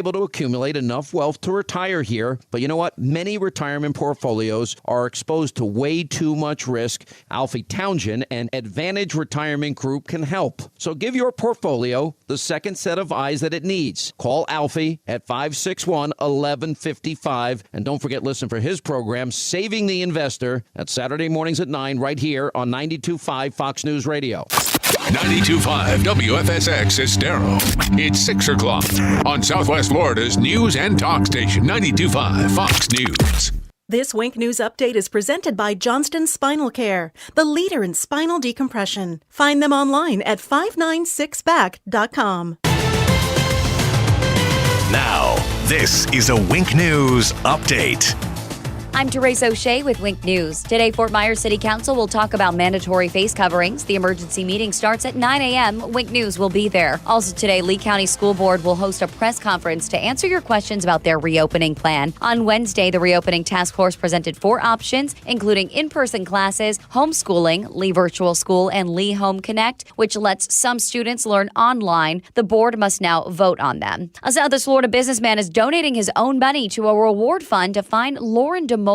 able to accumulate enough wealth to retire here. But you know what? Many retirement portfolios are exposed to way too much risk. Alfie Townsend and Advantage Retirement Group can help. So give your portfolio the second set of eyes that it needs. Call Alfie at 561-1155. And don't forget, listen for his program, Saving the Investor, at Saturday mornings at 9 right here on 92.5 Fox News Radio. 92.5 WFSX Estero. It's 6 o'clock on Southwest Florida's news and talk station, 92.5 Fox News. This Wink News Update is presented by Johnston Spinal Care, the leader in spinal decompression. Find them online at 596back.com. Now, this is a Wink News Update. I'm Therese O'Shea with Wink News. Today, Fort Myers City Council will talk about mandatory face coverings. The emergency meeting starts at 9 a.m. Wink News will be there. Also today, Lee County School Board will host a press conference to answer your questions about their reopening plan. On Wednesday, the reopening task force presented 4 options, including in-person classes, homeschooling, Lee Virtual School, and Lee Home Connect, which lets some students learn online. The board must now vote on them. A Southwest Florida businessman is donating his own money to a reward fund to find Lauren DeMolo.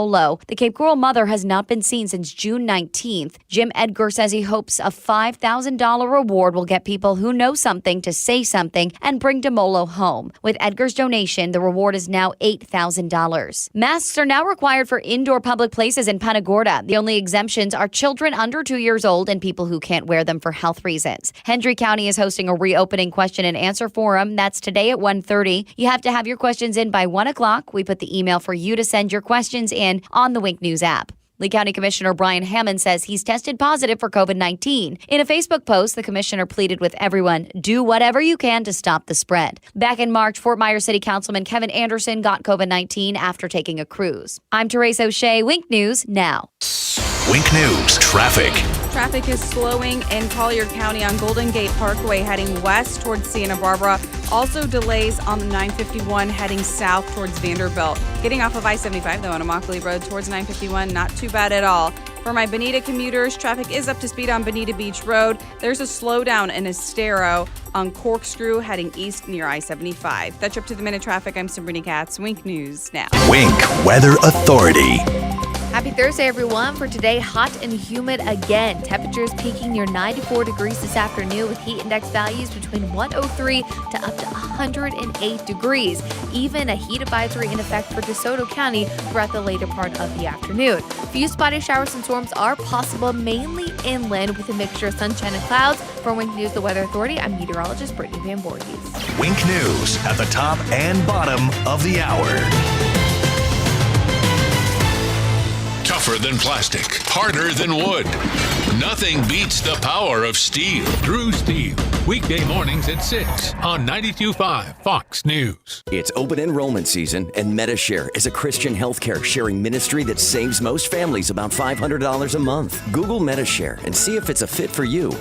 The Cape Coral mother has not been seen since June 19th. Jim Edgar says he hopes a $5,000 reward will get people who know something to say something and bring DeMolo home. With Edgar's donation, the reward is now $8,000. Masks are now required for indoor public places in Punta Gorda. The only exemptions are children under 2 years old and people who can't wear them for health reasons. Hendry County is hosting a reopening question and answer forum. That's today at 1:30. You have to have your questions in by 1 o'clock. We put the email for you to send your questions in on the Wink News app. Lee County Commissioner Brian Hammond says he's tested positive for COVID-19. In a Facebook post, the commissioner pleaded with everyone, do whatever you can to stop the spread. Back in March, Fort Myers City Councilman Kevin Anderson got COVID-19 after taking a cruise. I'm Therese O'Shea, Wink News now. Wink News Traffic. Traffic is slowing in Collier County on Golden Gate Parkway heading west towards Santa Barbara. Also delays on the 951 heading south towards Vanderbilt. Getting off of I-75 though on Immokalee Road towards 951, not too bad at all. For my Bonita commuters, traffic is up to speed on Bonita Beach Road. There's a slowdown in Estero on Corkscrew heading east near I-75. That's up to the minute traffic. I'm Sabrina Katz. Wink News now. Wink Weather Authority. Happy Thursday, everyone. For today, hot and humid again. Temperatures peaking near 94 degrees this afternoon with heat index values between 103 to up to 108 degrees. Even a heat advisory in effect for DeSoto County throughout the later part of the afternoon. Few spotty showers and storms are possible, mainly inland with a mixture of sunshine and clouds. For Wink News, the Weather Authority, I'm meteorologist Brittany Van Voorhees. Wink News at the top and bottom of the hour. Tougher than plastic, harder than wood. Nothing beats the power of steel. True Steel. Weekday mornings at 6 on 92.5 Fox News. It's open enrollment season, and MediShare is a Christian healthcare sharing ministry that saves most families about $500 a month. Google MediShare and see if it's a fit for you.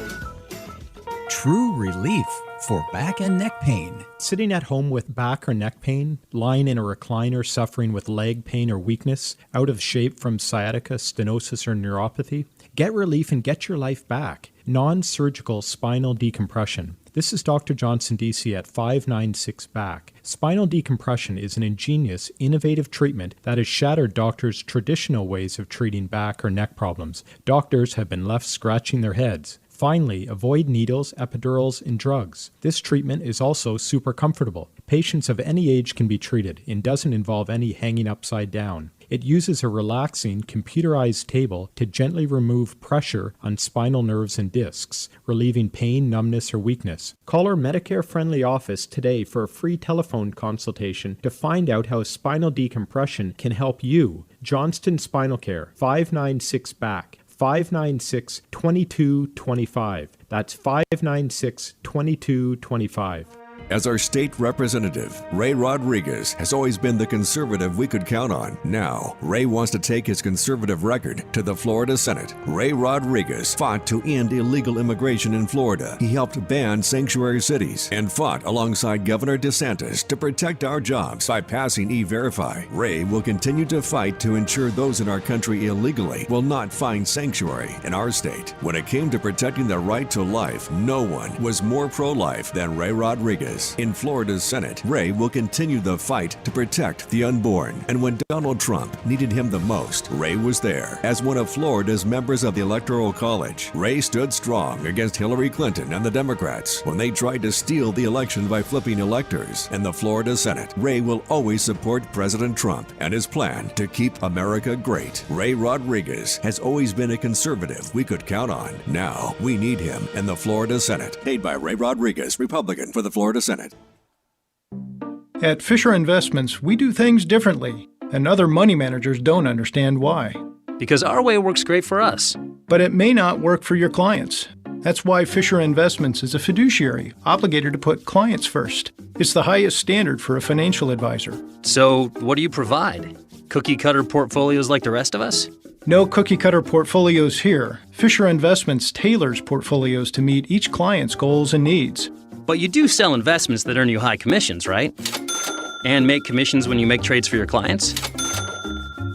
True relief for back and neck pain. Sitting at home with back or neck pain, lying in a recliner suffering with leg pain or weakness, out of shape from sciatica, stenosis, or neuropathy? Get relief and get your life back. Non-surgical spinal decompression. This is Dr. Johnson, D.C. at 596 Back. Spinal decompression is an ingenious, innovative treatment that has shattered doctors' traditional ways of treating back or neck problems. Doctors have been left scratching their heads. Finally, avoid needles, epidurals, and drugs. This treatment is also super comfortable. Patients of any age can be treated and doesn't involve any hanging upside down. It uses a relaxing, computerized table to gently remove pressure on spinal nerves and discs, relieving pain, numbness, or weakness. Call our Medicare-friendly office today for a free telephone consultation to find out how spinal decompression can help you. Johnston Spinal Care, 596 Back. 596-2225. That's 596-2225. As our state representative, Ray Rodriguez has always been the conservative we could count on. Now, Ray wants to take his conservative record to the Florida Senate. Ray Rodriguez fought to end illegal immigration in Florida. He helped ban sanctuary cities and fought alongside Governor DeSantis to protect our jobs by passing E-Verify. Ray will continue to fight to ensure those in our country illegally will not find sanctuary in our state. When it came to protecting the right to life, no one was more pro-life than Ray Rodriguez. Rodriguez. In Florida's Senate, Ray will continue the fight to protect the unborn. And when Donald Trump needed him the most, Ray was there. As one of Florida's members of the Electoral College, Ray stood strong against Hillary Clinton and the Democrats when they tried to steal the election by flipping electors. In the Florida Senate, Ray will always support President Trump and his plan to keep America great. Ray Rodriguez has always been a conservative we could count on. Now, we need him in the Florida Senate. Paid by Ray Rodriguez, Republican, for the Florida Senate. At Fisher Investments, we do things differently, and other money managers don't understand why. Because our way works great for us. But it may not work for your clients. That's why Fisher Investments is a fiduciary, obligated to put clients first. It's the highest standard for a financial advisor. So, what do you provide? Cookie-cutter portfolios like the rest of us? No cookie-cutter portfolios here. Fisher Investments tailors portfolios to meet each client's goals and needs. But you do sell investments that earn you high commissions, right? And make commissions when you make trades for your clients?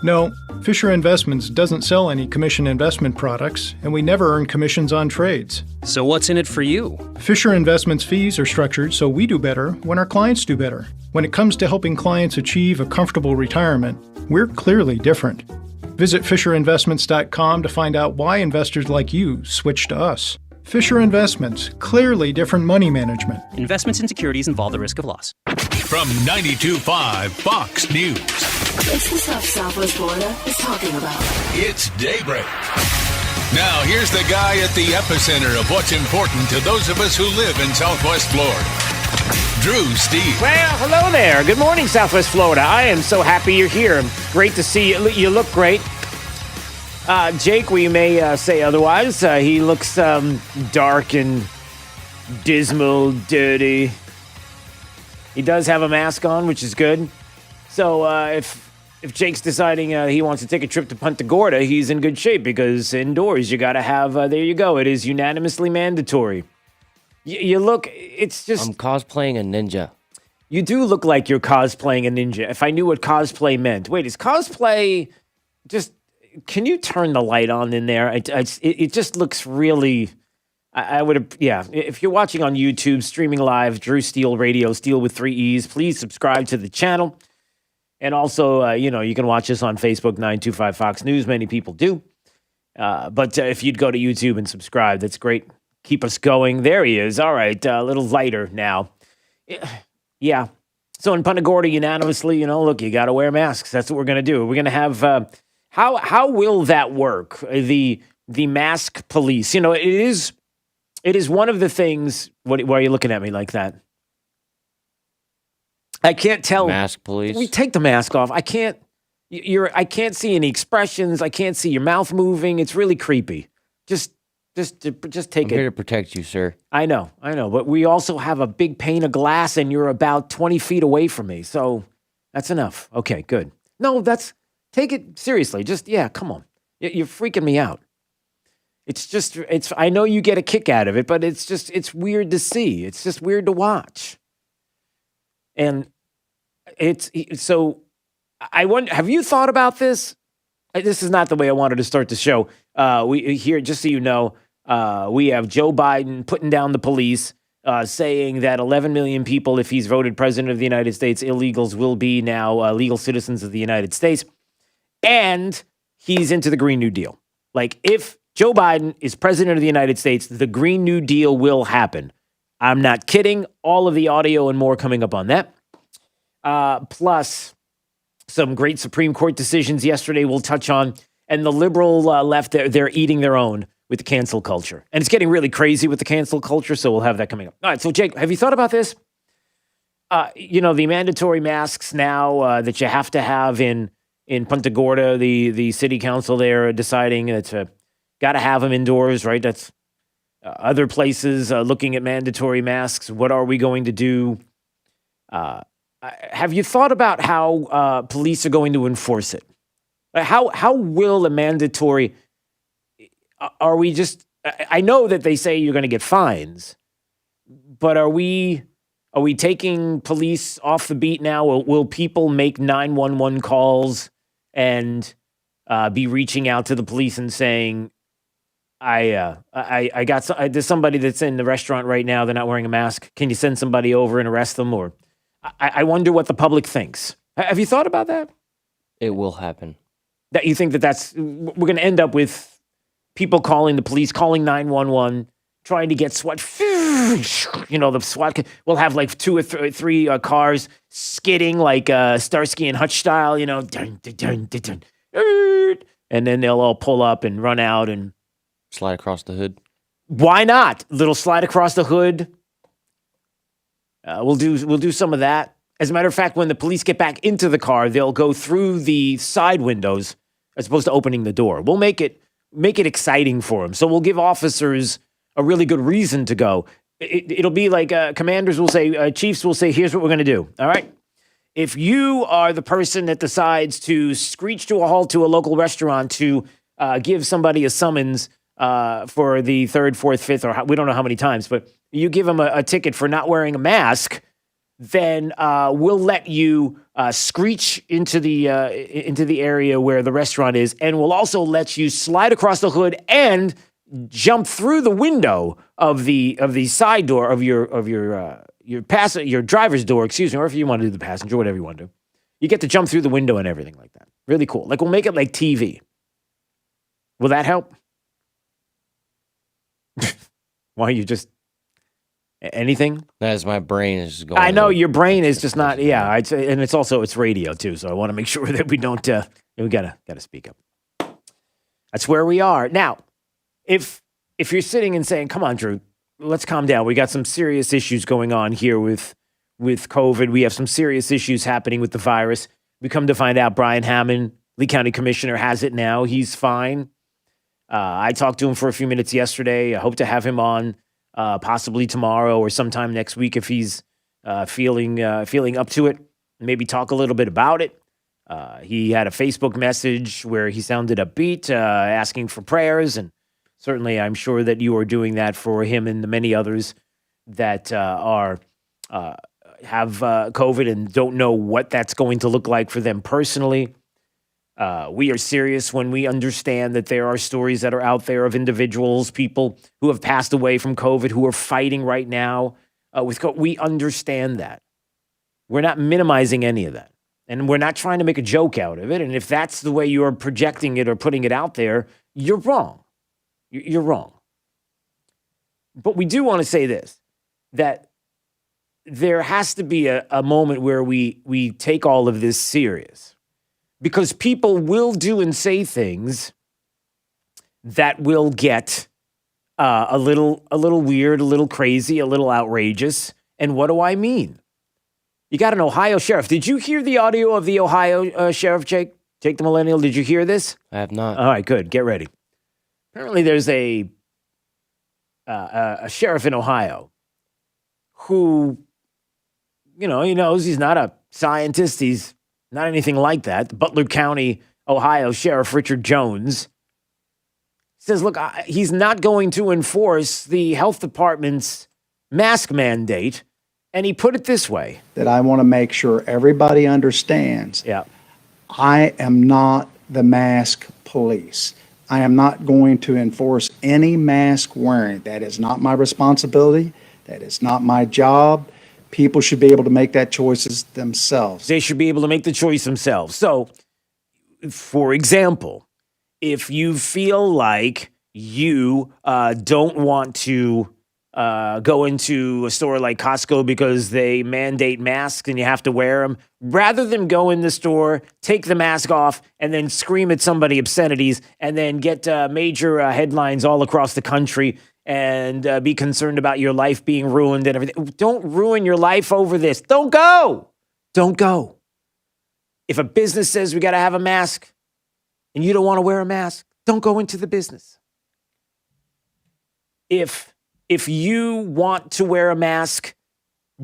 No, Fisher Investments doesn't sell any commission investment products, and we never earn commissions on trades. So what's in it for you? Fisher Investments fees are structured so we do better when our clients do better. When it comes to helping clients achieve a comfortable retirement, we're clearly different. Visit FisherInvestments.com to find out why investors like you switch to us. Fisher Investments, clearly different money management. Investments in securities involve the risk of loss. From 92.5 Fox News. It's the stuff Southwest Florida is talking about. It's Daybreak. Now, here's the guy at the epicenter of what's important to those of us who live in Southwest Florida. Drew Steve. Well, hello there. Good morning, Southwest Florida. I am so happy you're here. Great to see you. You look great. Jake, we may say otherwise. He looks dark and dismal, dirty. He does have a mask on, which is good. So if Jake's deciding he wants to take a trip to Punta Gorda, he's in good shape because indoors you got to have, there you go. It is unanimously mandatory. You look, it's just... I'm cosplaying a ninja. You do look like you're cosplaying a ninja. If I knew what cosplay meant. Wait, is cosplay just... Can you turn the light on in there? It just looks really... I would have... Yeah, if you're watching on YouTube, streaming live, Drew Steele Radio, Steele with 3 E's, please subscribe to the channel. And also, you can watch us on Facebook, 925 Fox News. Many people do. But if you'd go to YouTube and subscribe, that's great. Keep us going. There he is. All right, a little lighter now. Yeah. So in Punta Gorda, unanimously, look, you got to wear masks. That's what we're going to do. We're going to have... How will that work? The mask police. It is one of the things... Why are you looking at me like that? I can't tell. Mask police. We take the mask off. I can't see any expressions. I can't see your mouth moving. It's really creepy. Just take I'm here to protect you, sir. I know. But we also have a big pane of glass, and you're about 20 feet away from me. So that's enough. Okay, good. No, take it seriously. Come on. You're freaking me out. I know you get a kick out of it, but it's weird to see. It's just weird to watch. And so I wonder, have you thought about this? This is not the way I wanted to start the show. We here, just so you know, we have Joe Biden putting down the police, saying that 11 million people, if he's voted president of the United States, illegals will be now legal citizens of the United States. And he's into the Green New Deal. Like, if Joe Biden is president of the United States, the Green New Deal will happen. I'm not kidding. All of the audio and more coming up on that. Plus, some great Supreme Court decisions yesterday we'll touch on. And the liberal left, they're eating their own with the cancel culture. And it's getting really crazy with the cancel culture, so we'll have that coming up. All right, so Jake, have you thought about this? The mandatory masks now that you have to have in Punta Gorda, the city council there deciding that got to have them indoors, right? That's other places looking at mandatory masks. What are we going to do? Have you thought about how police are going to enforce it? How will a mandatory... Are we just... I know that they say you're going to get fines, but are we taking police off the beat now? Will people make 911 calls and be reaching out to the police and saying, There's somebody that's in the restaurant right now. They're not wearing a mask. Can you send somebody over and arrest them? Or I wonder what the public thinks. Have you thought about that? It will happen. That you think we're going to end up with people calling the police, calling 911, trying to get SWAT. The SWAT. We'll have like 2 or 3 cars skidding like Starsky and Hutch style. Dun, dun, dun, dun, dun, and then they'll all pull up and run out and slide across the hood. Why not? Little slide across the hood. We'll do some of that. As a matter of fact, when the police get back into the car, they'll go through the side windows as opposed to opening the door. We'll make it exciting for them. So we'll give officers a really good reason to go. It'll be like commanders will say, chiefs will say, here's what we're going to do. All right. If you are the person that decides to screech to a halt to a local restaurant to give somebody a summons for the 3rd, 4th, 5th, or we don't know how many times, but you give them a ticket for not wearing a mask, then we'll let you screech into the area where the restaurant is, and we'll also let you slide across the hood and jump through the window of the side door of your driver's door, excuse me, or if you want to do the passenger, whatever you want to do. You get to jump through the window and everything like that. Really cool. Like we'll make it like TV. Will that help? Why you just anything? As my brain is going. I know your brain is just not. Yeah, and it's radio too. So I want to make sure that we don't. We gotta speak up. That's where we are now. If you're sitting and saying, "Come on, Drew, let's calm down. We got some serious issues going on here with COVID. We have some serious issues happening with the virus." We come to find out Brian Hammond, Lee County Commissioner, has it now. He's fine. I talked to him for a few minutes yesterday. I hope to have him on possibly tomorrow or sometime next week if he's feeling up to it. Maybe talk a little bit about it. He had a Facebook message where he sounded upbeat, asking for prayers, and certainly I'm sure that you are doing that for him and the many others that have COVID and don't know what that's going to look like for them personally. We are serious when we understand that there are stories that are out there of individuals, people who have passed away from COVID, who are fighting right now with COVID. We understand that. We're not minimizing any of that. And we're not trying to make a joke out of it. And if that's the way you're projecting it or putting it out there, you're wrong. You're wrong. But we do want to say this, that there has to be a moment where we take all of this serious. Because people will do and say things that will get a little weird, a little crazy, a little outrageous. And what do I mean? You got an Ohio sheriff. Did you hear the audio of the Ohio sheriff, Jake? Jake the Millennial, did you hear this? I have not. All right, good. Get ready. Apparently there's a sheriff in Ohio who, he knows he's not a scientist. He's not anything like that. The Butler County, Ohio Sheriff Richard Jones says, look, he's not going to enforce the health department's mask mandate. And he put it this way. That I want to make sure everybody understands. Yeah. I am not the mask police. I am not going to enforce any mask wearing. That is not my responsibility. That is not my job. People should be able to make that choices themselves. They should be able to make the choice themselves. So, for example, if you feel like you don't want to go into a store like Costco because they mandate masks and you have to wear them, rather than go in the store, take the mask off, and then scream at somebody obscenities, and then get major headlines all across the country and be concerned about your life being ruined and everything. Don't ruin your life over this. Don't go. Don't go. If a business says we got to have a mask and you don't want to wear a mask, don't go into the business. If you want to wear a mask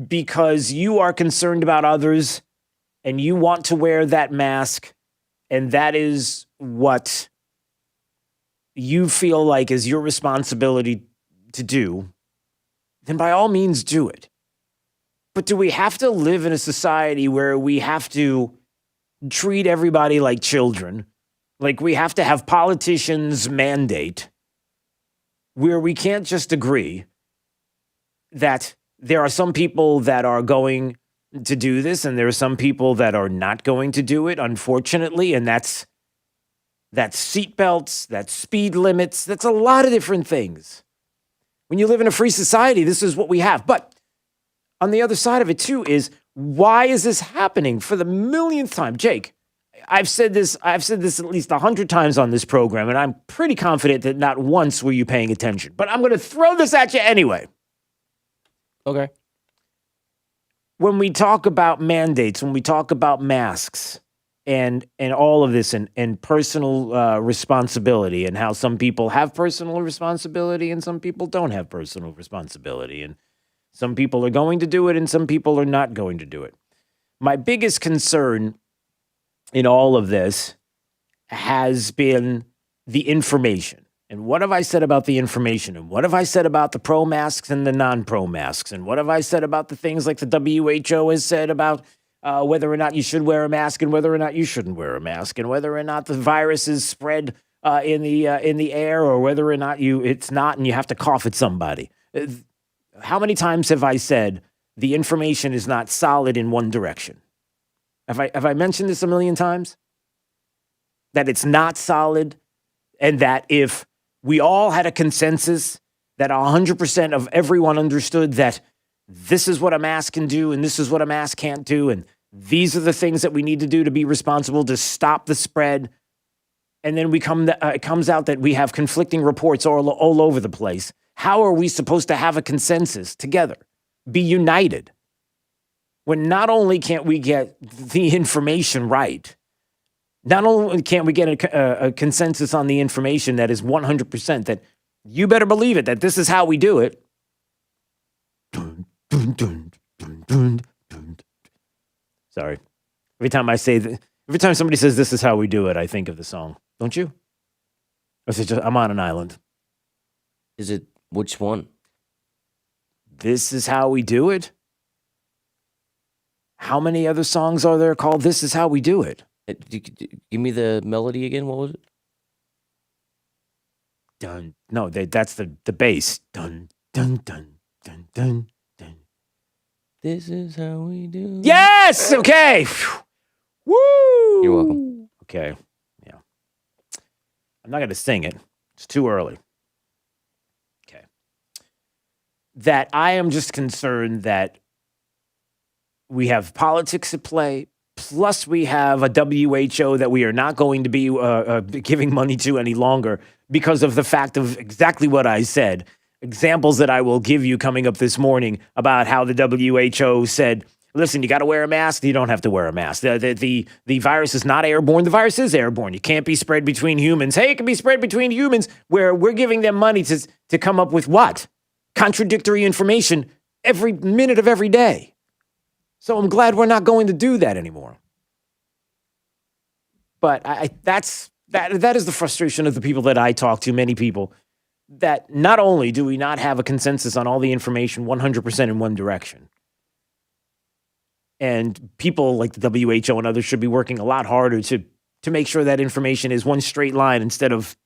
because you are concerned about others and you want to wear that mask, and that is what you feel like is your responsibility to do, then by all means do it. But do we have to live in a society where we have to treat everybody like children? Like we have to have politicians mandate where we can't just agree that there are some people that are going to do this and there are some people that are not going to do it, unfortunately, and that's seatbelts, that's speed limits, that's a lot of different things. When you live in a free society, this is what we have. But on the other side of it, too, is why is this happening for the millionth time? Jake, I've said this at least 100 times on this program, and I'm pretty confident that not once were you paying attention. But I'm going to throw this at you anyway. Okay. When we talk about mandates, when we talk about masks and all of this and personal responsibility and how some people have personal responsibility and some people don't have personal responsibility and some people are going to do it and some people are not going to do it. My biggest concern in all of this has been the information. And what have I said about the information? And what have I said about the pro masks and the non-pro masks? And what have I said about the things like the WHO has said about whether or not you should wear a mask and whether or not you shouldn't wear a mask and whether or not the virus is spread in the air or whether or not it's not and you have to cough at somebody? How many times have I said the information is not solid in one direction? Have I mentioned this a million times? That it's not solid and that if we all had a consensus that 100% of everyone understood that this is what a mask can do and this is what a mask can't do and these are the things that we need to do to be responsible to stop the spread. And then it comes out that we have conflicting reports all over the place. How are we supposed to have a consensus together, be united, when not only can't we get the information right, not only can't we get a consensus on the information that is 100%, that you better believe it, that this is how we do it. Sorry. Every time somebody says this is how we do it, I think of the song. Don't you? Or is it just I'm on an island? Is it which one? This is how we do it? How many other songs are there called This Is How We Do It? Give me the melody again. What was it? Dun. No, that's the bass. Dun, dun, dun, dun, dun, dun. This is how we do. Yes! Okay. Woo! You're welcome. Okay. Yeah. I'm not going to sing it. It's too early. Okay. That I am just concerned that we have politics at play, plus we have a WHO that we are not going to be giving money to any longer because of the fact of exactly what I said. Examples that I will give you coming up this morning about how the WHO said, listen, you got to wear a mask. You don't have to wear a mask. The virus is not airborne. The virus is airborne. You can't be spread between humans. Hey, it can be spread between humans, where we're giving them money to come up with what? Contradictory information every minute of every day. So I'm glad we're not going to do that anymore. But that is the frustration of the people that I talk to, many people, that not only do we not have a consensus on all the information 100% in one direction, and people like the WHO and others should be working a lot harder to make sure that information is one straight line instead of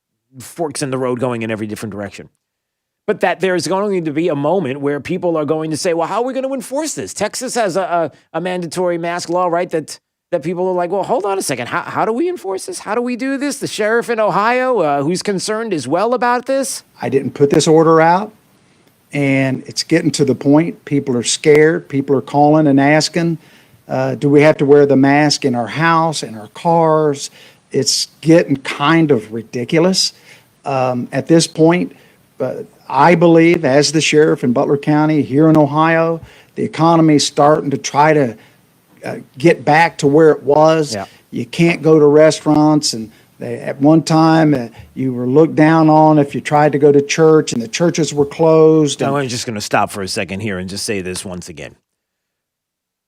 forks in the road going in every different direction. But that there's going to be a moment where people are going to say, well, how are we going to enforce this? Texas has a mandatory mask law, right? That people are like, well, hold on a second. How do we enforce this? How do we do this? The sheriff in Ohio, who's concerned as well about this. I didn't put this order out, and it's getting to the point. People are scared. People are calling and asking, do we have to wear the mask in our house, in our cars? It's getting kind of ridiculous at this point. But I believe, as the sheriff in Butler County here in Ohio, the economy is starting to try to get back to where it was. Yeah. You can't go to restaurants, and at one time you were looked down on if you tried to go to church, and the churches were closed. I'm just going to stop for a second here and just say this once again.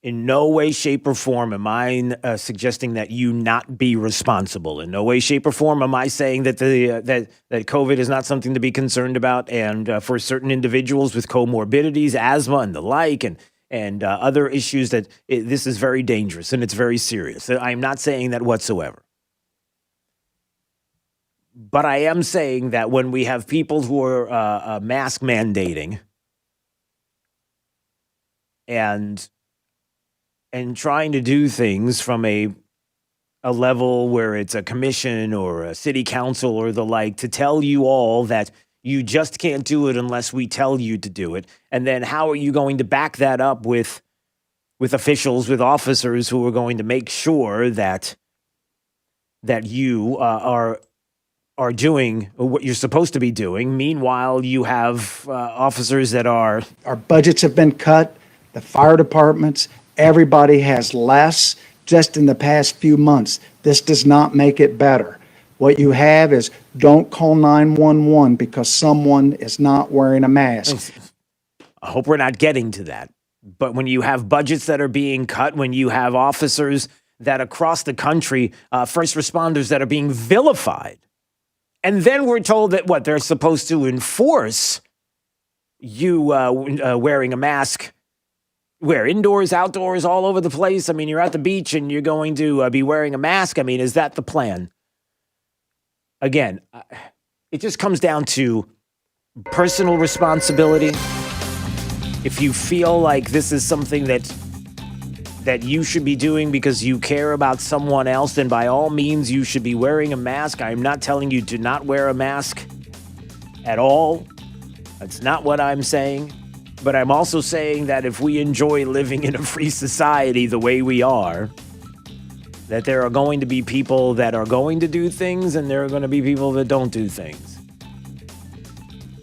In no way, shape, or form am I suggesting that you not be responsible. In no way, shape, or form am I saying that that COVID is not something to be concerned about. And for certain individuals with comorbidities, asthma, and the like, and other issues, this is very dangerous and it's very serious. I'm not saying that whatsoever. But I am saying that when we have people who are mask mandating and trying to do things from a level where it's a commission or a city council or the like to tell you all that you just can't do it unless we tell you to do it. And then how are you going to back that up with officials, with officers who are going to make sure that you are doing what you're supposed to be doing? Meanwhile, you have officers that are... Our budgets have been cut. The fire departments, everybody has less just in the past few months. This does not make it better. What you have is don't call 911 because someone is not wearing a mask. I hope we're not getting to that. But when you have budgets that are being cut, when you have officers that across the country, first responders that are being vilified, and then we're told that they're supposed to enforce you wearing a mask, where indoors, outdoors, all over the place. I mean, you're at the beach and you're going to be wearing a mask. I mean, is that the plan? Again, it just comes down to personal responsibility. If you feel like this is something that you should be doing because you care about someone else, then by all means, you should be wearing a mask. I'm not telling you to not wear a mask at all. That's not what I'm saying. But I'm also saying that if we enjoy living in a free society the way we are, that there are going to be people that are going to do things and there are going to be people that don't do things.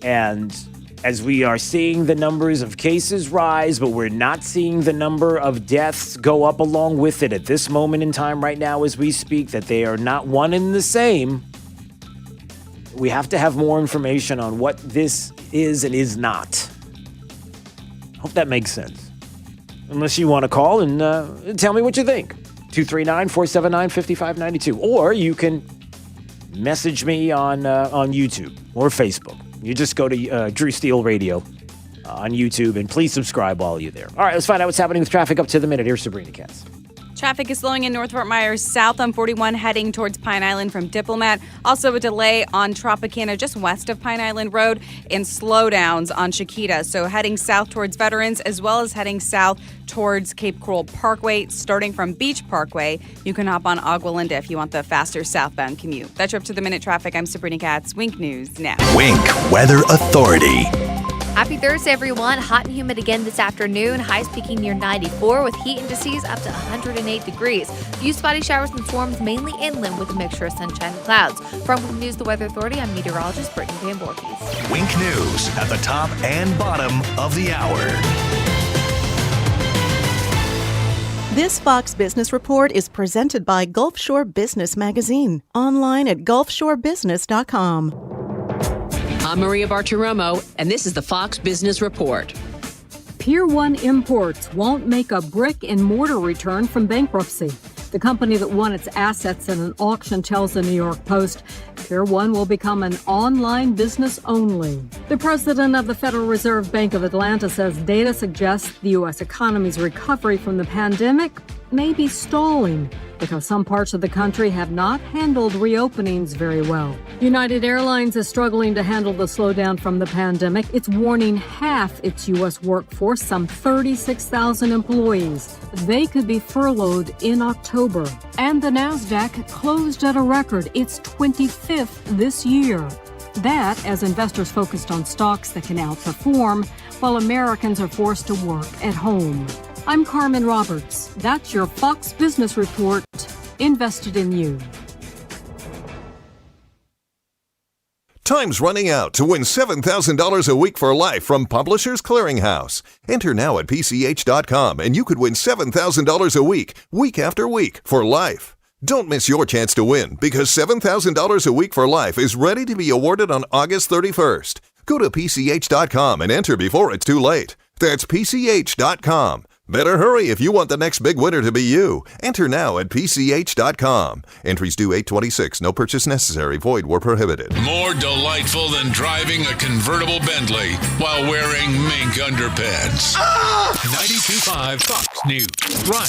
And as we are seeing the numbers of cases rise, but we're not seeing the number of deaths go up along with it at this moment in time right now as we speak, that they are not one and the same, we have to have more information on what this is and is not. Hope that makes sense. Unless you want to call and tell me what you think. 239-479-5592. Or you can message me on YouTube or Facebook. You just go to Drew Steele Radio on YouTube, and please subscribe while you're there. All right, let's find out what's happening with traffic up to the minute. Here's Sabrina Katz. Traffic is slowing in North Fort Myers south on 41 heading towards Pine Island from Diplomat. Also a delay on Tropicana just west of Pine Island Road, and slowdowns on Chiquita. So heading south towards Veterans as well as heading south towards Cape Coral Parkway. Starting from Beach Parkway, you can hop on Agualinda if you want the faster southbound commute. That's your up to the minute traffic. I'm Sabrina Katz. Wink News now. Wink Weather Authority. Happy Thursday, everyone. Hot and humid again this afternoon. Highs peaking near 94 with heat indices up to 108 degrees. Few spotty showers and storms mainly inland with a mixture of sunshine and clouds. From Wink News, the Weather Authority, I'm meteorologist Brittany Van Voorhees. Wink News at the top and bottom of the hour. This Fox Business Report is presented by Gulf Shore Business Magazine. Online at gulfshorebusiness.com. I'm Maria Bartiromo, and this is the Fox Business Report. Pier 1 Imports won't make a brick-and-mortar return from bankruptcy. The company that won its assets in an auction tells the New York Post Pier 1 will become an online business only. The president of the Federal Reserve Bank of Atlanta says data suggests the U.S. economy's recovery from the pandemic may be stalling because some parts of the country have not handled reopenings very well. United Airlines is struggling to handle the slowdown from the pandemic. It's warning half its U.S. workforce, some 36,000 employees. They could be furloughed in October. And the NASDAQ closed at a record, its 25th this year. That as investors focused on stocks that can outperform, while Americans are forced to work at home. I'm Carmen Roberts. That's your Fox Business Report, invested in you. Time's running out to win $7,000 a week for life from Publishers Clearinghouse. Enter now at PCH.com and you could win $7,000 a week after week, for life. Don't miss your chance to win because $7,000 a week for life is ready to be awarded on August 31st. Go to PCH.com and enter before it's too late. That's PCH.com. Better hurry if you want the next big winner to be you. Enter now at PCH.com. Entries due 8/26. No purchase necessary. Void where prohibited. More delightful than driving a convertible Bentley while wearing mink underpants. 92.5 Fox News. Run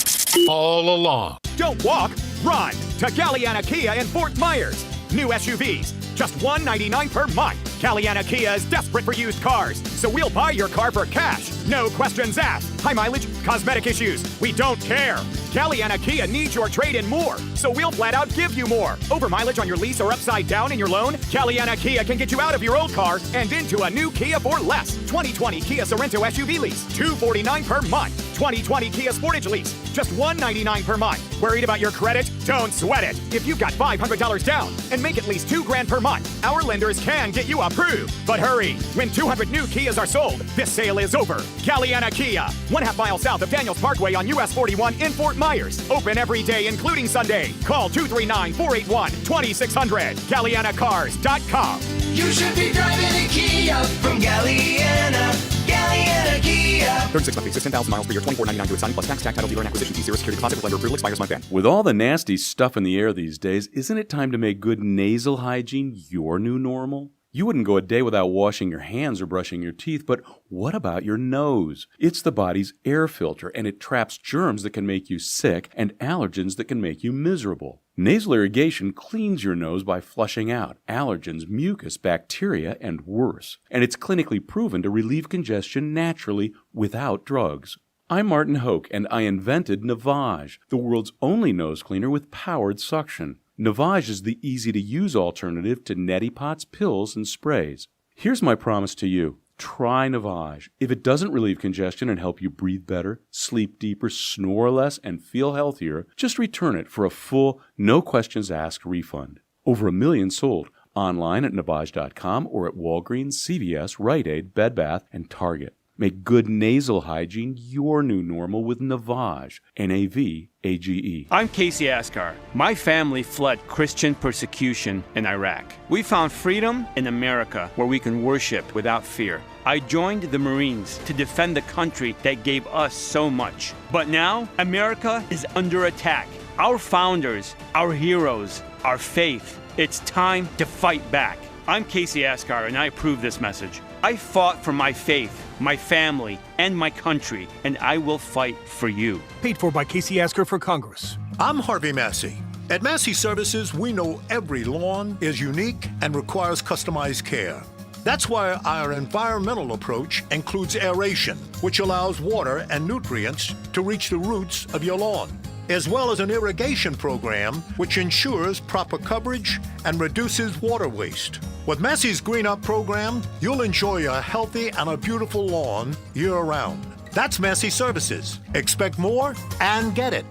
all along. Don't walk, run to Galliana Kia in Fort Myers. new SUVs. Just $199 per month. Caliana Kia is desperate for used cars, so we'll buy your car for cash. No questions asked. High mileage, cosmetic issues. We don't care. Caliana Kia needs your trade-in more, so we'll flat out give you more. Over mileage on your lease or upside down in your loan? Caliana Kia can get you out of your old car and into a new Kia for less. 2020 Kia Sorento SUV lease, $249 per month. 2020 Kia Sportage lease, just $199 per month. Worried about your credit? Don't sweat it. If you've got $500 down and make at least $2,000 per month, our lenders can get you approved. But hurry, when 200 new Kias are sold, this sale is over. Caliana Kia, 1/2 mile south of Daniels Parkway on US 41 in Fort Myers. Open every day, including Sunday. Call 239-481-2600. CalianaCars.com. You should be driving a Kia from Galliana. Galliana Kia. 36 monthly, 16,000 miles per year, $24.99 to assign, plus tax, title, dealer, and acquisition fee. Zero security deposit with lender approval expires month end. With all the nasty stuff in the air these days, isn't it time to make good nasal hygiene your new normal? You wouldn't go a day without washing your hands or brushing your teeth, but what about your nose? It's the body's air filter, and it traps germs that can make you sick and allergens that can make you miserable. Nasal irrigation cleans your nose by flushing out allergens, mucus, bacteria, and worse. And it's clinically proven to relieve congestion naturally without drugs. I'm Martin Hoke, and I invented Navage, the world's only nose cleaner with powered suction. Navage is the easy-to-use alternative to neti pots, pills, and sprays. Here's my promise to you. Try Navage. If it doesn't relieve congestion and help you breathe better, sleep deeper, snore less, and feel healthier, just return it for a full, no-questions-asked refund. Over 1 million sold. Online at Navage.com or at Walgreens, CVS, Rite Aid, Bed Bath, and Target. Make good nasal hygiene your new normal with Navage. Navage. I'm Casey Askar. My family fled Christian persecution in Iraq. We found freedom in America where we can worship without fear. I joined the Marines to defend the country that gave us so much. But now, America is under attack. Our founders, our heroes, our faith. It's time to fight back. I'm Casey Askar, and I approve this message. I fought for my faith, my family, and my country, and I will fight for you. Paid for by Casey Asker for Congress. I'm Harvey Massey. At Massey Services, we know every lawn is unique and requires customized care. That's why our environmental approach includes aeration, which allows water and nutrients to reach the roots of your lawn, as well as an irrigation program which ensures proper coverage and reduces water waste. With Massey's Green Up program, you'll enjoy a healthy and a beautiful lawn year-round. That's Massey Services. Expect more and get it.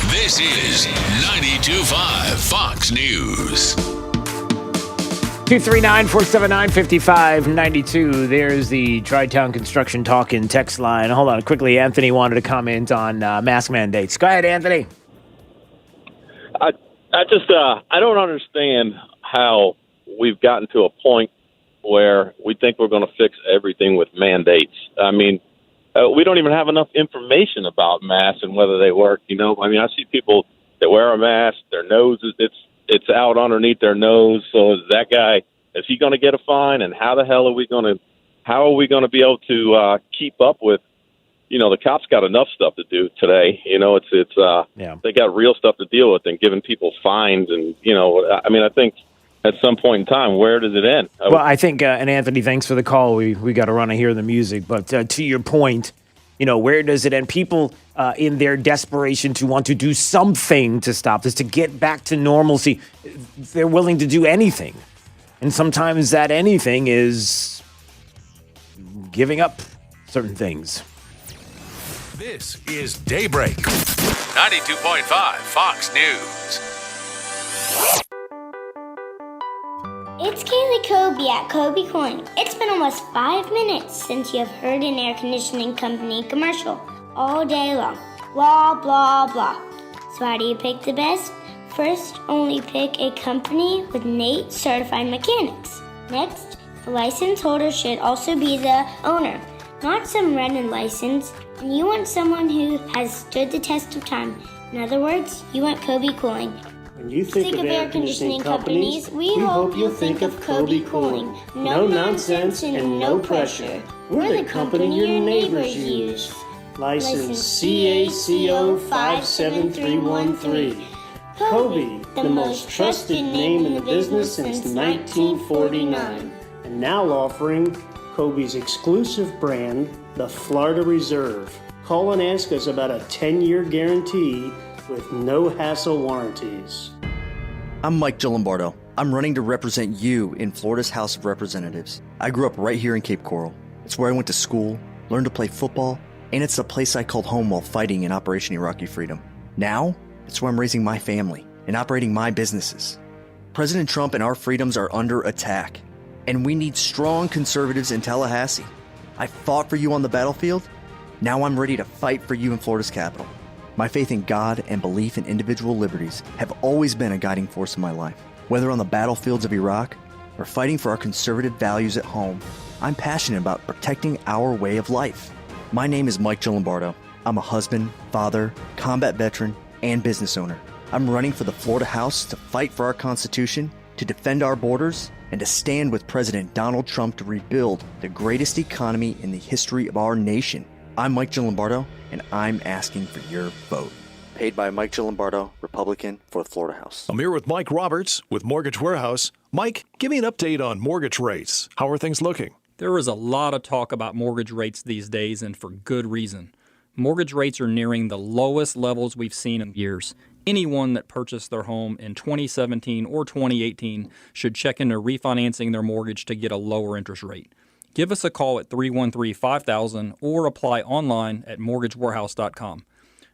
This is 92.5 Fox News. 239-479-5592. There's the Tri-Town Construction Talk in text line. Hold on quickly. Anthony wanted to comment on mask mandates. Go ahead, Anthony. I don't understand how we've gotten to a point where we think we're going to fix everything with mandates. I mean, we don't even have enough information about masks and whether they work. You know, I mean, I see people that wear a mask, their nose it's out underneath their nose. So is that guy, is he going to get a fine? And how are we going to be able to keep up with? You know, the cops got enough stuff to do today. You know, they got real stuff to deal with and giving people fines. And, you know, I mean, I think at some point in time, where does it end? Well, I think, and Anthony, thanks for the call. We got to run to hear the music. But to your point, you know, where does it end? People in their desperation to want to do something to stop this, to get back to normalcy, they're willing to do anything. And sometimes that anything is giving up certain things. This is Daybreak. 92.5 Fox News. It's Kaylee Kobe at Kobe Coin. It's been almost 5 minutes since you have heard an air conditioning company commercial all day long. Blah, blah, blah. So how do you pick the best? First, only pick a company with NATE certified mechanics. Next, the license holder should also be the owner, not some random license. And you want someone who has stood the test of time. In other words, you want Kobe Cooling. When you think of air conditioning companies, we hope you'll think of Kobe Cooling. No nonsense and no pressure. We're the company your neighbors use. License CACO 57313. Kobe, the most trusted name in the business since 1949. And now offering Kobe's exclusive brand, the Florida Reserve. Call and ask us about a 10-year guarantee with no hassle warranties. I'm Mike Gillimbardo. I'm running to represent you in Florida's House of Representatives. I grew up right here in Cape Coral. It's where I went to school, learned to play football, and it's the place I called home while fighting in Operation Iraqi Freedom. Now, it's where I'm raising my family and operating my businesses. President Trump and our freedoms are under attack, and we need strong conservatives in Tallahassee. I fought for you on the battlefield. Now I'm ready to fight for you in Florida's capital. My faith in God and belief in individual liberties have always been a guiding force in my life. Whether on the battlefields of Iraq or fighting for our conservative values at home, I'm passionate about protecting our way of life. My name is Mike Gillimbardo. I'm a husband, father, combat veteran, and business owner. I'm running for the Florida House to fight for our Constitution, to defend our borders, and to stand with President Donald Trump to rebuild the greatest economy in the history of our nation. I'm Mike Gillimbardo, and I'm asking for your vote. Paid by Mike Gillimbardo, Republican, for the Florida House. I'm here with Mike Roberts with Mortgage Warehouse. Mike, give me an update on mortgage rates. How are things looking? There is a lot of talk about mortgage rates these days, and for good reason. Mortgage rates are nearing the lowest levels we've seen in years. Anyone that purchased their home in 2017 or 2018 should check into refinancing their mortgage to get a lower interest rate. Give us a call at 313-5000 or apply online at mortgagewarehouse.com.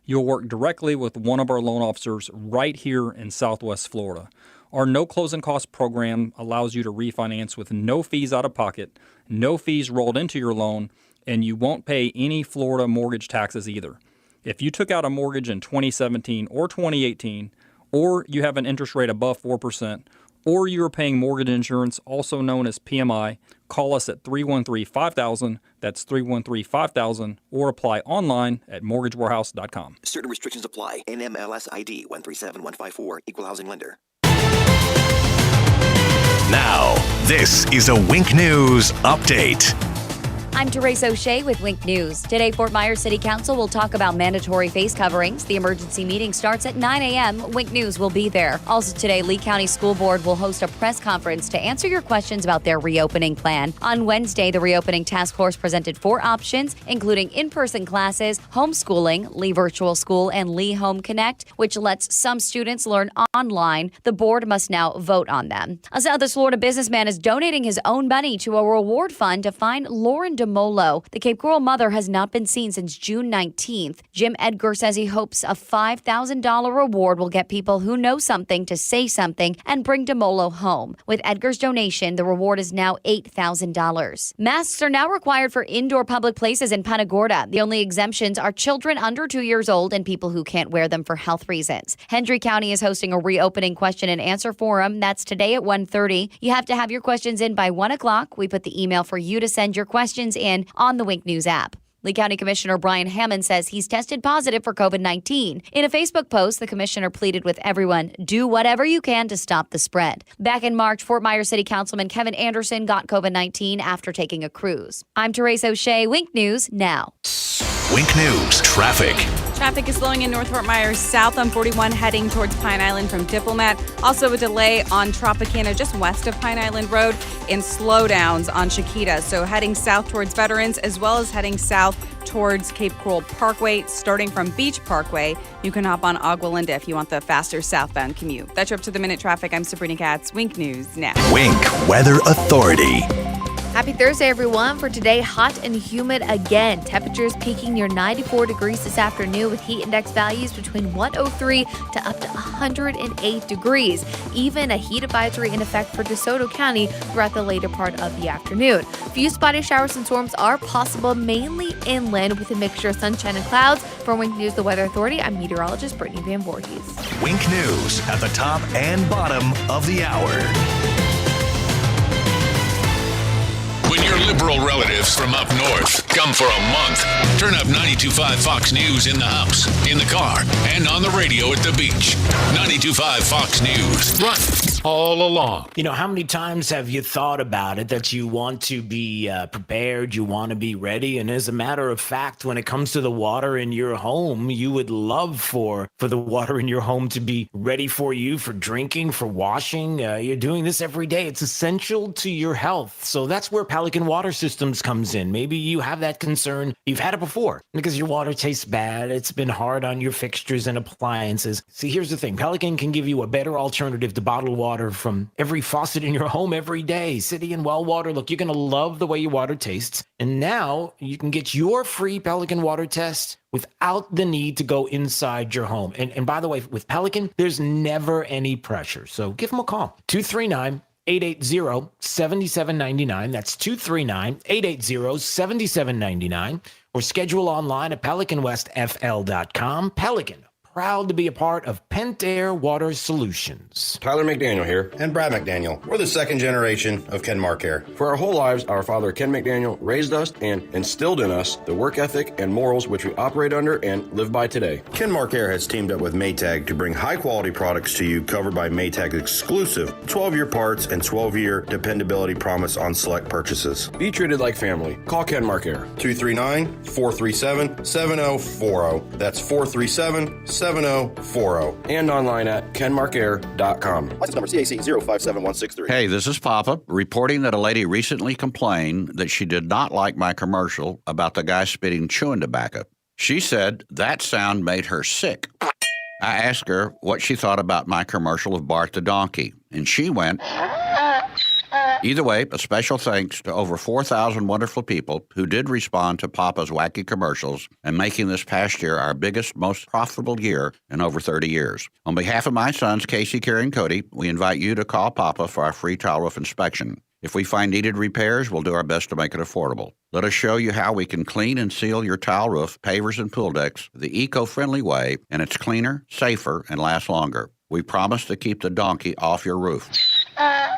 You'll work directly with one of our loan officers right here in Southwest Florida. Our no closing cost program allows you to refinance with no fees out of pocket, no fees rolled into your loan, and you won't pay any Florida mortgage taxes either. If you took out a mortgage in 2017 or 2018, or you have an interest rate above 4%, or you are paying mortgage insurance, also known as PMI, call us at 313-5000, that's 313-5000, or apply online at mortgagewarehouse.com. Certain restrictions apply. NMLS ID 137154, Equal Housing Lender. Now, this is a Wink News Update. I'm Therese O'Shea with Wink News. Today, Fort Myers City Council will talk about mandatory face coverings. The emergency meeting starts at 9 a.m. Wink News will be there. Also today, Lee County School Board will host a press conference to answer your questions about their reopening plan. On Wednesday, the reopening task force presented 4 options, including in-person classes, homeschooling, Lee Virtual School, and Lee Home Connect, which lets some students learn online. The board must now vote on them. A South Florida businessman is donating his own money to a reward fund to find Lauren DeMolo. The Cape Coral mother has not been seen since June 19th. Jim Edgar says he hopes a $5,000 reward will get people who know something to say something and bring DeMolo home. With Edgar's donation, the reward is now $8,000. Masks are now required for indoor public places in Punta Gorda. The only exemptions are children under 2 years old and people who can't wear them for health reasons. Hendry County is hosting a reopening question and answer forum. That's today at 1:30. You have to have your questions in by 1 o'clock. We put the email for you to send your questions in on the Wink News app. Lee County Commissioner Brian Hammond says he's tested positive for COVID-19. In a Facebook post, the commissioner pleaded with everyone, do whatever you can to stop the spread. Back in March, Fort Myers City Councilman Kevin Anderson got COVID-19 after taking a cruise. I'm Therese O'Shea, Wink News now. Wink News Traffic. Traffic is slowing in North Fort Myers south on 41 heading towards Pine Island from Diplomat. Also a delay on Tropicana just west of Pine Island Road and slowdowns on Chiquita. So heading south towards Veterans as well as heading south towards Cape Coral Parkway. Starting from Beach Parkway, you can hop on Agualinda if you want the faster southbound commute. That's your up to the minute traffic. I'm Sabrina Katz. Wink News now. Wink Weather Authority. Happy Thursday, everyone. For today, hot and humid again. Temperatures peaking near 94 degrees this afternoon with heat index values between 103 to up to 108 degrees. Even a heat advisory in effect for DeSoto County throughout the later part of the afternoon. Few spotty showers and storms are possible, mainly inland with a mixture of sunshine and clouds. For Wink News, the Weather Authority, I'm meteorologist Brittany Van Voorhees. Wink News at the top and bottom of the hour. When you're Your liberal relatives from up north come for a month. Turn up 92.5 Fox News in the house, in the car, and on the radio at the beach. 92.5 Fox News. Right all along. You know, how many times have you thought about it that you want to be prepared, you want to be ready? And as a matter of fact, when it comes to the water in your home, you would love for the water in your home to be ready for you, for drinking, for washing. You're doing this every day. It's essential to your health. So that's where Pelican Water Systems comes in. Maybe you have that concern. You've had it before because your water tastes bad. It's been hard on your fixtures and appliances. See, here's the thing. Pelican can give you a better alternative to bottled water from every faucet in your home every day. City and well water. Look, you're going to love the way your water tastes. And now you can get your free Pelican water test without the need to go inside your home. And by the way, with Pelican, there's never any pressure. So give them a call. 239-880-7799. That's 239-880-7799. Or schedule online at PelicanWestFL.com. Pelican, proud to be a part of Pentair Water Solutions. Tyler McDaniel here. And Brad McDaniel. We're the second generation of Kenmar Care. For our whole lives, our father Ken McDaniel raised us and instilled in us the work ethic and morals which we operate under and live by today. Kenmar Care has teamed up with Maytag to bring high-quality products to you covered by Maytag's exclusive 12-year parts and 12-year dependability promise on select purchases. Be treated like family. Call Kenmar Care. 239-437-7040. That's 437-7040. And online at kenmarcare.com. License number CAC 057163. Hey, this is Papa reporting that a lady recently complained that she did not like my commercial about the guy spitting chewing tobacco. She said that sound made her sick. I asked her what she thought about my commercial of Bart the donkey, and she went... Either way, a special thanks to over 4,000 wonderful people who did respond to Papa's wacky commercials and making this past year our biggest, most profitable year in over 30 years. On behalf of my sons, Casey, Carrie, and Cody, we invite you to call Papa for our free tile roof inspection. If we find needed repairs, we'll do our best to make it affordable. Let us show you how we can clean and seal your tile roof, pavers, and pool decks the eco-friendly way, and it's cleaner, safer, and lasts longer. We promise to keep the donkey off your roof.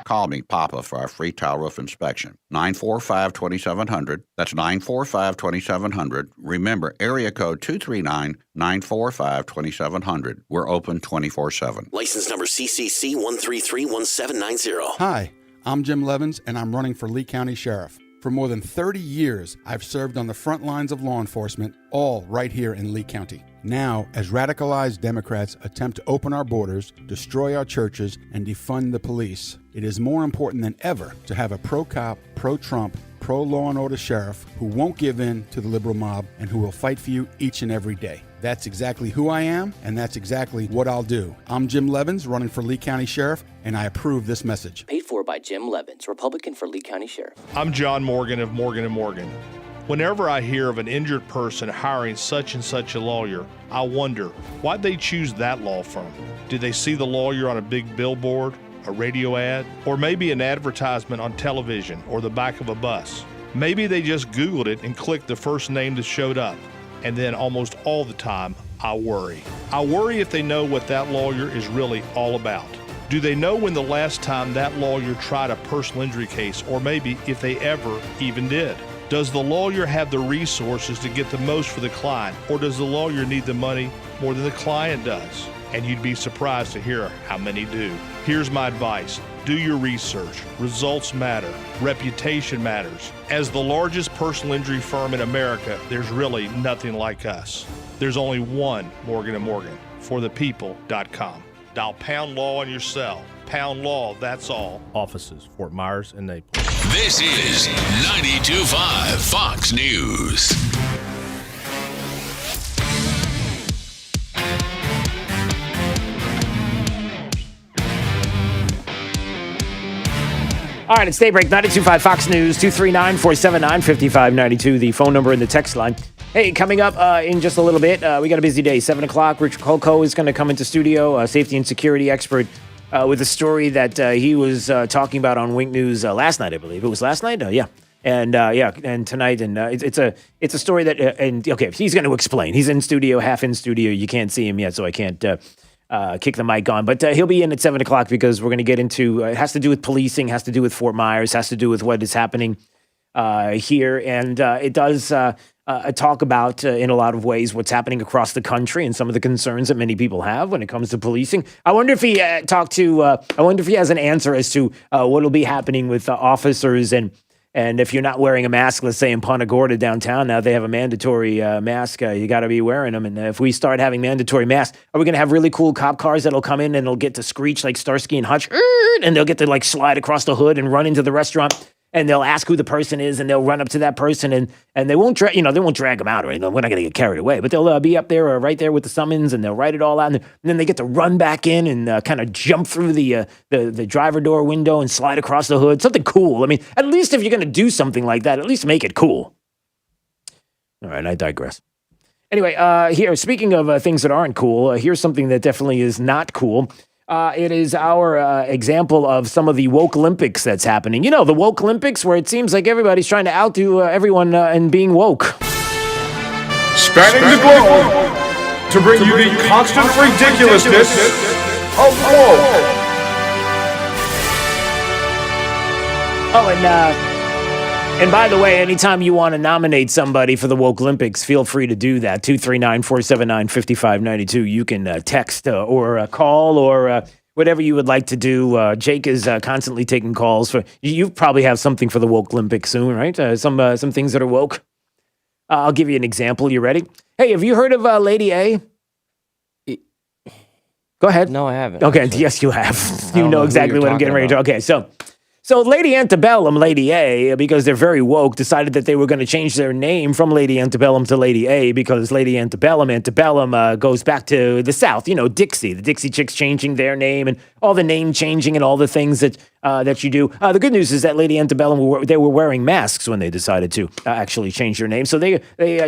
Call me, Papa, for our free tile roof inspection. 945-2700. That's 945-2700. Remember, area code 239-945-2700. We're open 24/7. License number CCC 1331790. Hi, I'm Jim Levins, and I'm running for Lee County Sheriff. For more than 30 years, I've served on the front lines of law enforcement, all right here in Lee County. Now, as radicalized Democrats attempt to open our borders, destroy our churches, and defund the police, it is more important than ever to have a pro-cop, pro-Trump, pro-law and order sheriff who won't give in to the liberal mob and who will fight for you each and every day. That's exactly who I am, and that's exactly what I'll do. I'm Jim Levins, running for Lee County Sheriff, and I approve this message. Paid for by Jim Levins, Republican for Lee County Sheriff. I'm John Morgan of Morgan & Morgan. Whenever I hear of an injured person hiring such and such a lawyer, I wonder, why'd they choose that law firm? Did they see the lawyer on a big billboard, a radio ad, or maybe an advertisement on television or the back of a bus? Maybe they just Googled it and clicked the first name that showed up. And then almost all the time, I worry. I worry if they know what that lawyer is really all about. Do they know when the last time that lawyer tried a personal injury case, or maybe if they ever even did? Does the lawyer have the resources to get the most for the client, or does the lawyer need the money more than the client does? And you'd be surprised to hear how many do. Here's my advice. Do your research. Results matter. Reputation matters. As the largest personal injury firm in America, there's really nothing like us. There's only one Morgan & Morgan, forthepeople.com. Dial pound law on your cell. Pound law, that's all. Offices, Fort Myers and Naples. This is 92.5 Fox News. All right, it's Daybreak, 92.5 Fox News, 239-479-5592, the phone number in the text line. Hey, coming up in just a little bit, we got a busy day. 7 o'clock, Rich Colco is going to come into studio, a safety and security expert, with a story that he was talking about on Wink News last night, I believe. It was last night? Yeah. And and tonight, and it's a story that, okay, he's going to explain. He's in studio, half in studio. You can't see him yet, so I can't kick the mic on. But he'll be in at 7 o'clock because we're going to get into, it has to do with policing, has to do with Fort Myers, has to do with what is happening here, and it does talk about, in a lot of ways, what's happening across the country and some of the concerns that many people have when it comes to policing. I wonder if he I wonder if he has an answer as to what will be happening with officers and if you're not wearing a mask, let's say in Punta Gorda downtown, now they have a mandatory mask. You got to be wearing them. And if we start having mandatory masks, are we going to have really cool cop cars that'll come in and they'll get to screech like Starsky and Hutch, and they'll get to like slide across the hood and run into the restaurant, and they'll ask who the person is, and they'll run up to that person, and they won't drag them out or anything. We're not going to get carried away, but they'll be up there right there with the summons, and they'll write it all out, and then they get to run back in and kind of jump through the driver door window and slide across the hood. Something cool. I mean, at least if you're going to do something like that, at least make it cool. All right, I digress. Anyway, here, speaking of things that aren't cool, here's something that definitely is not cool. It is our example of some of the woke Olympics that's happening. You know, the woke Olympics, where it seems like everybody's trying to outdo everyone in being woke. Spanning the globe to bring you the constant ridiculousness of woke. Oh, and by the way, anytime you want to nominate somebody for the Woke Olympics, feel free to do that. 239-479-5592. You can text or call or whatever you would like to do. Jake is constantly taking calls. You probably have something for the Woke Olympics soon, right? Some things that are woke. I'll give you an example. You ready? Hey, have you heard of Lady A? Go ahead. No, I haven't. Okay, actually. Yes, you have. You know know who exactly you're what I'm getting ready to. talking Okay, So Lady Antebellum, Lady A, because they're very woke, decided that they were going to change their name from Lady Antebellum to Lady A because Lady Antebellum goes back to the South, Dixie. The Dixie Chicks changing their name and all the name changing and all the things that you do. The good news is that Lady Antebellum, they were wearing masks when they decided to actually change their name. So they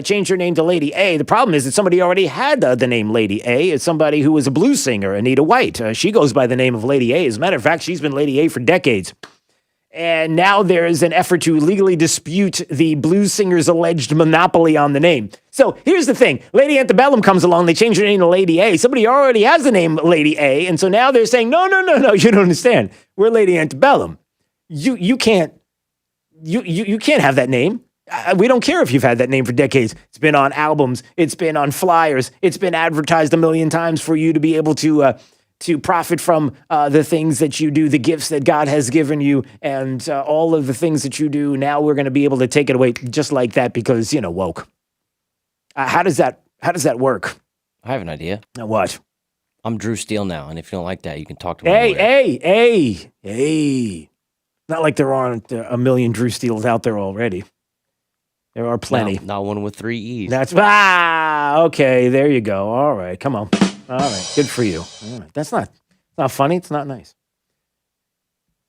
changed their name to Lady A. The problem is that somebody already had the name Lady A. It's somebody who was a blues singer, Anita White. She goes by the name of Lady A. As a matter of fact, she's been Lady A for decades. And now there is an effort to legally dispute the blues singer's alleged monopoly on the name. So here's the thing. Lady Antebellum comes along. They change her name to Lady A. Somebody already has the name Lady A. And so now they're saying, no, you don't understand. We're Lady Antebellum. You can't have that name. We don't care if you've had that name for decades. It's been on albums. It's been on flyers. It's been advertised a million times for you to be able to profit from the things that you do, the gifts that God has given you, and all of the things that you do. Now we're going to be able to take it away just like that because, woke. How does that work? I have an idea. What? I'm Drew Steele now, and if you don't like that, you can talk to me. Hey. Not like there aren't a million Drew Steeles out there already. There are plenty. No, not one with 3 E's. Okay, there you go. All right, come on. All right, good for you. All right. That's not funny. It's not nice.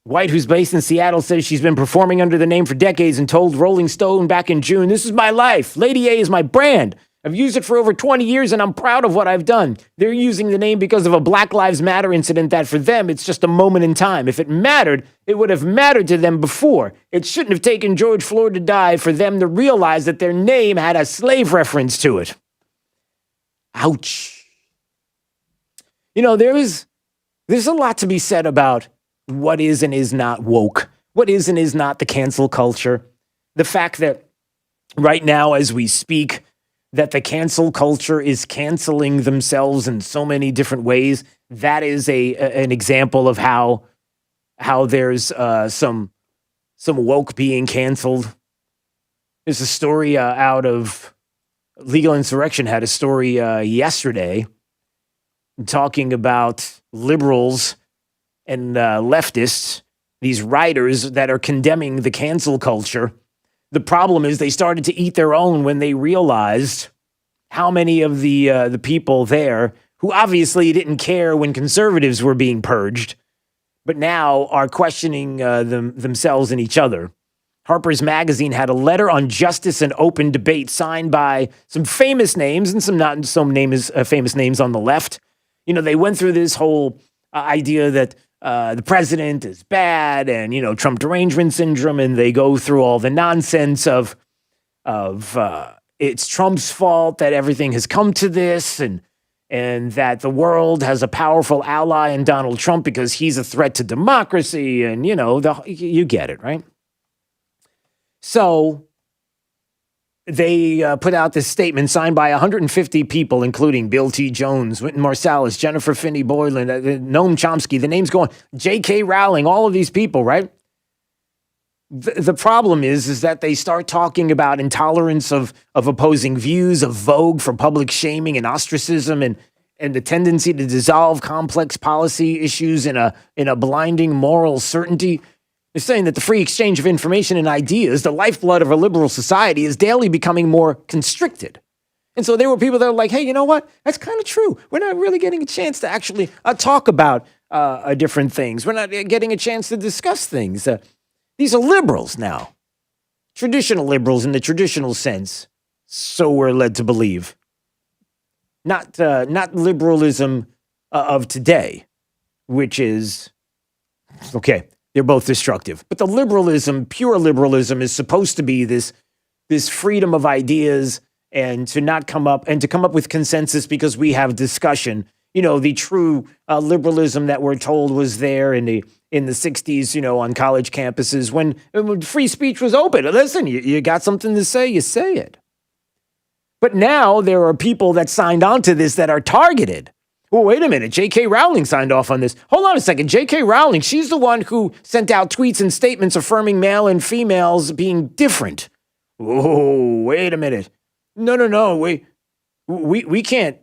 White, who's based in Seattle, says she's been performing under the name for decades and told Rolling Stone back in June, "This is my life. Lady A is my brand. I've used it for over 20 years and I'm proud of what I've done. They're using the name because of a Black Lives Matter incident that for them, it's just a moment in time. If it mattered, it would have mattered to them before. It shouldn't have taken George Floyd to die for them to realize that their name had a slave reference to it." Ouch. There's a lot to be said about what is and is not woke, what is and is not the cancel culture. The fact that right now, as we speak, that the cancel culture is canceling themselves in so many different ways. That is an example of how there's some woke being canceled. There's a story out of Legal Insurrection had a story yesterday talking about liberals and leftists, these writers that are condemning the cancel culture. The problem is they started to eat their own when they realized how many of the people there who obviously didn't care when conservatives were being purged, but now are questioning themselves and each other. Harper's Magazine had a letter on justice and open debate signed by some famous names and some not so famous names on the left. They went through this whole idea that the president is bad and, Trump derangement syndrome, and they go through all the nonsense of it's Trump's fault that everything has come to this and that the world has a powerful ally in Donald Trump because he's a threat to democracy and, you get it, right? So they put out this statement signed by 150 people, including Bill T. Jones, Wynton Marsalis, Jennifer Finney Boylan, Noam Chomsky, the name's going, J.K. Rowling, all of these people, right? The problem is that they start talking about intolerance of opposing views, of vogue for public shaming and ostracism, and the tendency to dissolve complex policy issues in a blinding moral certainty. They're saying that the free exchange of information and ideas, the lifeblood of a liberal society, is daily becoming more constricted. And so there were people that were like, hey, you know what? That's kind of true. We're not really getting a chance to actually talk about different things. We're not getting a chance to discuss things. These are liberals now. Traditional liberals in the traditional sense. So we're led to believe. Not liberalism of today, which is, okay, they're both destructive. But the liberalism, pure liberalism, is supposed to be this freedom of ideas and to come up with consensus because we have discussion. You know, the true liberalism that we're told was there in the 60s, you know, on college campuses when free speech was open. Listen, you got something to say, you say it. But now there are people that signed on to this that are targeted. Well, wait a minute. J.K. Rowling signed off on this. Hold on a second. J.K. Rowling, she's the one who sent out tweets and statements affirming male and females being different. Oh, wait a minute. No. We can't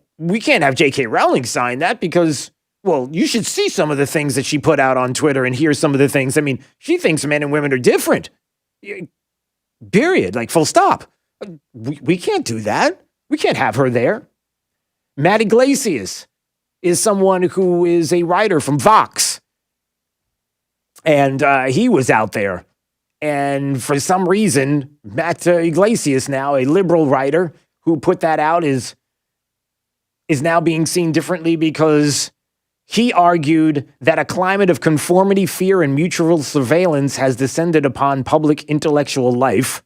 have J.K. Rowling sign that because, well, you should see some of the things that she put out on Twitter and hear some of the things. I mean, she thinks men and women are different. Period. Like, full stop. We can't do that. We can't have her there. Matt Iglesias is someone who is a writer from Vox. And he was out there. And for some reason, Matt Iglesias, now a liberal writer who put that out, is now being seen differently because he argued that a climate of conformity, fear, and mutual surveillance has descended upon public intellectual life.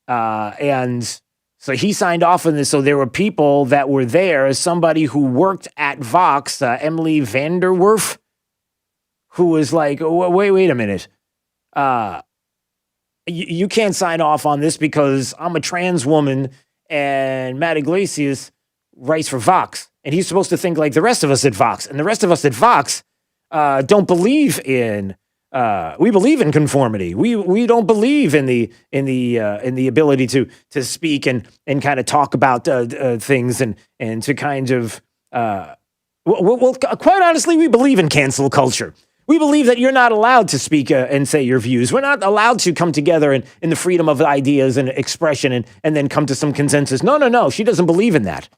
And so he signed off on this. So there were people that were there. Somebody who worked at Vox, Emily Vanderwerf, who was like, wait a minute. You can't sign off on this because I'm a trans woman and Matt Iglesias writes for Vox. And he's supposed to think like the rest of us at Vox. And the rest of us at Vox don't believe in we believe in conformity. We don't believe in the ability to speak and kind of talk about things and to kind of well, quite honestly, we believe in cancel culture. We believe that you're not allowed to speak and say your views. We're not allowed to come together in the freedom of ideas and expression and then come to some consensus. No. She doesn't believe in that.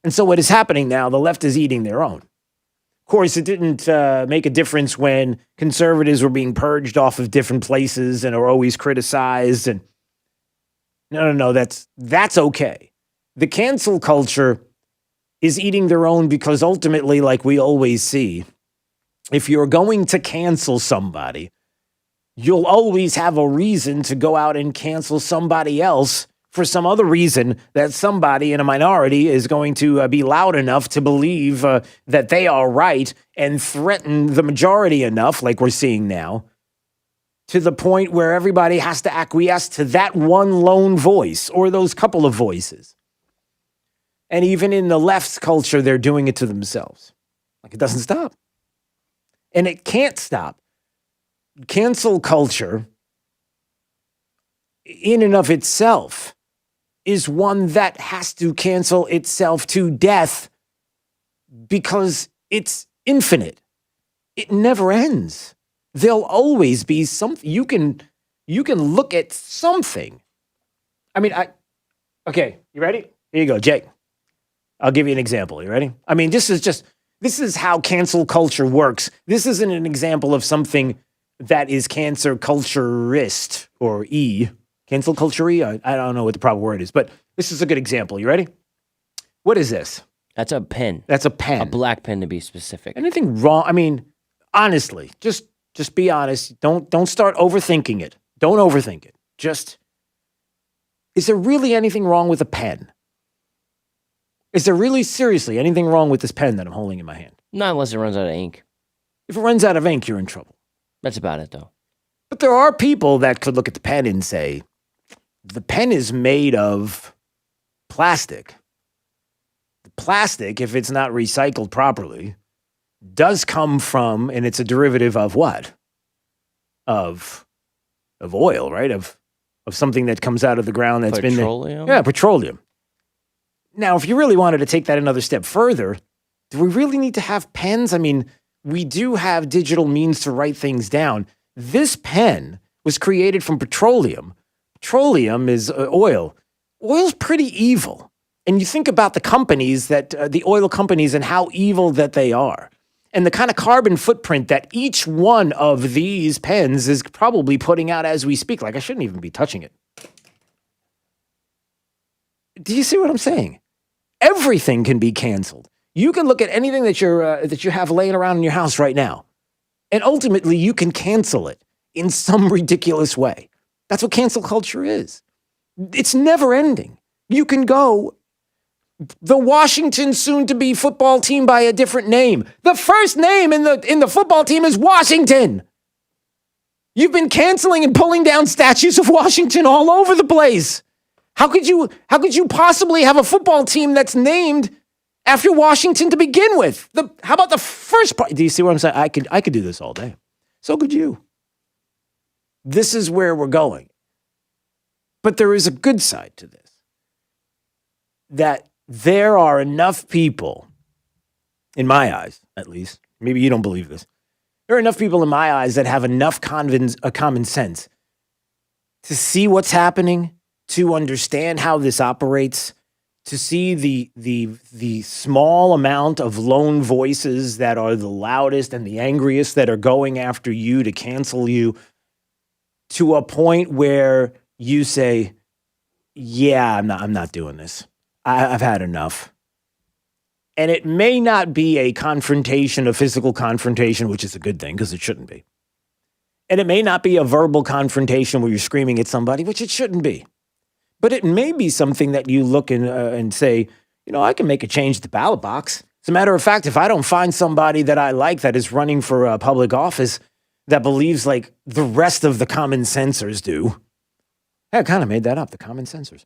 And so what is happening now, the left is eating their own. Of course, it didn't make a difference when conservatives were being purged off of different places and are always criticized. And no, that's okay. The cancel culture is eating their own because ultimately, like we always see, if you're going to cancel somebody, you'll always have a reason to go out and cancel somebody else for some other reason that somebody in a minority is going to be loud enough to believe that they are right and threaten the majority enough, like we're seeing now, to the point where everybody has to acquiesce to that one lone voice or those couple of voices. And even in the left's culture, they're doing it to themselves. Like, it doesn't stop. And it can't stop. Cancel culture, in and of itself, is one that has to cancel itself to death because it's infinite. It never ends. There'll always be something. You can look at something. I mean, okay, you ready? Here you go, Jake. I'll give you an example. You ready? I mean, this is how cancel culture works. This isn't an example of something that is cancer culturist or cancel culture-y. I don't know what the proper word is, but this is a good example. You ready? What is this? That's a pen. That's a pen. A black pen to be specific. Anything wrong? I mean, honestly, just be honest. Don't start overthinking it. Don't overthink it. Is there really anything wrong with a pen? Is there really seriously anything wrong with this pen that I'm holding in my hand? Not unless it runs out of ink. If it runs out of ink, you're in trouble. That's about it, though. But there are people that could look at the pen and say, the pen is made of plastic. The plastic, if it's not recycled properly, does come from, and it's a derivative of what? Of oil, right? Of something that comes out of the ground that's Petroleum? been there. Yeah, petroleum. Now, if you really wanted to take that another step further, do we really need to have pens? I mean, we do have digital means to write things down. This pen was created from petroleum. Petroleum is oil. Oil's pretty evil. And you think about the companies that, the oil companies and how evil that they are. And the kind of carbon footprint that each one of these pens is probably putting out as we speak. Like, I shouldn't even be touching it. Do you see what I'm saying? Everything can be canceled. You can look at anything that you have laying around in your house right now, and ultimately you can cancel it in some ridiculous way. That's what cancel culture is. It's never ending. You can go the Washington soon-to-be football team by a different name. The first name in the football team is Washington. You've been canceling and pulling down statues of Washington all over the place. How could you possibly have a football team that's named after Washington to begin with? How about the first part? Do you see what I'm saying? I could do this all day. So could you. This is where we're going. But there is a good side to this. That there are enough people, in my eyes, at least, maybe you don't believe this. There are enough people in my eyes that have enough common sense to see what's happening, to understand how this operates, to see the small amount of lone voices that are the loudest and the angriest that are going after you to cancel you, to a point where you say, yeah, I'm not doing this. I've had enough. And it may not be a confrontation, a physical confrontation, which is a good thing because it shouldn't be. And it may not be a verbal confrontation where you're screaming at somebody, which it shouldn't be. But it may be something that you look and say, I can make a change at the ballot box. As a matter of fact, if I don't find somebody that I like that is running for a public office that believes like the rest of the common sensors do, I kind of made that up, the common sensors,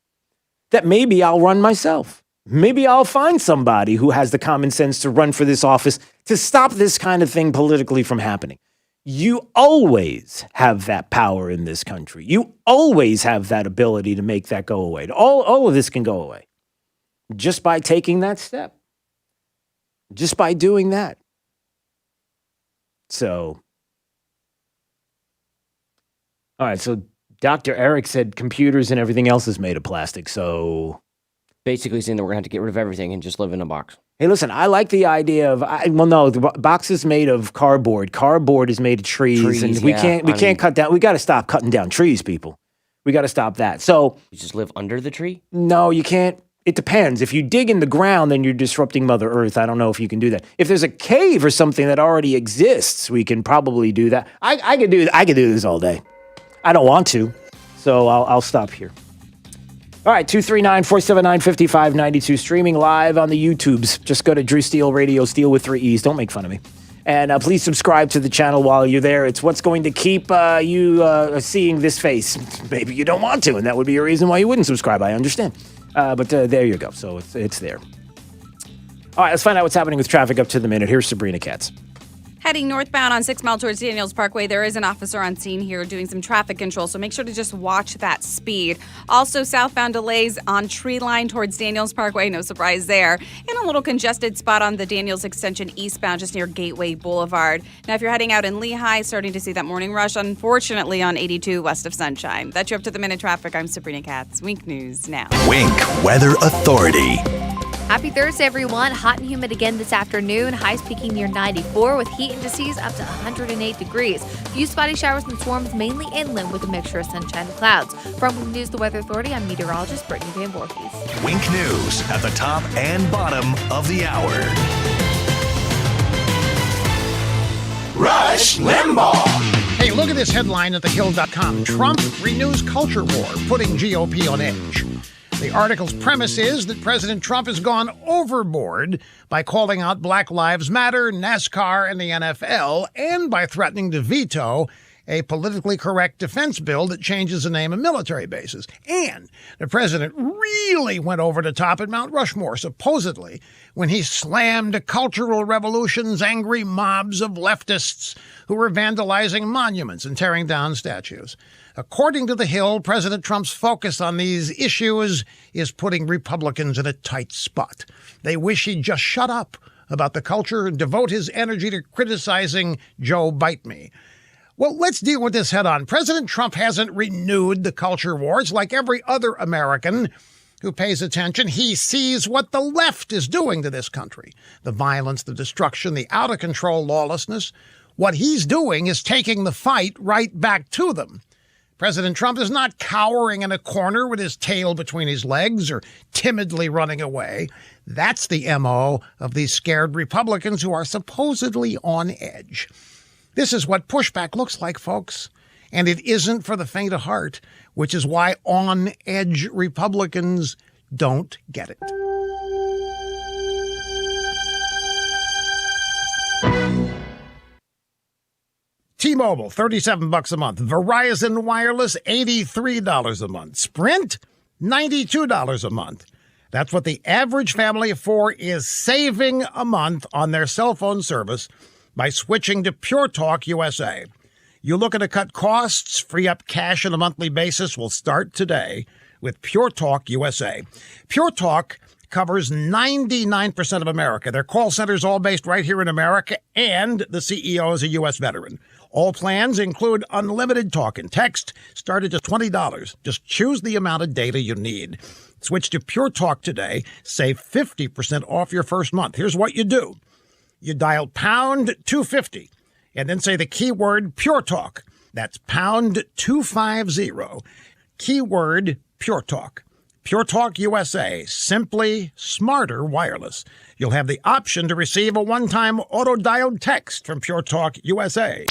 that maybe I'll run myself. Maybe I'll find somebody who has the common sense to run for this office to stop this kind of thing politically from happening. You always have that power in this country. You always have that ability to make that go away. All of this can go away just by taking that step, just by doing that. So, all right, so Dr. Eric said computers and everything else is made of plastic, so basically saying that we're going to have to get rid of everything and just live in a box. Hey, listen, I like the idea of, the box is made of cardboard. Cardboard is made of trees and we can't cut down. We got to stop cutting down trees, people. We got to stop that. So you just live under the tree? No, you can't. It depends. If you dig in the ground, then you're disrupting Mother Earth. I don't know if you can do that. If there's a cave or something that already exists, we can probably do that. I could do this all day. I don't want to, so I'll stop here. All right, 239-479-5592, streaming live on the YouTubes. Just go to Drew Steele Radio, Steele with 3 E's. Don't make fun of me. And please subscribe to the channel while you're there. It's what's going to keep you seeing this face. Maybe you don't want to, and that would be a reason why you wouldn't subscribe. I understand. But there you go. So it's there. All right, let's find out what's happening with traffic up to the minute. Here's Sabrina Katz. Heading northbound on 6 Mile towards Daniels Parkway, there is an officer on scene here doing some traffic control, so make sure to just watch that speed. Also, southbound delays on Tree Line towards Daniels Parkway, no surprise there. And a little congested spot on the Daniels Extension eastbound just near Gateway Boulevard. Now, if you're heading out in Lehigh, starting to see that morning rush, unfortunately, on 82 west of Sunshine. That's your up to the minute traffic. I'm Sabrina Katz. Wink News now. Wink Weather Authority. Happy Thursday, everyone. Hot and humid again this afternoon. Highs peaking near 94 with heat indices up to 108 degrees. Few spotty showers and storms mainly inland with a mixture of sunshine and clouds. From Wink News, the Weather Authority, I'm meteorologist Brittany Van Voorhees. Wink News at the top and bottom of the hour. Rush Limbaugh. Hey, look at this headline at thehill.com. Trump renews culture war, putting GOP on edge. The article's premise is that President Trump has gone overboard by calling out Black Lives Matter, NASCAR, and the NFL, and by threatening to veto a politically correct defense bill that changes the name of military bases. And the president really went over the top at Mount Rushmore, supposedly, when he slammed cultural revolution's angry mobs of leftists who were vandalizing monuments and tearing down statues. According to The Hill, President Trump's focus on these issues is putting Republicans in a tight spot. They wish he'd just shut up about the culture and devote his energy to criticizing Joe Bite Me. Well, let's deal with this head on. President Trump hasn't renewed the culture wars like every other American who pays attention. He sees what the left is doing to this country. The violence, the destruction, the out-of-control lawlessness. What he's doing is taking the fight right back to them. President Trump is not cowering in a corner with his tail between his legs or timidly running away. That's the MO of these scared Republicans who are supposedly on edge. This is what pushback looks like, folks. And it isn't for the faint of heart, which is why on-edge Republicans don't get it. T-Mobile, $37 a month. Verizon Wireless, $83 a month. Sprint, $92 a month. That's what the average family of four is saving a month on their cell phone service by switching to Pure Talk USA. You looking to cut costs, free up cash on a monthly basis? Will start today with Pure Talk USA. Pure Talk covers 99% of America. Their call centers all based right here in America, and the CEO is a U.S. veteran. All plans include unlimited talk and text, start at just $20. Just choose the amount of data you need. Switch to Pure Talk today. Save 50% off your first month. Here's what you do. You dial pound 250 and then say the keyword Pure Talk. That's pound 250. Keyword Pure Talk. Pure Talk USA. Simply smarter wireless. You'll have the option to receive a one-time auto-dialed text from Pure Talk USA.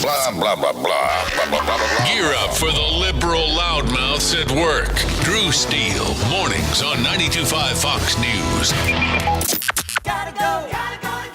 Blah, blah, blah, blah, blah, blah, blah, blah. Gear up for the liberal loudmouths at work. Drew Steele, mornings on 92.5 Fox News. Gotta go to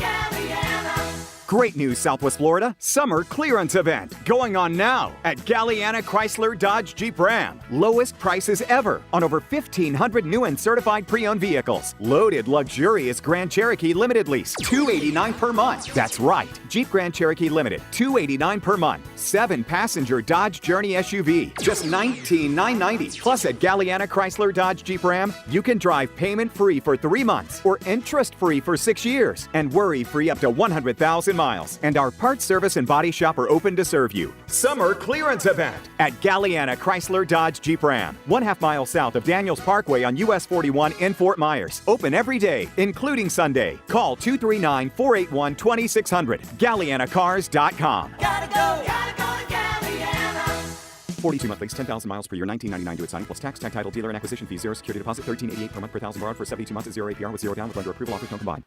Galliana. Great news, Southwest Florida. Summer clearance event going on now at Galliana Chrysler Dodge Jeep Ram. Lowest prices ever on over 1,500 new and certified pre-owned vehicles. Loaded, luxurious Grand Cherokee Limited lease, $289 per month. That's right, Jeep Grand Cherokee Limited, $289 per month. 7-passenger Dodge Journey SUV, just $19,990. Plus at Galliana Chrysler Dodge Jeep Ram, you can drive payment-free for 3 months or interest-free for 6 years and worry-free up to 100,000 miles. And our parts service and body shop are open to serve you. Summer clearance event at Galliana Chrysler Dodge Jeep Ram, 1/2 mile south of Daniels Parkway on US 41 in Fort Myers. Open every day, including Sunday. Call 239-481-2600. GallianaCars.com. Gotta go to Galliana. 42-month lease, 10,000 miles per year, $19.99 to its signing, plus tax, tag title, dealer, and acquisition fees, 0 security deposit, $13.88 per month per thousand borrowed for 72 months at 0 APR with 0 down with lender approval. Offers don't combine.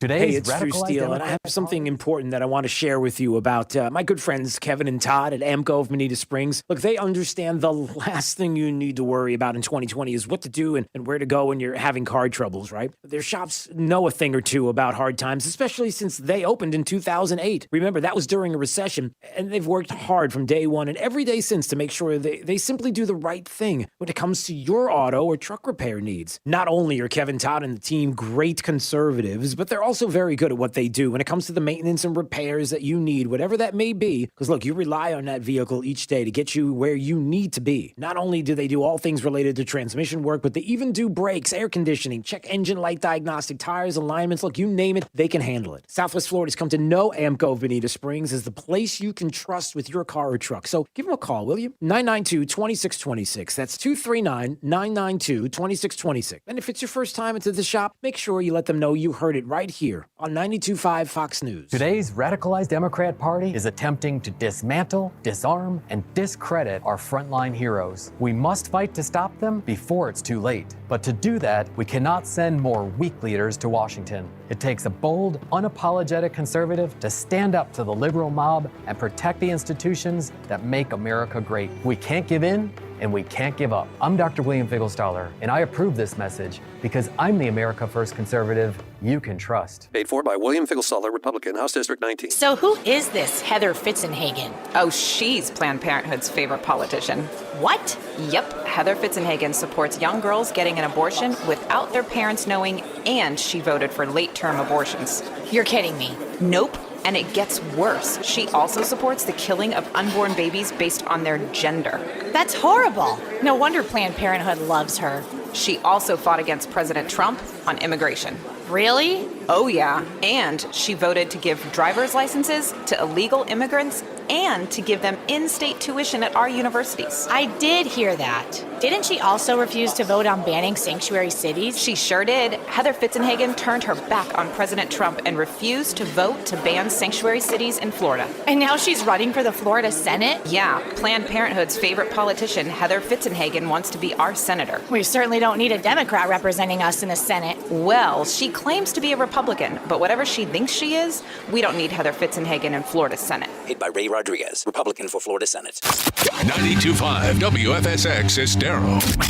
Hey, it's Drew Steele, and I have something important that I want to share with you about my good friends Kevin and Todd at AMCO of Bonita Springs. Look, they understand the last thing you need to worry about in 2020 is what to do and where to go when you're having car troubles, right? Their shops know a thing or two about hard times, especially since they opened in 2008. Remember, that was during a recession, and they've worked hard from day one and every day since to make sure they simply do the right thing when it comes to your auto or truck repair needs. Not only are Kevin, Todd, and the team great conservatives, but they're also very good at what they do when it comes to the maintenance and repairs that you need, whatever that may be. Because look, you rely on that vehicle each day to get you where you need to be. Not only do they do all things related to transmission work, but they even do brakes, air conditioning, check engine light diagnostic, tires, alignments. Look, you name it, they can handle it. Southwest Florida's come to know AMCO of Bonita Springs as the place you can trust with your car or truck. So give them a call, will you? 992-2626. That's 239-992-2626. And if it's your first time into the shop, make sure you let them know you heard it right here on 92.5 Fox News. Today's radicalized Democrat Party is attempting to dismantle, disarm, and discredit our frontline heroes. We must fight to stop them before it's too late. But to do that, we cannot send more weak leaders to Washington. It takes a bold, unapologetic conservative to stand up to the liberal mob and protect the institutions that make America great. We can't give in, and we can't give up. I'm Dr. William Figglestaller, and I approve this message because I'm the America First conservative you can trust. Paid for by William Figglestaller, Republican, House District 19. So who is this Heather Fitzenhagen? Oh, she's Planned Parenthood's favorite politician. What? Yep, Heather Fitzenhagen supports young girls getting an abortion without their parents knowing, and she voted for late-term abortions. You're kidding me. Nope. And it gets worse. She also supports the killing of unborn babies based on their gender. That's horrible. No wonder Planned Parenthood loves her. She also fought against President Trump on immigration. Really? Oh, yeah. And she voted to give driver's licenses to illegal immigrants and to give them in-state tuition at our universities. I did hear that. Didn't she also refuse to vote on banning sanctuary cities? She sure did. Heather Fitzenhagen turned her back on President Trump and refused to vote to ban sanctuary cities in Florida. And now she's running for the Florida Senate? Yeah. Planned Parenthood's favorite politician, Heather Fitzenhagen, wants to be our senator. We certainly don't need a Democrat representing us in the Senate. Well, she claims to be a Republican, but whatever she thinks she is, we don't need Heather Fitzenhagen in Florida's Senate. Paid by Ray Rodriguez, Republican for Florida Senate. 92.5 WFSX Estero.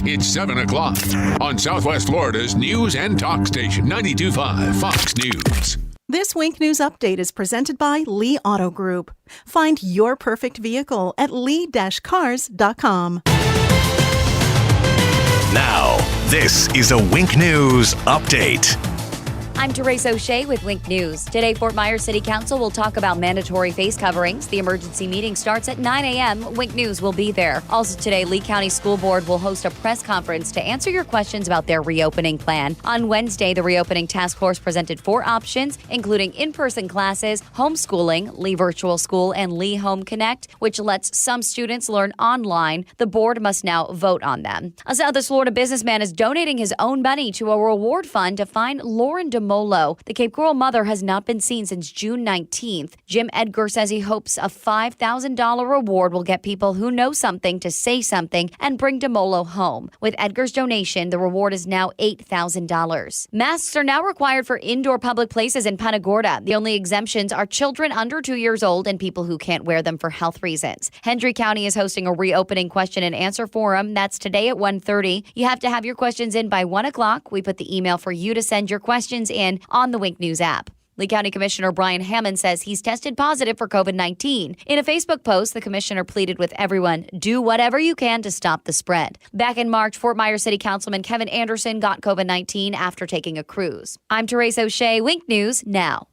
It's 7 o'clock on Southwest Florida's news and talk station, 92.5 Fox News. This Wink News Update is presented by Lee Auto Group. Find your perfect vehicle at lee-cars.com. Now, this is a Wink News Update. I'm Teresa O'Shea with Wink News. Today, Fort Myers City Council will talk about mandatory face coverings. The emergency meeting starts at 9 a.m. Wink News will be there. Also today, Lee County School Board will host a press conference to answer your questions about their reopening plan. On Wednesday, the reopening task force presented 4 options, including in-person classes, homeschooling, Lee Virtual School, and Lee Home Connect, which lets some students learn online. The board must now vote on them. A Southwest Florida businessman is donating his own money to a reward fund to find Lauren DeMolo. The Cape Coral mother has not been seen since June 19th. Jim Edgar says he hopes a $5,000 reward will get people who know something to say something and bring DeMolo home. With Edgar's donation, the reward is now $8,000. Masks are now required for indoor public places in Punta Gorda. The only exemptions are children under 2 years old and people who can't wear them for health reasons. Hendry County is hosting a reopening question and answer forum. That's today at 1:30. You have to have your questions in by 1 o'clock. We put the email for you to send your questions in on the Wink News app. Lee County Commissioner Brian Hammond says he's tested positive for COVID-19. In a Facebook post, the commissioner pleaded with everyone, do whatever you can to stop the spread. Back in March, Fort Myers City Councilman Kevin Anderson got COVID-19 after taking a cruise. I'm Teresa O'Shea, Wink News now.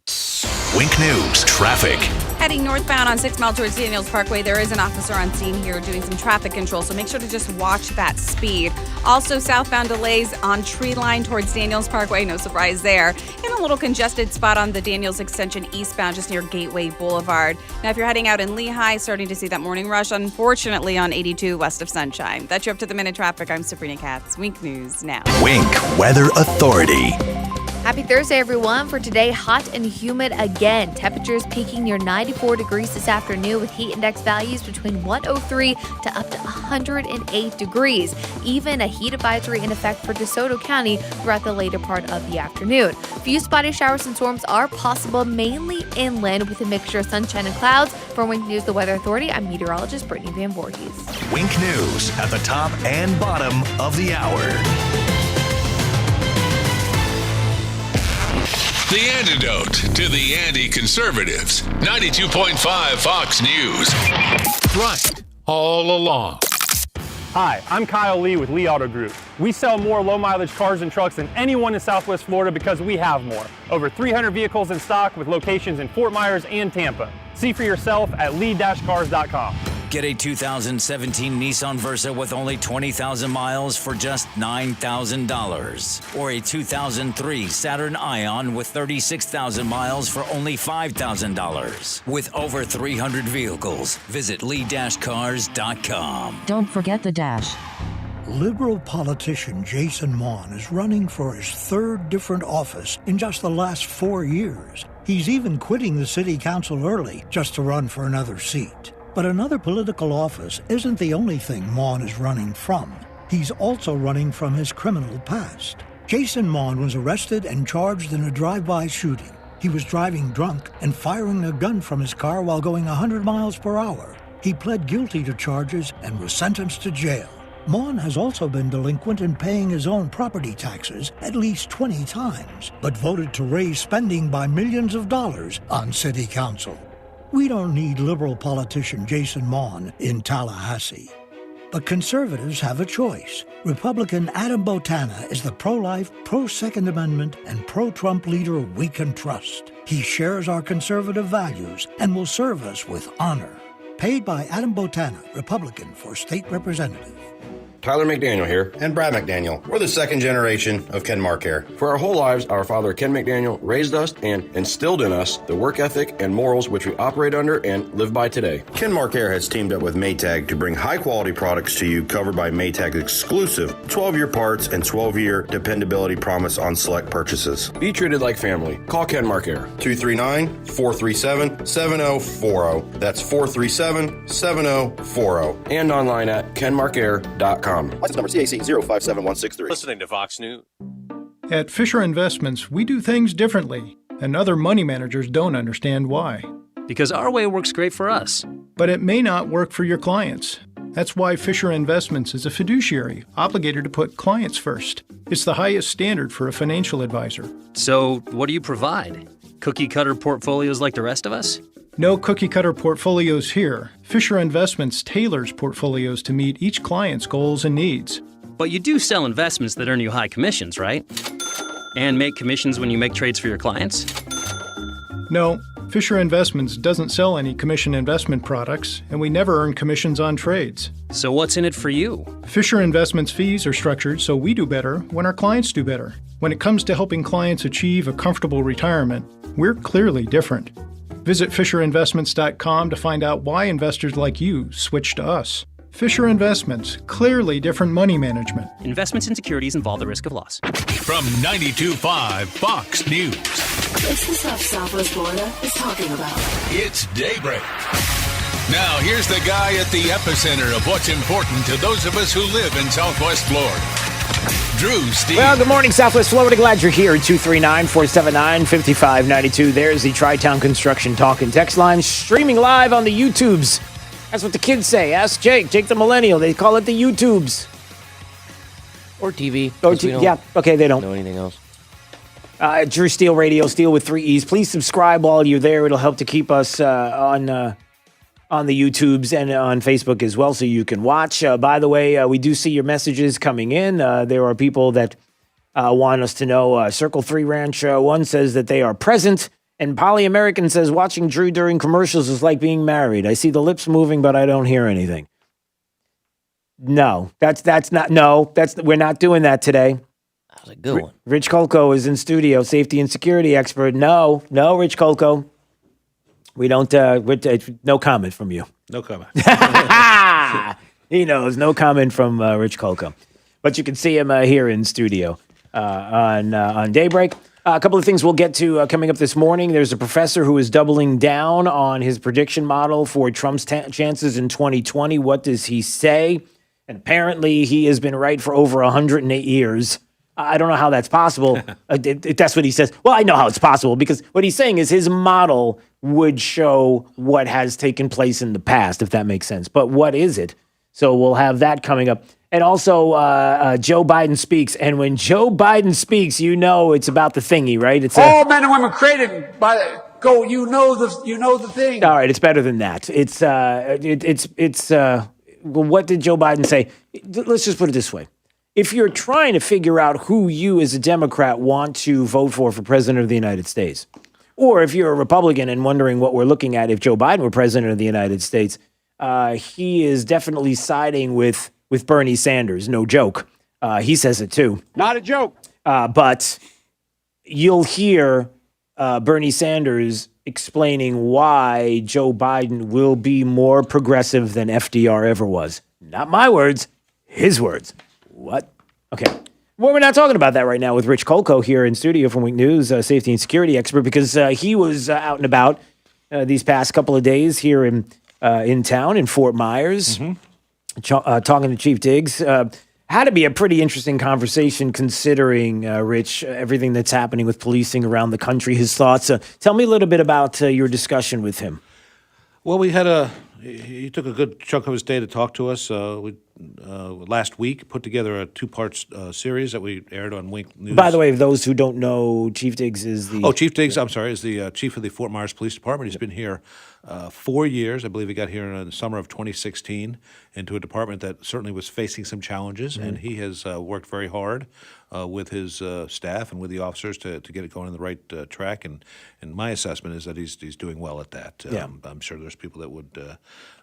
Wink News Traffic. Heading northbound on 6 Mile towards Daniels Parkway, there is an officer on scene here doing some traffic control, so make sure to just watch that speed. Also, southbound delays on Tree Line towards Daniels Parkway, no surprise there. And a little congested spot on the Daniels Extension eastbound just near Gateway Boulevard. Now, if you're heading out in Lehigh, starting to see that morning rush, unfortunately, on 82 west of Sunshine. That's you up to the minute traffic. I'm Sabrina Katz. Wink News now. Wink Weather Authority. Happy Thursday, everyone. For today, hot and humid again. Temperatures peaking near 94 degrees this afternoon with heat index values between 103 to up to 108 degrees. Even a heat advisory in effect for DeSoto County throughout the later part of the afternoon. Few spotty showers and storms are possible, mainly inland with a mixture of sunshine and clouds. For Wink News, the Weather Authority, I'm meteorologist Brittany Van Voorhees. Wink News at the top and bottom of the hour. The antidote to the anti-conservatives. 92.5 Fox News. Right all along. Hi, I'm Kyle Lee with Lee Auto Group. We sell more low-mileage cars and trucks than anyone in Southwest Florida because we have more. Over 300 vehicles in stock with locations in Fort Myers and Tampa. See for yourself at lee-cars.com. Get a 2017 Nissan Versa with only 20,000 miles for just $9,000. Or a 2003 Saturn Ion with 36,000 miles for only $5,000. With over 300 vehicles, visit lee-cars.com. Don't forget the dash. Liberal politician Jason Maughan is running for his 3rd different office in just the last 4 years. He's even quitting the city council early just to run for another seat. But another political office isn't the only thing Maughan is running from. He's also running from his criminal past. Jason Maughan was arrested and charged in a drive-by shooting. He was driving drunk and firing a gun from his car while going 100 miles per hour. He pled guilty to charges and was sentenced to jail. Mon has also been delinquent in paying his own property taxes at least 20 times, but voted to raise spending by millions of dollars on city council. We don't need liberal politician Jason Mon in Tallahassee. But conservatives have a choice. Republican Adam Botana is the pro-life, pro-Second Amendment, and pro-Trump leader we can trust. He shares our conservative values and will serve us with honor. Paid by Adam Botana, Republican for State Representative. Tyler McDaniel here, and Brad McDaniel. We're the second generation of Ken Marcare. For our whole lives, our father Ken McDaniel raised us and instilled in us the work ethic and morals which we operate under and live by today. Ken Marcare has teamed up with Maytag to bring high-quality products to you covered by Maytag's exclusive 12-year parts and 12-year dependability promise on select purchases. Be treated like family. Call Ken Marcare. 239-437-7040. That's 437-7040. And online at kenmarcare.com. License number CAC 057163. Listening to Fox News. At Fisher Investments, we do things differently, and other money managers don't understand why. Because our way works great for us. But it may not work for your clients. That's why Fisher Investments is a fiduciary, obligated to put clients first. It's the highest standard for a financial advisor. So, what do you provide? Cookie-cutter portfolios like the rest of us? No cookie-cutter portfolios here. Fisher Investments tailors portfolios to meet each client's goals and needs. But you do sell investments that earn you high commissions, right? And make commissions when you make trades for your clients? No, Fisher Investments doesn't sell any commission investment products, and we never earn commissions on trades. So what's in it for you? Fisher Investments fees are structured so we do better when our clients do better. When it comes to helping clients achieve a comfortable retirement, we're clearly different. Visit FisherInvestments.com to find out why investors like you switch to us. Fisher Investments, clearly different money management. Investments in securities involve the risk of loss. From 92.5 Fox News. It's the stuff Southwest Florida is talking about. It's Daybreak. Now, here's the guy at the epicenter of what's important to those of us who live in Southwest Florida. Drew Steve. Well, good morning, Southwest Florida. Glad you're here. 239-479-5592. There's the Tri-Town Construction Talk and Text line, streaming live on the YouTubes. That's what the kids say. Ask Jake the millennial. They call it the YouTubes. Or TV. Yeah, okay, they don't know anything else. Drew Steele Radio, Steele with 3 E's. Please subscribe while you're there. It'll help to keep us on the YouTubes and on Facebook as well, so you can watch. By the way, we do see your messages coming in. There are people that want us to know. Circle 3 Ranch 1 says that they are present. And Polly American says, watching Drew during commercials is like being married. I see the lips moving, but I don't hear anything. No, we're not doing that today. That was a good one. Rich Kolko is in studio, safety and security expert. No, Rich Kolko. We don't, no comment from you. No comment. He knows, no comment from Rich Kolko. But you can see him here in studio on Daybreak. A couple of things we'll get to coming up this morning. There's a professor who is doubling down on his prediction model for Trump's chances in 2020. What does he say? And apparently he has been right for over 108 years. I don't know how that's possible. That's what he says. Well, I know how it's possible because what he's saying is his model would show what has taken place in the past, if that makes sense. But what is it? So we'll have that coming up. And also, Joe Biden speaks. And when Joe Biden speaks, you know it's about the thingy, right? It's all men and women created by go. You know the thing. All right, it's better than that. Well, what did Joe Biden say? Let's just put it this way. If you're trying to figure out who you as a Democrat want to vote for President of the United States, or if you're a Republican and wondering what we're looking at if Joe Biden were President of the United States, he is definitely siding with Bernie Sanders. No joke. He says it too. Not a joke. But you'll hear Bernie Sanders explaining why Joe Biden will be more progressive than FDR ever was. Not my words, his words. What? Okay. Well, we're not talking about that right now with Rich Kolko here in studio from Wink News, safety and security expert, because he was out and about these past couple of days here in town in Fort Myers, talking to Chief Diggs. Had to be a pretty interesting conversation considering, Rich, everything that's happening with policing around the country, his thoughts. Tell me a little bit about your discussion with him. Well, he took a good chunk of his day to talk to us. We last week put together a two-part series that we aired on Wink News. By the way, those who don't know, Chief Diggs is the... Chief Diggs, I'm sorry, is the chief of the Fort Myers Police Department. He's been here 4 years. I believe he got here in the summer of 2016 into a department that certainly was facing some challenges, and he has worked very hard with his staff and with the officers to get it going in the right track. And my assessment is that he's doing well at that. I'm sure there's people that would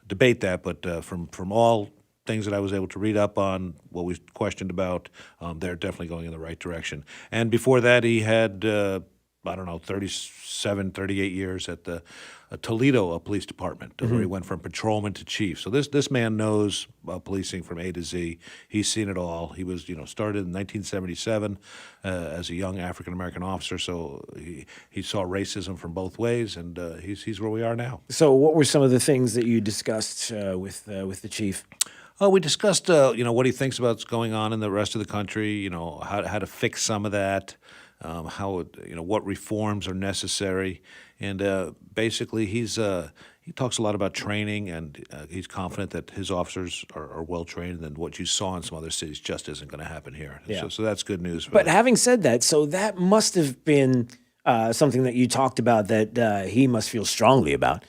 debate that, but from all things that I was able to read up on, what we questioned about, they're definitely going in the right direction. And before that, he had, 38 years at the Toledo Police Department, where he went from patrolman to chief. So this man knows policing from A to Z. He's seen it all. He was, started in 1977 as a young African-American officer, so he saw racism from both ways, and he's where we are now. So what were some of the things that you discussed with the chief? We discussed, what he thinks about what's going on in the rest of the country, how to fix some of that, what reforms are necessary. And basically, he talks a lot about training, and he's confident that his officers are well trained, and what you saw in some other cities just isn't going to happen here. Yeah. So that's good news. But having said that, so that must have been something that you talked about that he must feel strongly about.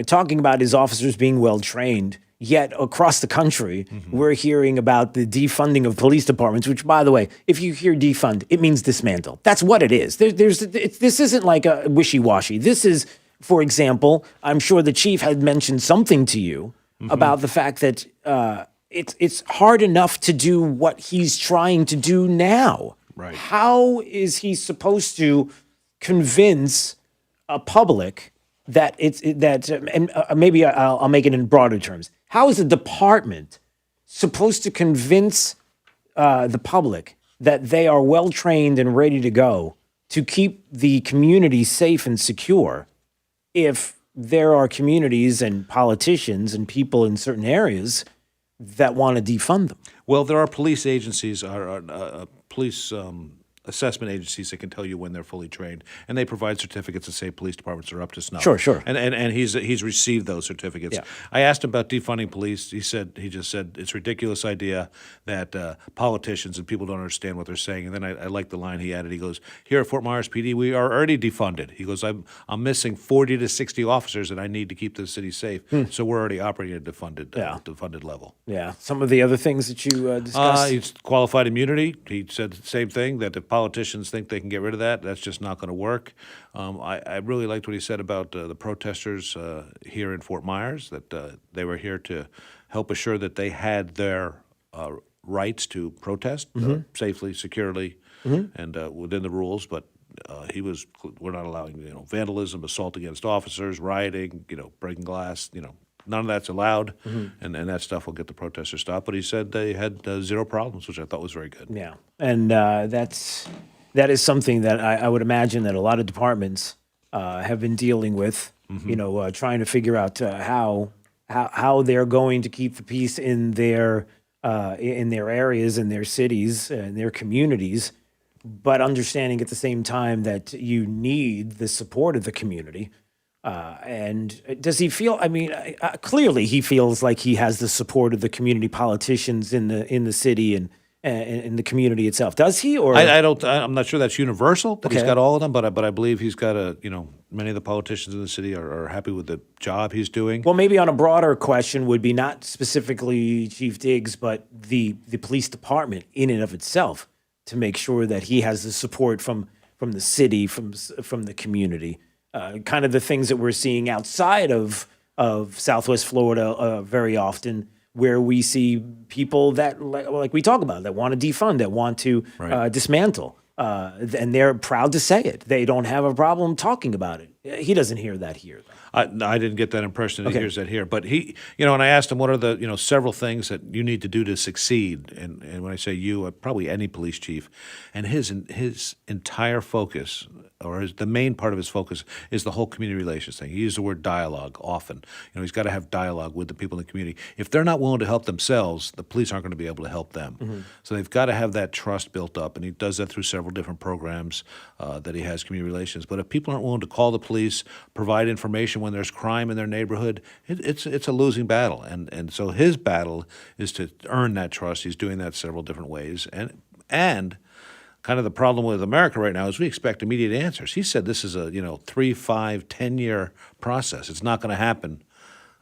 Talking about his officers being well trained. Yet across the country, we're hearing about the defunding of police departments, which, by the way, if you hear defund, it means dismantle. That's what it is. This isn't like a wishy-washy. This is, for example, I'm sure the chief had mentioned something to you about the fact that it's hard enough to do what he's trying to do now. Right. How is he supposed to convince a public that maybe I'll make it in broader terms. How is the department supposed to convince the public that they are well trained and ready to go to keep the community safe and secure if there are communities and politicians and people in certain areas that want to defund them? Well, there are police agencies, police assessment agencies that can tell you when they're fully trained, and they provide certificates that say police departments are up to snuff. Sure. And he's received those certificates. Yeah. I asked him about defunding police. He just said it's a ridiculous idea that politicians and people don't understand what they're saying. And then I like the line he added. He goes, "Here at Fort Myers PD, we are already defunded." He goes, "I'm missing 40 to 60 officers, and I need to keep the city safe. So we're already operating at a defunded level." Yeah. Some of the other things that you discussed. It's qualified immunity. He said the same thing, that if politicians think they can get rid of that, that's just not going to work. I really liked what he said about the protesters here in Fort Myers, that they were here to help assure that they had their rights to protest safely, securely, and within the rules. But we're not allowing vandalism, assault against officers, rioting, breaking glass, none of that's allowed, and that stuff will get the protesters stopped. But he said they had zero problems, which I thought was very good. Yeah, and that is something that I would imagine that a lot of departments have been dealing with. Trying to figure out how they're going to keep the peace in their areas, in their cities, and their communities, but understanding at the same time that you need the support of the community. And does he feel? I mean, clearly he feels like he has the support of the community politicians in the city and in the community itself. Does he? Or I'm not sure that's universal. That he's got all of them, but I believe he's got many of the politicians in the city are happy with the job he's doing. Well, maybe on a broader question would be not specifically Chief Diggs, but the police department in and of itself, to make sure that he has the support from the city, from the community. Kind of the things that we're seeing outside of Southwest Florida very often, where we see people that, like we talk about, that want to defund, that want to dismantle, and they're proud to say it. They don't have a problem talking about it. He doesn't hear that here, though. I didn't get that impression that he hears that here. But he, and I asked him, what are the, several things that you need to do to succeed? And when I say you, probably any police chief. And his entire focus the main part of his focus is the whole community relations thing. He used the word dialogue often. He's got to have dialogue with the people in the community. If they're not willing to help themselves, the police aren't going to be able to help them. So they've got to have that trust built up, and he does that through several different programs that he has community relations. But if people aren't willing to call the police, provide information when there's crime in their neighborhood, it's a losing battle. And so his battle is to earn that trust. He's doing that several different ways. And kind of the problem with America right now is we expect immediate answers. He said this is a 3, 5, 10-year process. It's not going to happen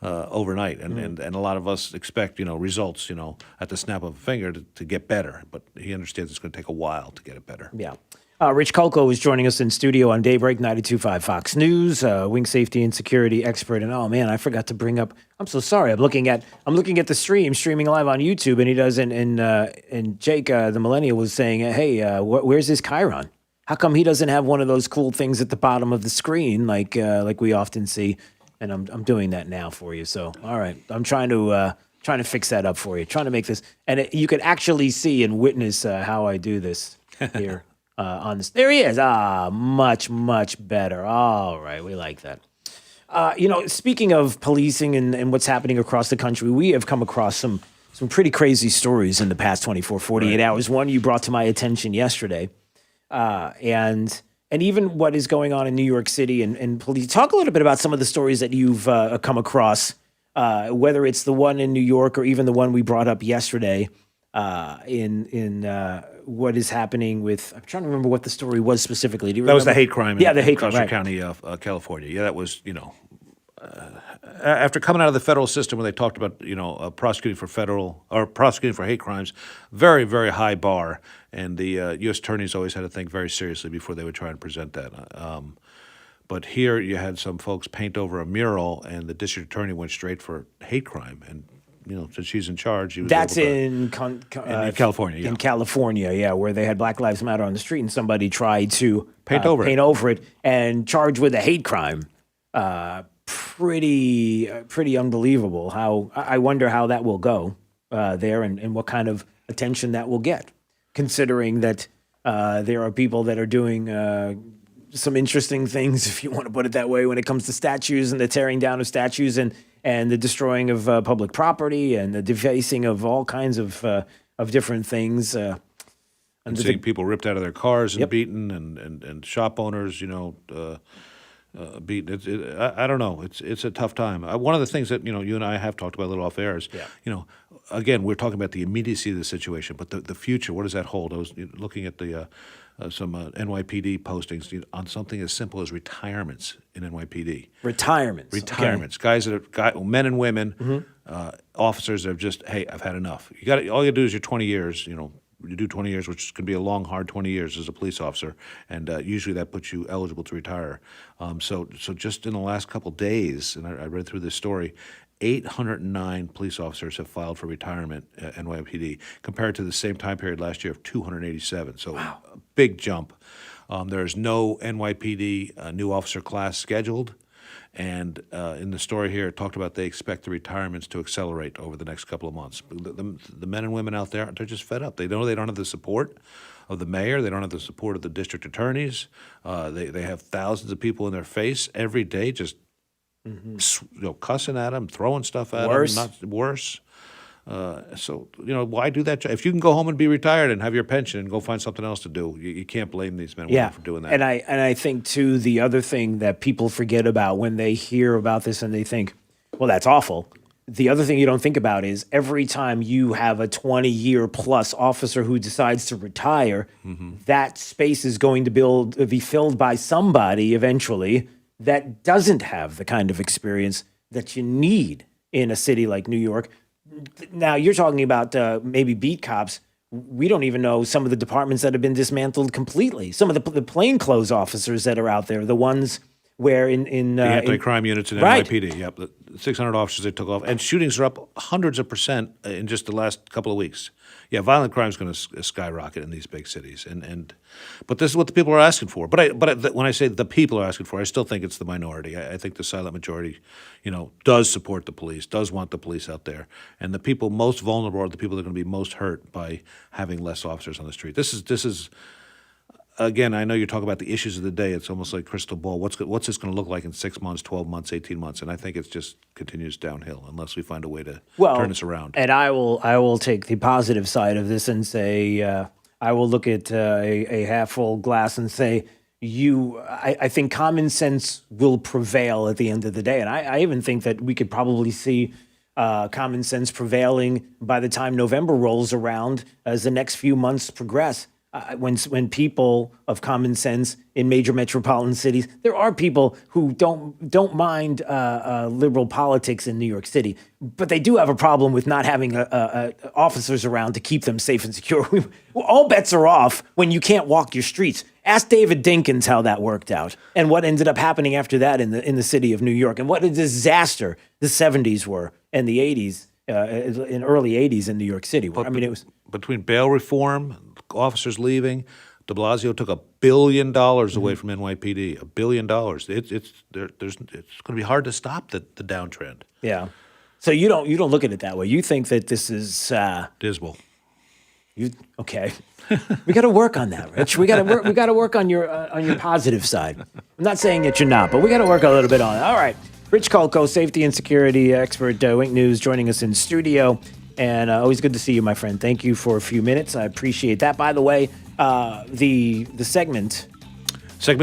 overnight, and a lot of us expect results at the snap of a finger to get better. But he understands it's going to take a while to get it better. Yeah. Rich Kolko is joining us in studio on Daybreak 92.5 Fox News, wing safety and security expert. And oh man, I forgot to bring up. I'm so sorry. I'm looking at the streaming live on YouTube, and he does. And Jake, the millennial, was saying, "Hey, where's his Chiron? How come he doesn't have one of those cool things at the bottom of the screen like we often see?" And I'm doing that now for you. So all right, I'm trying to fix that up for you. Trying to make this, and you can actually see and witness how I do this here. On this, there he is. Much better. All right, we like that. Speaking of policing and what's happening across the country, we have come across some pretty crazy stories in the past 24, 48 hours. One you brought to my attention yesterday, and even what is going on in New York City and police. Talk a little bit about some of the stories that you've come across, whether it's the one in New York or even the one we brought up yesterday. In what is happening with, I'm trying to remember what the story was specifically. Do you remember? That was the hate crime the hate crime, Custer right. County, California. Yeah, that was, after coming out of the federal system where they talked about, prosecuting for hate crimes, very, very high bar. And the U.S. attorneys always had to think very seriously before they would try and present that. But here you had some folks paint over a mural, and the district attorney went straight for hate crime. And since she's in charge, he was That's able to, in California. Yeah. In California, yeah, where they had Black Lives Matter on the street, and somebody tried to paint over it and charged with a hate crime. Pretty unbelievable. How I wonder how that will go there, and what kind of attention that will get, considering that there are people that are doing some interesting things, if you want to put it that way, when it comes to statues and the tearing down of statues and the destroying of public property and the defacing of all kinds of different things. And seeing people ripped out of their cars and beaten, and shop owners, beaten. I don't know. It's a tough time. One of the things that you and I have talked about a little off air is, again, we're talking about the immediacy of the situation, but the future. What does that hold? I was looking at the some NYPD postings on something as simple as retirements in NYPD. Retirements. Okay. Guys that are men and women, officers that have just, hey, I've had enough. All you do is your 20 years. You do 20 years, which can be a long, hard 20 years as a police officer, and usually that puts you eligible to retire. So just in the last couple days, and I read through this story, 809 police officers have filed for retirement at NYPD, compared to the same time period last year of 287. So a big jump. There's no NYPD new officer class scheduled. And in the story here, it talked about they expect the retirements to accelerate over the next couple of months. The men and women out there, they're just fed up. They know they don't have the support of the mayor. They don't have the support of the district attorneys. They have thousands of people in their face every day just cussing at them, throwing stuff at them. Not worse. So why do that? If you can go home and be retired and have your pension and go find something else to do, you can't blame these men and women for doing that. And I think too, the other thing that people forget about when they hear about this and they think, well, that's awful. The other thing you don't think about is every time you have a 20-year plus officer who decides to retire, that space is going to be filled by somebody eventually that doesn't have the kind of experience that you need in a city like New York. Now, you're talking about maybe beat cops. We don't even know some of the departments that have been dismantled completely. Some of the plainclothes officers that are out there, the ones where the anti-crime units in NYPD, yep, the 600 officers they took off, and shootings are up hundreds of percent in just the last couple of weeks. Yeah, violent crime is going to skyrocket in these big cities, but this is what the people are asking for. But when I say the people are asking for, I still think it's the minority. I think the silent majority, does support the police, does want the police out there, and the people most vulnerable are the people that are going to be most hurt by having less officers on the street. This is again, I know you're talking about the issues of the day. It's almost like crystal ball. What's this going to look like in 6 months, 12 months, 18 months? And I think it just continues downhill unless we find a way to turn this around. And I will take the positive side of this and say I will look at a half full glass and say I think common sense will prevail at the end of the day. And I even think that we could probably see common sense prevailing by the time November rolls around as the next few months progress. When people of common sense in major metropolitan cities, there are people who don't mind liberal politics in New York City, but they do have a problem with not having officers around to keep them safe and secure. All bets are off when you can't walk your streets. Ask David Dinkins how that worked out and what ended up happening after that in the city of New York, and what a disaster the 70s were and the 80s, in early 80s in New York City. I mean, it was between bail reform, officers leaving. De Blasio took $1 billion away from NYPD. $1 billion. It's going to be hard to stop the downtrend. Yeah. So you don't look at it that way. You think that this is dismal. Okay. We got to work on that, Rich. We got to work on your positive side. I'm not saying that you're not, but we got to work a little bit on it. All right. Rich Kolko, safety and security expert, Wink News, joining us in studio. And always good to see you, my friend. Thank you for a few minutes. I appreciate that. By the way, the segment's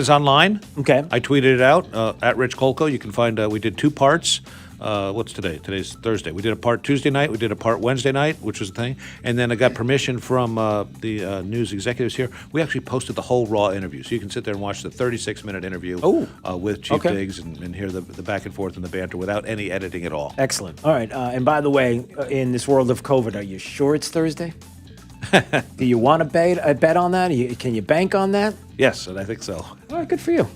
online. Okay. I tweeted it out at Rich Kolko. You can find we did 2 parts. What's today? Today's Thursday. We did a part Tuesday night. We did a part Wednesday night, which was a thing. And then I got permission from the news executives here. We actually posted the whole raw interview. So you can sit there and watch the 36-minute interview with Chief Diggs and hear the back and forth and the banter without any editing at all. Excellent. All right. And by the way, in this world of COVID, are you sure it's Thursday? Do you want to bet on that? Can you bank on that? Yes, and I think so. All right, good for you.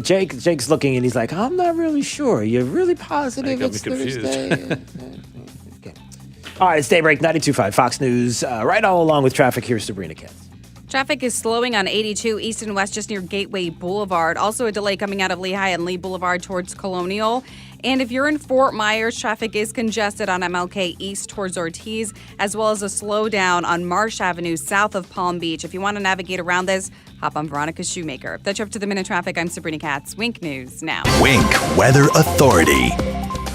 Jake's looking and he's like, I'm not really sure. You're really positive it's Thursday? Okay. All right, it's Daybreak 92.5 Fox News. Right all along with traffic. Here's Sabrina Katz. Traffic is slowing on 82 east and west just near Gateway Boulevard. Also a delay coming out of Lehigh and Lee Boulevard towards Colonial. And if you're in Fort Myers, traffic is congested on MLK east towards Ortiz, as well as a slowdown on Marsh Avenue south of Palm Beach. If you want to navigate around this, hop on Veronica Shoemaker. That's your up to the minute traffic. I'm Sabrina Katz. Wink News now. Wink Weather Authority.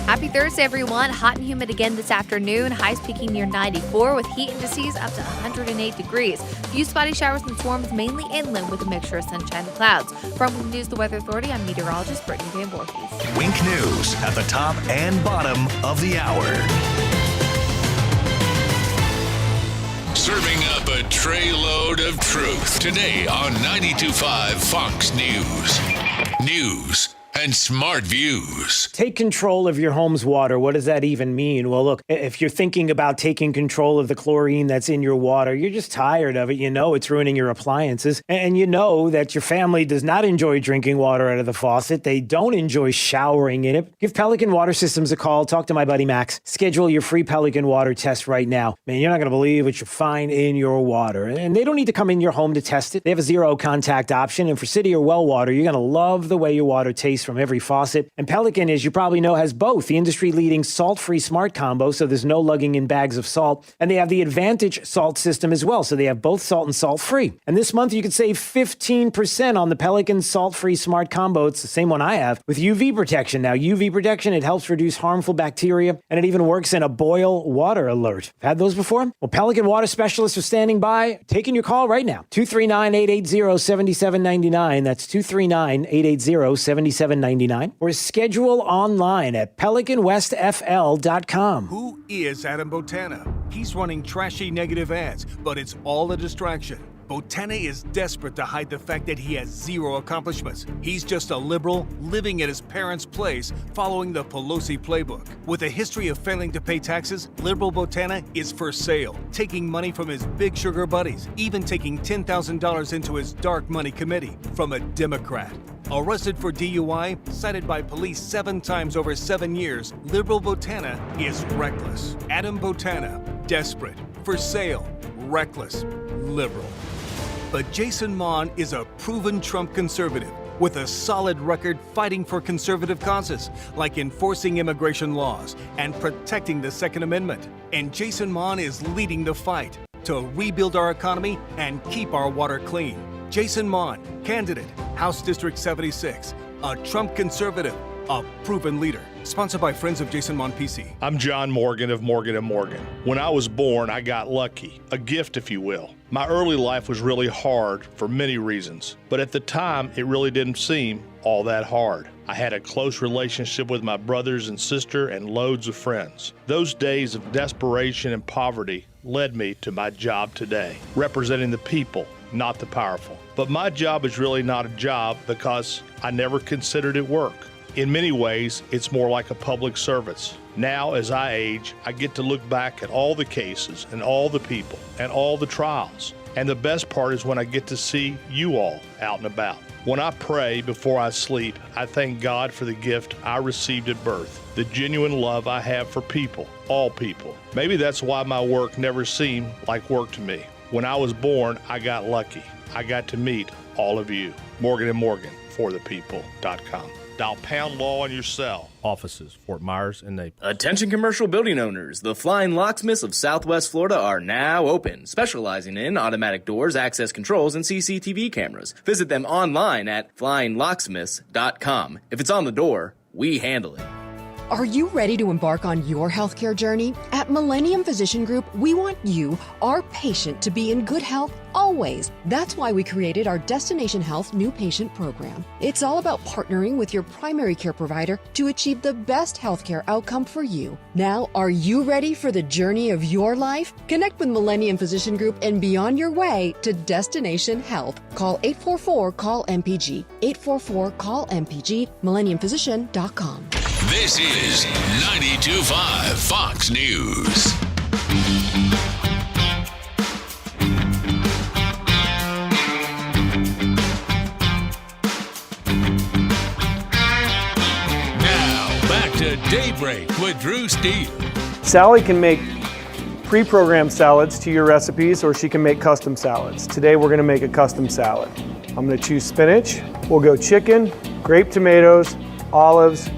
Happy Thursday, everyone. Hot and humid again this afternoon. Highs peaking near 94 with heat indices up to 108 degrees. Few spotty showers and swarms mainly inland with a mixture of sunshine and clouds. From Wink News, the Weather Authority, I'm meteorologist Brittany Van Voorhees. Wink News at the top and bottom of the hour. Serving up a tray load of truth today on 92.5 Fox News. News and smart views. Take control of your home's water. What does that even mean? Well, look, if you're thinking about taking control of the chlorine that's in your water, you're just tired of it. You know it's ruining your appliances. And you know that your family does not enjoy drinking water out of the faucet. They don't enjoy showering in it. Give Pelican Water Systems a call. Talk to my buddy Max. Schedule your free Pelican water test right now. Man, you're not going to believe what you find in your water. And they don't need to come in your home to test it. They have a zero contact option. And for city or well water, you're going to love the way your water tastes from every faucet. And Pelican, as you probably know, has both the industry-leading salt-free smart combo, so there's no lugging in bags of salt, and they have the Advantage salt system as well, so they have both salt and salt-free. And this month, you could save 15% on the Pelican salt-free smart combo. It's the same one I have, with UV protection. Now, UV protection, it helps reduce harmful bacteria, and it even works in a boil water alert. Had those before? Well, Pelican Water Specialists are standing by, taking your call right now. 239-880-7799. That's 239-880-7799. Or schedule online at PelicanWestFL.com. Who is Adam Botana? He's running trashy negative ads, but it's all a distraction. Botana is desperate to hide the fact that he has zero accomplishments. He's just a liberal living at his parents' place following the Pelosi playbook. With a history of failing to pay taxes, liberal Botana is for sale, taking money from his big sugar buddies, even taking $10,000 into his dark money committee from a Democrat. Arrested for DUI, cited by police 7 times over 7 years, liberal Botana is reckless. Adam Botana, desperate, for sale, reckless, liberal. But Jason Mon is a proven Trump conservative with a solid record fighting for conservative causes, like enforcing immigration laws and protecting the Second Amendment. And Jason Mon is leading the fight to rebuild our economy and keep our water clean. Jason Mon, candidate, House District 76, a Trump conservative, a proven leader. Sponsored by Friends of Jason Mon PC. I'm John Morgan of Morgan & Morgan. When I was born, I got lucky, a gift if you will. My early life was really hard for many reasons, but at the time, it really didn't seem all that hard. I had a close relationship with my brothers and sister and loads of friends. Those days of desperation and poverty led me to my job today, representing the people, not the powerful. But my job is really not a job because I never considered it work. In many ways, it's more like a public service. Now, as I age, I get to look back at all the cases and all the people and all the trials. And the best part is when I get to see you all out and about. When I pray before I sleep, I thank God for the gift I received at birth, the genuine love I have for people, all people. Maybe that's why my work never seemed like work to me. When I was born, I got lucky. I got to meet all of you. Morgan & Morgan, forthepeople.com. Dial pound law on your cell. Offices, Fort Myers and Naples. Attention commercial building owners. The Flying Locksmiths of Southwest Florida are now open, specializing in automatic doors, access controls, and CCTV cameras. Visit them online at flyinglocksmiths.com. If it's on the door, we handle it. Are you ready to embark on your healthcare journey? At Millennium Physician Group, we want you, our patient, to be in good health always. That's why we created our Destination Health New Patient Program. It's all about partnering with your primary care provider to achieve the best healthcare outcome for you. Now, are you ready for the journey of your life? Connect with Millennium Physician Group and be on your way to Destination Health. Call 844-CALL-MPG. 844-CALL-MPG, millenniumphysician.com. This is 92.5 Fox News. Now, back to Daybreak with Drew Steele. Sally can make pre-programmed salads to your recipes, or she can make custom salads. Today we're gonna make a custom salad. I'm gonna choose spinach. We'll go chicken, grape tomatoes, olives,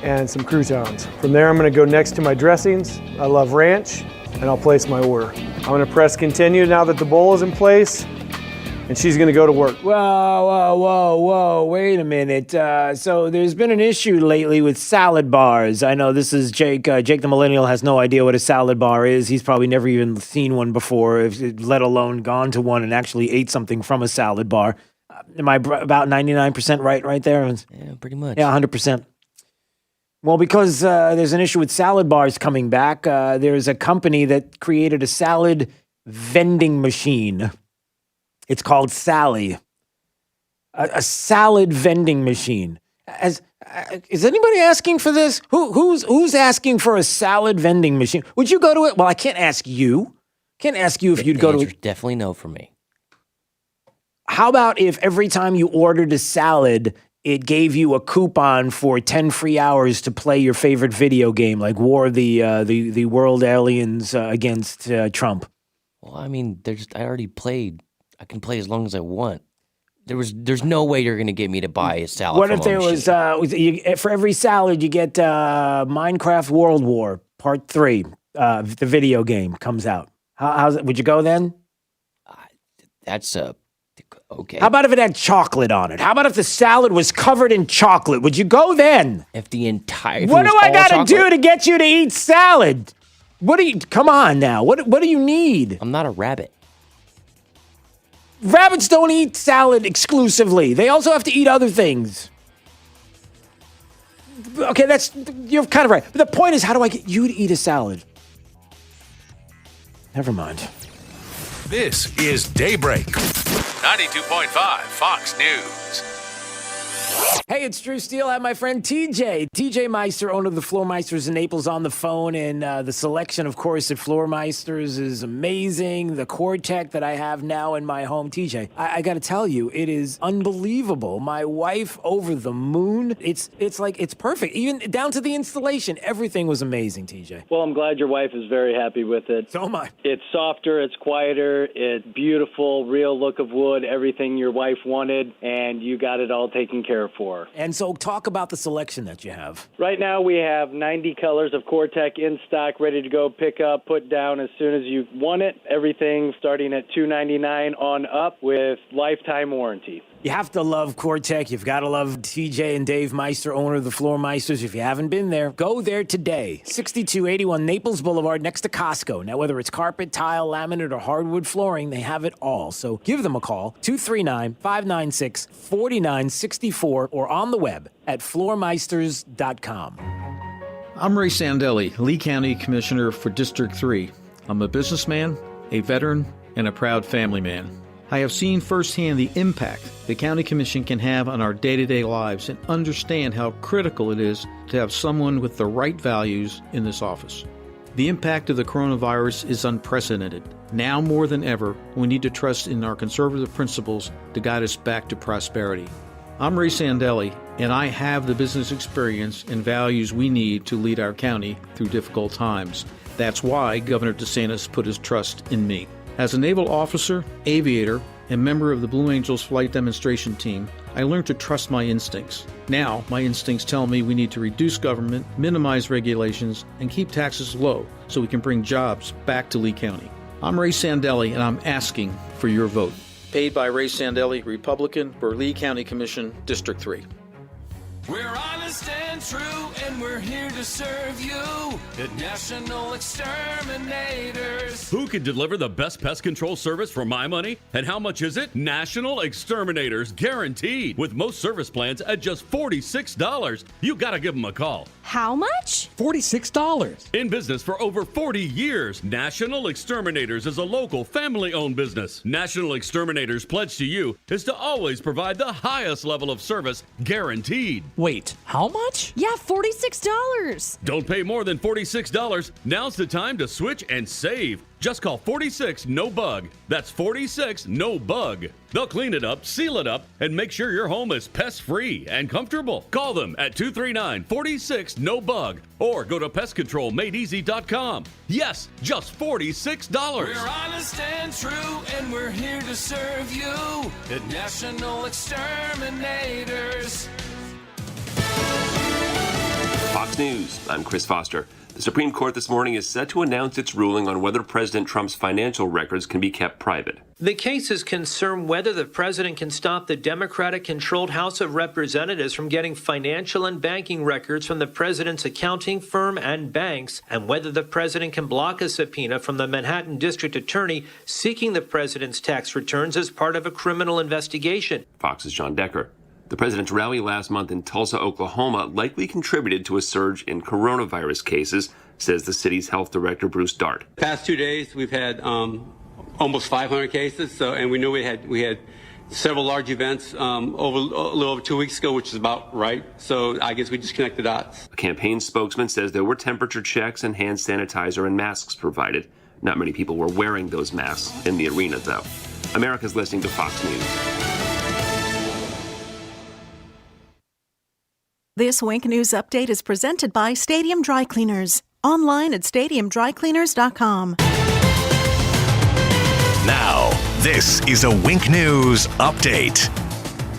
and some croutons. From there, I'm gonna go next to my dressings. I love ranch, and I'll place my order. I'm gonna press continue now that the bowl is in place, and she's gonna go to work. Whoa, wait a minute. So there's been an issue lately with salad bars. I know this is Jake. Jake the Millennial has no idea what a salad bar is. He's probably never even seen one before, let alone gone to one and actually ate something from a salad bar. Am I about 99% right there? Yeah, pretty much. Yeah, 100%. Well, because there's an issue with salad bars coming back, there's a company that created a salad vending machine. It's called Sally. A salad vending machine. Is anybody asking for this? Who's asking for a salad vending machine? Would you go to it? Well, I can't ask you. Can't ask you if you'd go to it. Definitely no for me. How about if every time you ordered a salad, it gave you a coupon for 10 free hours to play your favorite video game, like War of the World Aliens against Trump? Well, I mean, I already played. I can play as long as I want. There's no way you're going to get me to buy a salad. What if there was for every salad you get Minecraft World War Part 3, the video game comes out? How's it? Would you go then? That's okay. How about if it had chocolate on it? How about if the salad was covered in chocolate? Would you go then? If the entire what do I got to do to get you to eat salad? What do you? Come on now. What do you need? I'm not a rabbit. Rabbits don't eat salad exclusively. They also have to eat other things. Okay, you're kind of right. But the point is, how do I get you to eat a salad? Never mind. This is Daybreak. 92.5 Fox News. Hey, it's Drew Steele. I have my friend TJ. TJ Meister, owner of the Floor Meisters in Naples, on the phone. And the selection, of course, at Floor Meisters is amazing. The core tech that I have now in my home. TJ, I got to tell you, it is unbelievable. My wife over the moon. It's like, it's perfect. Even down to the installation. Everything was amazing, TJ. Well, I'm glad your wife is very happy with it. So am I. It's softer, it's quieter, it's beautiful, real look of wood, everything your wife wanted, and you got it all taken care of for her. And so talk about the selection that you have. Right now we have 90 colors of Core-Tech in stock, ready to go, pick up, put down as soon as you want it. Everything starting at $299 on up with lifetime warranty. You have to love Core-Tech. You've got to love TJ and Dave Meister, owner of the Floor Meisters. If you haven't been there, go there today. 6281 Naples Boulevard next to Costco. Now, whether it's carpet, tile, laminate, or hardwood flooring, they have it all. So give them a call, 239-596-4964, or on the web at floormeisters.com. I'm Ray Sandelli, Lee County Commissioner for District 3. I'm a businessman, a veteran, and a proud family man. I have seen firsthand the impact the County Commission can have on our day-to-day lives and understand how critical it is to have someone with the right values in this office. The impact of the coronavirus is unprecedented. Now more than ever, we need to trust in our conservative principles to guide us back to prosperity. I'm Ray Sandelli, and I have the business experience and values we need to lead our county through difficult times. That's why Governor DeSantis put his trust in me. As a naval officer, aviator, and member of the Blue Angels flight demonstration team, I learned to trust my instincts. Now, my instincts tell me we need to reduce government, minimize regulations, and keep taxes low so we can bring jobs back to Lee County. I'm Ray Sandelli, and I'm asking for your vote. Paid by Ray Sandelli, Republican, for Lee County Commission, District 3. We're honest and true, and we're here to serve you. The National Exterminators. Who can deliver the best pest control service for my money? And how much is it? National Exterminators, guaranteed. With most service plans at just $46. You gotta give them a call. How much? $46. In business for over 40 years, National Exterminators is a local family-owned business. National Exterminators' pledge to you is to always provide the highest level of service, guaranteed. Wait, how much? Yeah, $46. Don't pay more than $46. Now's the time to switch and save. Just call 46 No Bug. That's 46 No Bug. They'll clean it up, seal it up, and make sure your home is pest-free and comfortable. Call them at 239-46 No Bug or go to pestcontrolmadeeasy.com. Yes, just $46. We're honest and true, and we're here to serve you. The National Exterminators. Fox News, I'm Chris Foster. The Supreme Court this morning is set to announce its ruling on whether President Trump's financial records can be kept private. The cases concern whether the president can stop the Democratic-controlled House of Representatives from getting financial and banking records from the president's accounting firm and banks, and whether the president can block a subpoena from the Manhattan District Attorney seeking the president's tax returns as part of a criminal investigation. Fox's John Decker. The president's rally last month in Tulsa, Oklahoma, likely contributed to a surge in coronavirus cases, says the city's health director, Bruce Dart. The past 2 days, we've had almost 500 cases, and we knew we had several large events a little over 2 weeks ago, which is about right. So I guess we just connect the dots. A campaign spokesman says there were temperature checks and hand sanitizer and masks provided. Not many people were wearing those masks in the arena, though. America's listening to Fox News. This Wink News update is presented by Stadium Dry Cleaners. Online at stadiumdrycleaners.com. Now, this is a Wink News update.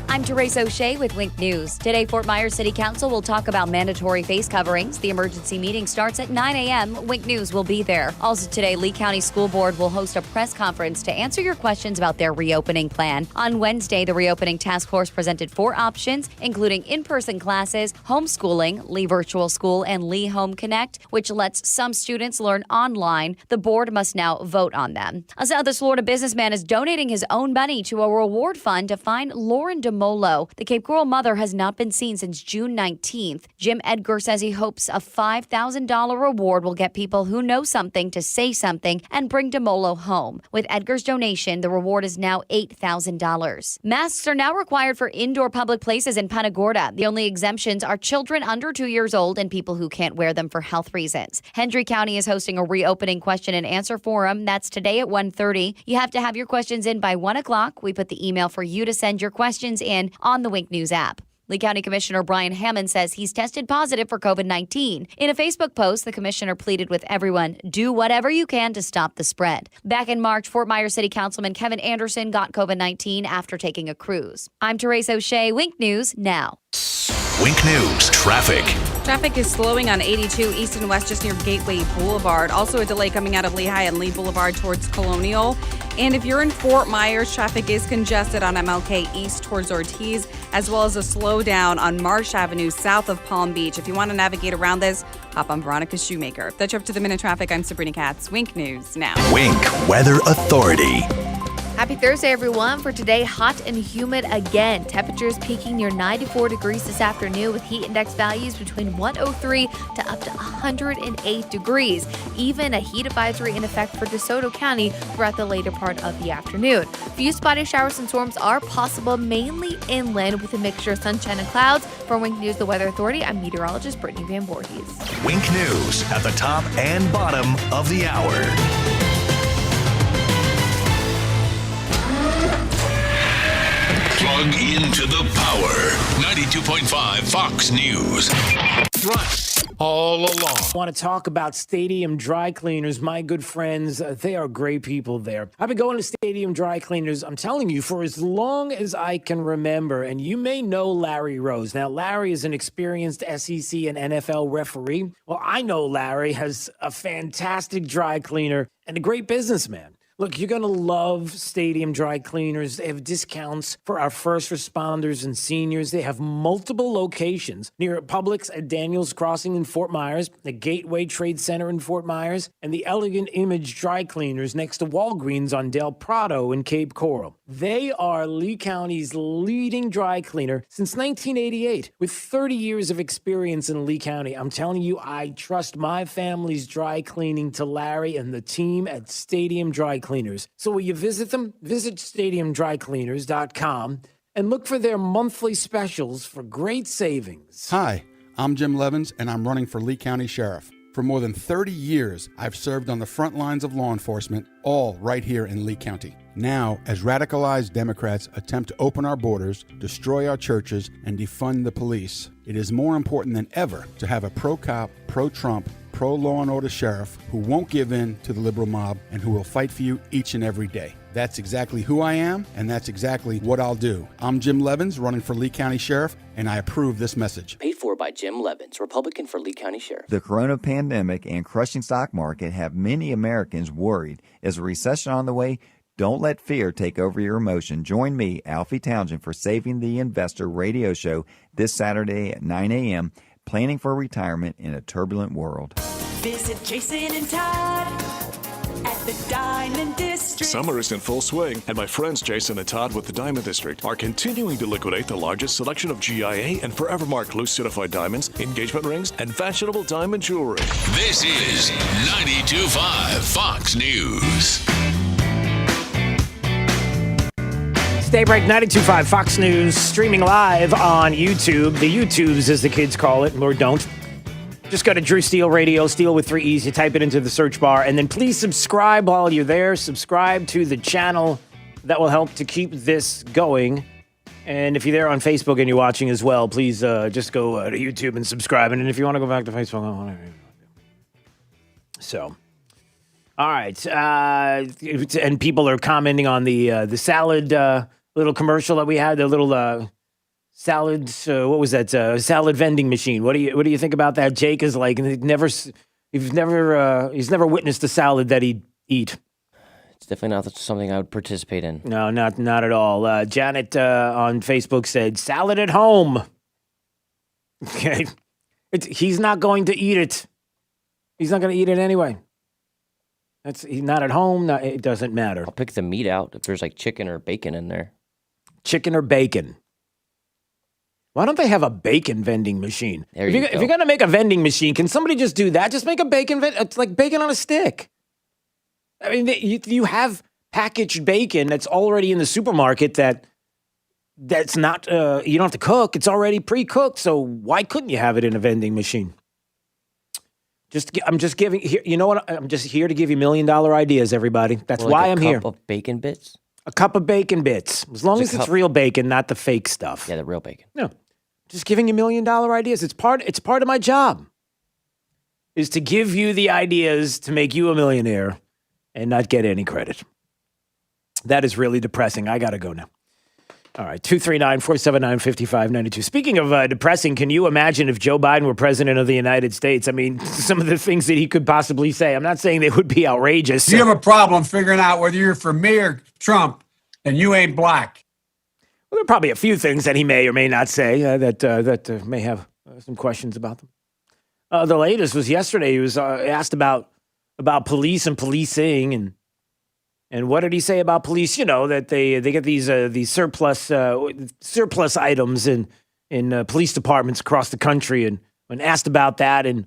I'm Therese O'Shea with Wink News. Today, Fort Myers City Council will talk about mandatory face coverings. The emergency meeting starts at 9 a.m. Wink News will be there. Also today, Lee County School Board will host a press conference to answer your questions about their reopening plan. On Wednesday, the reopening task force presented 4 options, including in-person classes, homeschooling, Lee Virtual School, and Lee Home Connect, which lets some students learn online. The board must now vote on them. A South Florida businessman is donating his own money to a reward fund to find Lauren DeMolo. The Cape Coral mother has not been seen since June 19th. Jim Edgar says he hopes a $5,000 reward will get people who know something to say something and bring DeMolo home. With Edgar's donation, the reward is now $8,000. Masks are now required for indoor public places in Punta Gorda. The only exemptions are children under 2 years old and people who can't wear them for health reasons. Hendry County is hosting a reopening question and answer forum. That's today at 1:30. You have to have your questions in by 1 o'clock. We put the email for you to send your questions in on the Wink News app. Lee County Commissioner Brian Hammond says he's tested positive for COVID-19. In a Facebook post, the commissioner pleaded with everyone, do whatever you can to stop the spread. Back in March, Fort Myers City Councilman Kevin Anderson got COVID-19 after taking a cruise. I'm Therese O'Shea, Wink News now. Wink News traffic. Traffic is slowing on 82 east and west just near Gateway Boulevard. Also a delay coming out of Lehigh and Lee Boulevard towards Colonial. And if you're in Fort Myers, traffic is congested on MLK east towards Ortiz, as well as a slowdown on Marsh Avenue south of Palm Beach. If you want to navigate around this, hop on Veronica Shoemaker. That's your up to the minute traffic. I'm Sabrina Katz. Wink News now. Wink Weather Authority. Happy Thursday, everyone. For today, hot and humid again. Temperatures peaking near 94 degrees this afternoon with heat index values between 103 to up to 108 degrees. Even a heat advisory in effect for DeSoto County throughout the later part of the afternoon. Few spotty showers and storms are possible, mainly inland with a mixture of sunshine and clouds. For Wink News, the Weather Authority, I'm meteorologist Brittany Van Voorhees. Wink News at the top and bottom of the hour. Plug into the power. 92.5 Fox News. Right. All along. I want to talk about Stadium Dry Cleaners. My good friends, they are great people there. I've been going to Stadium Dry Cleaners, I'm telling you, for as long as I can remember. And you may know Larry Rose. Now, Larry is an experienced SEC and NFL referee. Well, I know Larry has a fantastic dry cleaner and a great businessman. Look, you're going to love Stadium Dry Cleaners. They have discounts for our first responders and seniors. They have multiple locations near Publix at Daniels Crossing in Fort Myers, the Gateway Trade Center in Fort Myers, and the Elegant Image Dry Cleaners next to Walgreens on Del Prado in Cape Coral. They are Lee County's leading dry cleaner since 1988. With 30 years of experience in Lee County, I'm telling you, I trust my family's dry cleaning to Larry and the team at Stadium Dry Cleaners. So will you visit them? Visit stadiumdrycleaners.com and look for their monthly specials for great savings. Hi, I'm Jim Levins, and I'm running for Lee County Sheriff. For more than 30 years, I've served on the front lines of law enforcement, all right here in Lee County. Now, as radicalized Democrats attempt to open our borders, destroy our churches, and defund the police, it is more important than ever to have a pro-cop, pro-Trump, pro-law and order sheriff who won't give in to the liberal mob and who will fight for you each and every day. That's exactly who I am, and that's exactly what I'll do. I'm Jim Levins, running for Lee County Sheriff, and I approve this message. Paid for by Jim Levins, Republican for Lee County Sheriff. The corona pandemic and crushing stock market have many Americans worried. Is a recession on the way? Don't let fear take over your emotion. Join me, Alfie Townsend, for Saving the Investor radio show this Saturday at 9 a.m., Planning for Retirement in a Turbulent World. Visit Jason and Todd at the Diamond District. Summer is in full swing, and my friends Jason and Todd with the Diamond District are continuing to liquidate the largest selection of GIA and Forevermark loose certified diamonds, engagement rings, and fashionable diamond jewelry. This is 92.5 Fox News. Stay break 92.5 Fox News, streaming live on YouTube. The YouTubes, as the kids call it, or don't. Just go to Drew Steele Radio, Steele with 3 E's. You type it into the search bar. And then please subscribe while you're there. Subscribe to the channel. That will help to keep this going. And if you're there on Facebook and you're watching as well, please just go to YouTube and subscribe. And if you want to go back to Facebook, so... All right, and people are commenting on the salad little commercial that we had, the little salad. What was that? Salad vending machine. What do you think about that? Jake is like, he's never witnessed a salad that he'd eat. It's definitely not something I would participate in. No, not at all. Janet on Facebook said, "Salad at home." Okay, he's not going to eat it. He's not going to eat it anyway. He's not at home. No, it doesn't matter. I'll pick the meat out if there's like chicken or bacon in there. Chicken or bacon. Why don't they have a bacon vending machine? If you're going to make a vending machine, can somebody just do that? Just make a bacon, it's like bacon on a stick. I mean, you have packaged bacon that's already in the supermarket that's not, you don't have to cook. It's already pre-cooked. So why couldn't you have it in a vending machine? I'm just giving, you know what? I'm just here to give you $1 million ideas, everybody. That's why I'm here. A cup of bacon bits? A cup of bacon bits. As long as it's real bacon, not the fake stuff. Yeah, the real bacon. No. Just giving you $1 million ideas. It's part of my job. Is to give you the ideas to make you a millionaire and not get any credit. That is really depressing. I got to go now. All right, 239-479-5592. Speaking of depressing, can you imagine if Joe Biden were president of the United States? I mean, some of the things that he could possibly say. I'm not saying they would be outrageous. You have a problem figuring out whether you're for me or Trump, and you ain't black. Well, there are probably a few things that he may or may not say that may have some questions about them. The latest was yesterday. He was asked about police and policing, and what did he say about police? You know, that they get these surplus items in police departments across the country, and when asked about that, and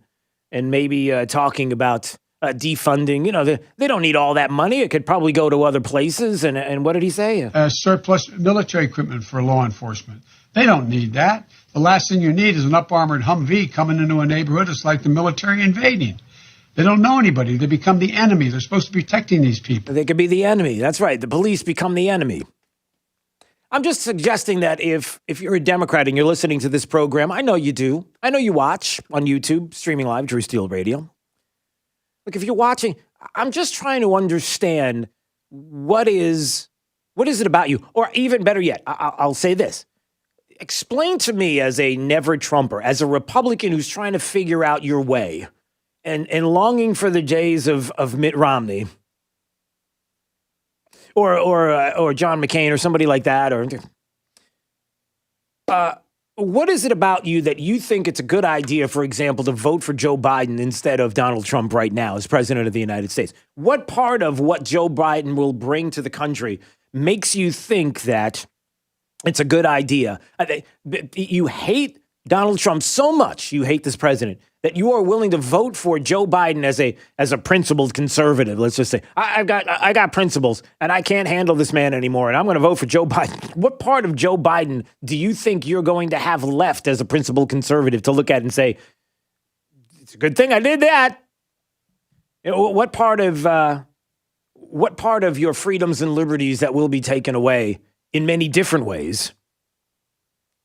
maybe talking about defunding, you know, they don't need all that money. It could probably go to other places. And what did he say? Surplus military equipment for law enforcement. They don't need that. The last thing you need is an up-armored Humvee coming into a neighborhood. It's like the military invading. They don't know anybody. They become the enemy. They're supposed to be protecting these people. They could be the enemy. That's right. The police become the enemy. I'm just suggesting that if you're a Democrat and you're listening to this program, I know you do. I know you watch on YouTube, streaming live, Drew Steele Radio. Look, if you're watching, I'm just trying to understand what is it about you? Or even better yet, I'll say this. Explain to me, as a never Trumper, as a Republican who's trying to figure out your way and longing for the days of Mitt Romney or John McCain or somebody like that, or what is it about you that you think it's a good idea, for example, to vote for Joe Biden instead of Donald Trump right now as president of the United States? What part of what Joe Biden will bring to the country makes you think that it's a good idea? You hate Donald Trump so much, you hate this president, that you are willing to vote for Joe Biden as a principled conservative. Let's just say, I got principles, and I can't handle this man anymore, and I'm going to vote for Joe Biden. What part of Joe Biden do you think you're going to have left as a principled conservative to look at and say, it's a good thing I did that? You know, what part of your freedoms and liberties that will be taken away in many different ways?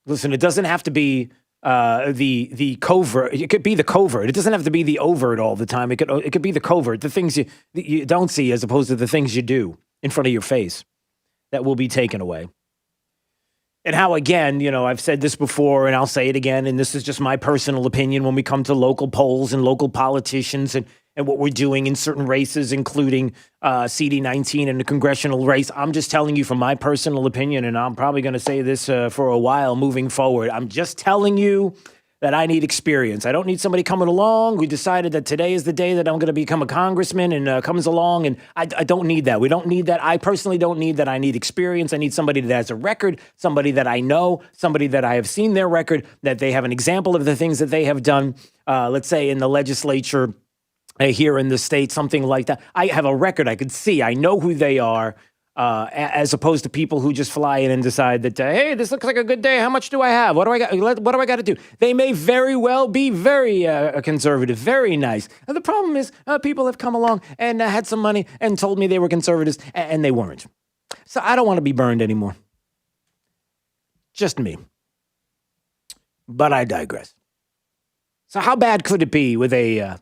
Listen, it doesn't have to be the covert. It could be the covert. It doesn't have to be the overt all the time. It could be the covert, the things you don't see as opposed to the things you do in front of your face that will be taken away. And how, again, you know, I've said this before and I'll say it again, and this is just my personal opinion when we come to local polls and local politicians and what we're doing in certain races, including CD19 and the congressional race. I'm just telling you from my personal opinion, and I'm probably going to say this for a while moving forward. I'm just telling you that I need experience. I don't need somebody coming along who decided that today is the day that I'm going to become a congressman and comes along, and I don't need that. We don't need that. I personally don't need that. I need experience. I need somebody that has a record, somebody that I know, somebody that I have seen their record, that they have an example of the things that they have done, let's say in the legislature, here in the state, something like that. I have a record I could see. I know who they are, as opposed to people who just fly in and decide that, hey, this looks like a good day. How much do I have? What do I got? What do I got to do? They may very well be very conservative, very nice. And the problem is people have come along and had some money and told me they were conservatives, and they weren't. So I don't want to be burned anymore. Just me. But I digress. So how bad could it be with a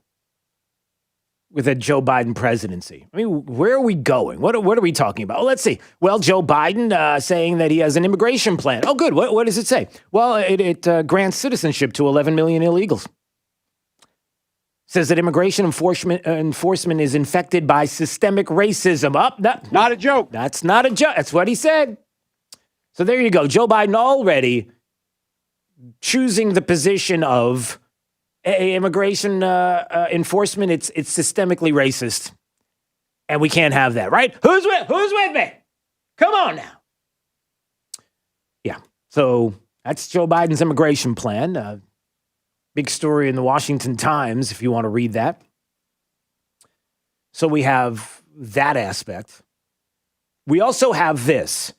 Joe Biden presidency? I mean, where are we going? What are we talking about? Well, let's see. Well, Joe Biden saying that he has an immigration plan. Oh, good. What does it say? Well, it grants citizenship to 11 million illegals. Says that immigration enforcement is infected by systemic racism. Not a joke. That's not a joke. That's what he said. So there you go. Joe Biden already choosing the position of immigration enforcement. It's systemically racist, and we can't have that, right? Who's with me? Come on now. Yeah. So that's Joe Biden's immigration plan. Big story in the Washington Times, if you want to read that. So we have that aspect. We also have this.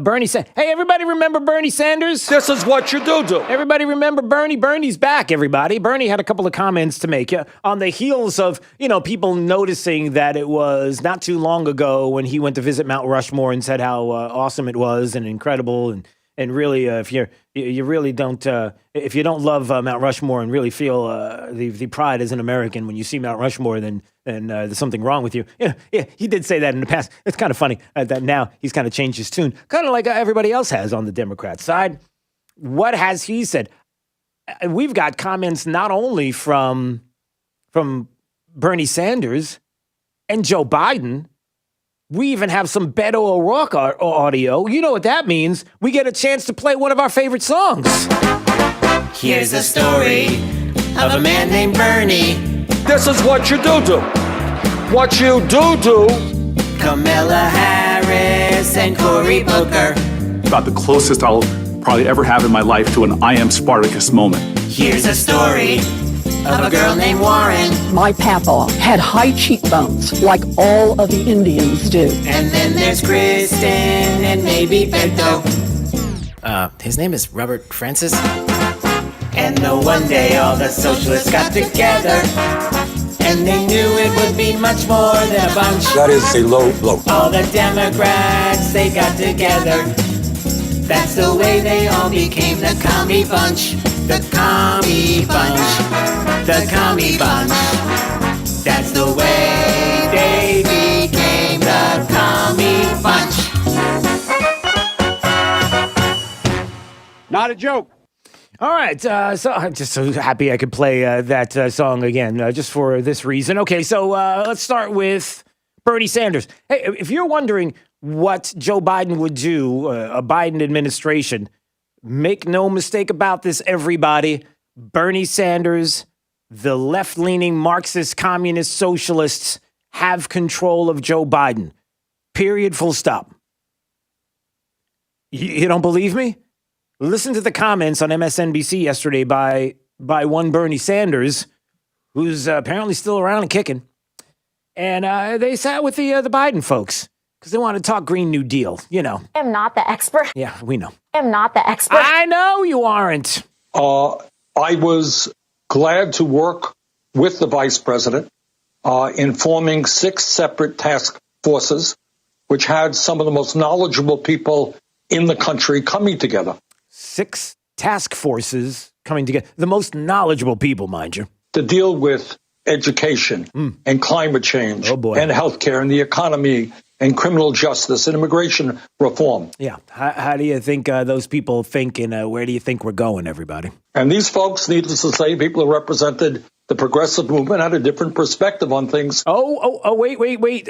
Bernie said, hey, everybody remember Bernie Sanders? This is what you do. Everybody remember Bernie? Bernie's back, everybody. Bernie had a couple of comments to make on the heels of, people noticing that it was not too long ago when he went to visit Mount Rushmore and said how awesome it was and incredible. And really, if you're You really don't. If you don't love Mount Rushmore and really feel the pride as an American when you see Mount Rushmore, then there's something wrong with you. Yeah, he did say that in the past. It's kind of funny that now he's kind of changed his tune, kind of like everybody else has on the Democrat side. What has he said? We've got comments not only from Bernie Sanders and Joe Biden. We even have some Beto O'Rourke audio. You know what that means. We get a chance to play one of our favorite songs. Here's the story of a man named Bernie. This is what you do. What you do. Kamala Harris and Cory Booker. About the closest I'll probably ever have in my life to an I am Spartacus moment. Here's a story of a girl named Warren. My papa had high cheekbones, like all of the Indians do. And then there's Kristen and maybe Beto. His name is Robert Francis. And no one day all the socialists got together. And they knew it would be much more than a bunch. That is a low blow. All the Democrats, they got together. That's the way they all became the commie bunch. The commie bunch. The commie bunch. That's the way they became the commie bunch. Not a joke. All right, so I'm just so happy I could play that song again, just for this reason. Okay, so let's start with Bernie Sanders. Hey, if you're wondering what Joe Biden would do, a Biden administration, make no mistake about this, everybody. Bernie Sanders, the left-leaning Marxist, communist, socialists have control of Joe Biden. Period, full stop. You don't believe me? Listen to the comments on MSNBC yesterday by one Bernie Sanders, who's apparently still around and kicking. And they sat with the Biden folks because they want to talk Green New Deal, you know. I am not the expert. Yeah, we know. I am not the expert. I know you aren't. I was glad to work with the vice president in forming 6 separate task forces, which had some of the most knowledgeable people in the country coming together. 6 task forces coming together. The most knowledgeable people, mind you. To deal with education and climate change and healthcare and the economy and criminal justice and immigration reform. Yeah. How do you think those people think, and where do you think we're going, everybody? And these folks, needless to say, people who represented the progressive movement had a different perspective on things. Wait.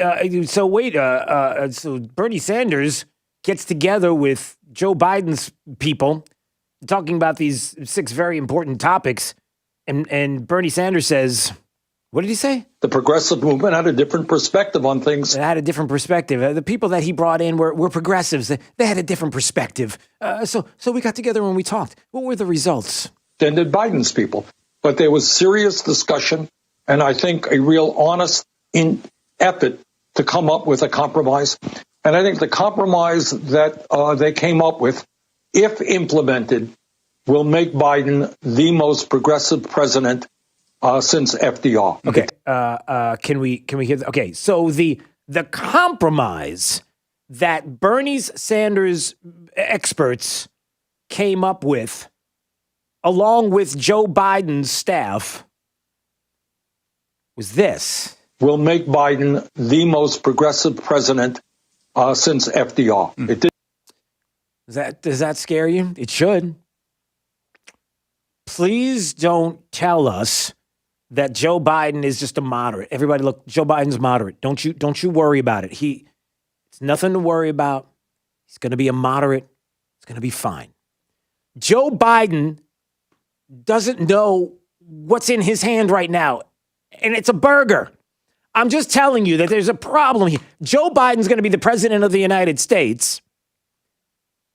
So Bernie Sanders gets together with Joe Biden's people talking about these 6 very important topics. And Bernie Sanders says, what did he say? The progressive movement had a different perspective on things. They had a different perspective. The people that he brought in were progressives. They had a different perspective. So we got together and we talked. What were the results? Then did Biden's people. But there was serious discussion and I think a real honest effort to come up with a compromise. And I think the compromise that they came up with, if implemented, will make Biden the most progressive president since FDR. Okay. Can we hear? Okay. So the compromise that Bernie Sanders experts came up with, along with Joe Biden's staff, was this: will make Biden the most progressive president since FDR. It did. Does that scare you? It should. Please don't tell us that Joe Biden is just a moderate. Everybody, look, Joe Biden's moderate. Don't you worry about it. It's nothing to worry about. He's going to be a moderate. It's going to be fine. Joe Biden doesn't know what's in his hand right now, and it's a burger. I'm just telling you that there's a problem here. Joe Biden's going to be the president of the United States,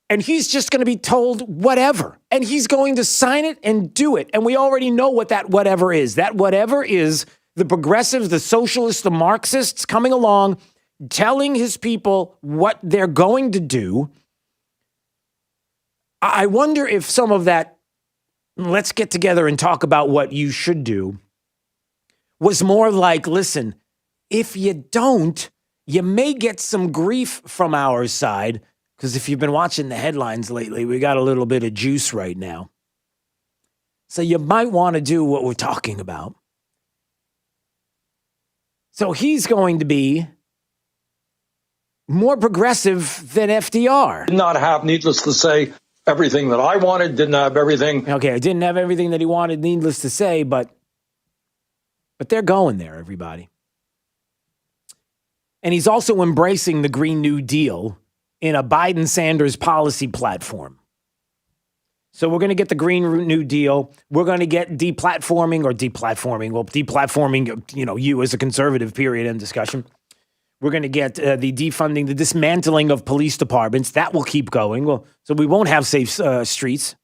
and he's just going to be told whatever. And he's going to sign it and do it. And we already know what that whatever is. That whatever is the progressives, the socialists, the Marxists coming along, telling his people what they're going to do. I wonder if some of that, let's get together and talk about what you should do, was more like, listen, if you don't, you may get some grief from our side, Because if you've been watching the headlines lately, we got a little bit of juice right now. So you might want to do what we're talking about. So he's going to be more progressive than FDR. Did not have, needless to say, everything that I wanted, didn't have everything. Okay, I didn't have everything that he wanted, needless to say, but they're going there, everybody. And he's also embracing the Green New Deal in a Biden-Sanders policy platform. So we're going to get the Green New Deal. We're going to get deplatforming, you as a conservative, period, end discussion. We're going to get the defunding, the dismantling of police departments. That will keep going. Well, so we won't have safe streets.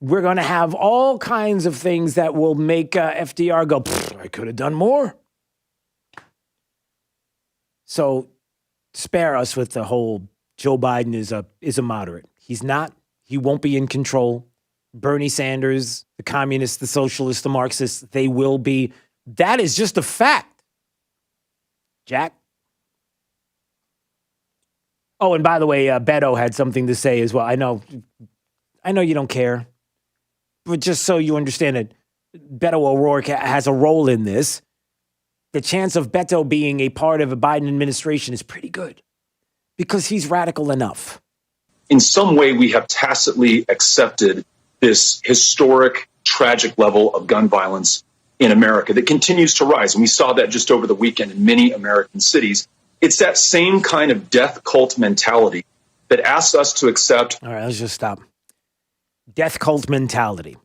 We're going to have all kinds of things that will make FDR go, I could have done more. So spare us with the whole Joe Biden is a moderate. He's not. He won't be in control. Bernie Sanders, the communists, the socialists, the Marxists, they will be. That is just a fact. Jack? Oh, and by the way, Beto had something to say as well. I know you don't care. But just so you understand it, Beto O'Rourke has a role in this. The chance of Beto being a part of a Biden administration is pretty good because he's radical enough. In some way, we have tacitly accepted this historic, tragic level of gun violence in America that continues to rise. And we saw that just over the weekend in many American cities. It's that same kind of death cult mentality that asks us to accept. All right, let's just stop. Death cult mentality.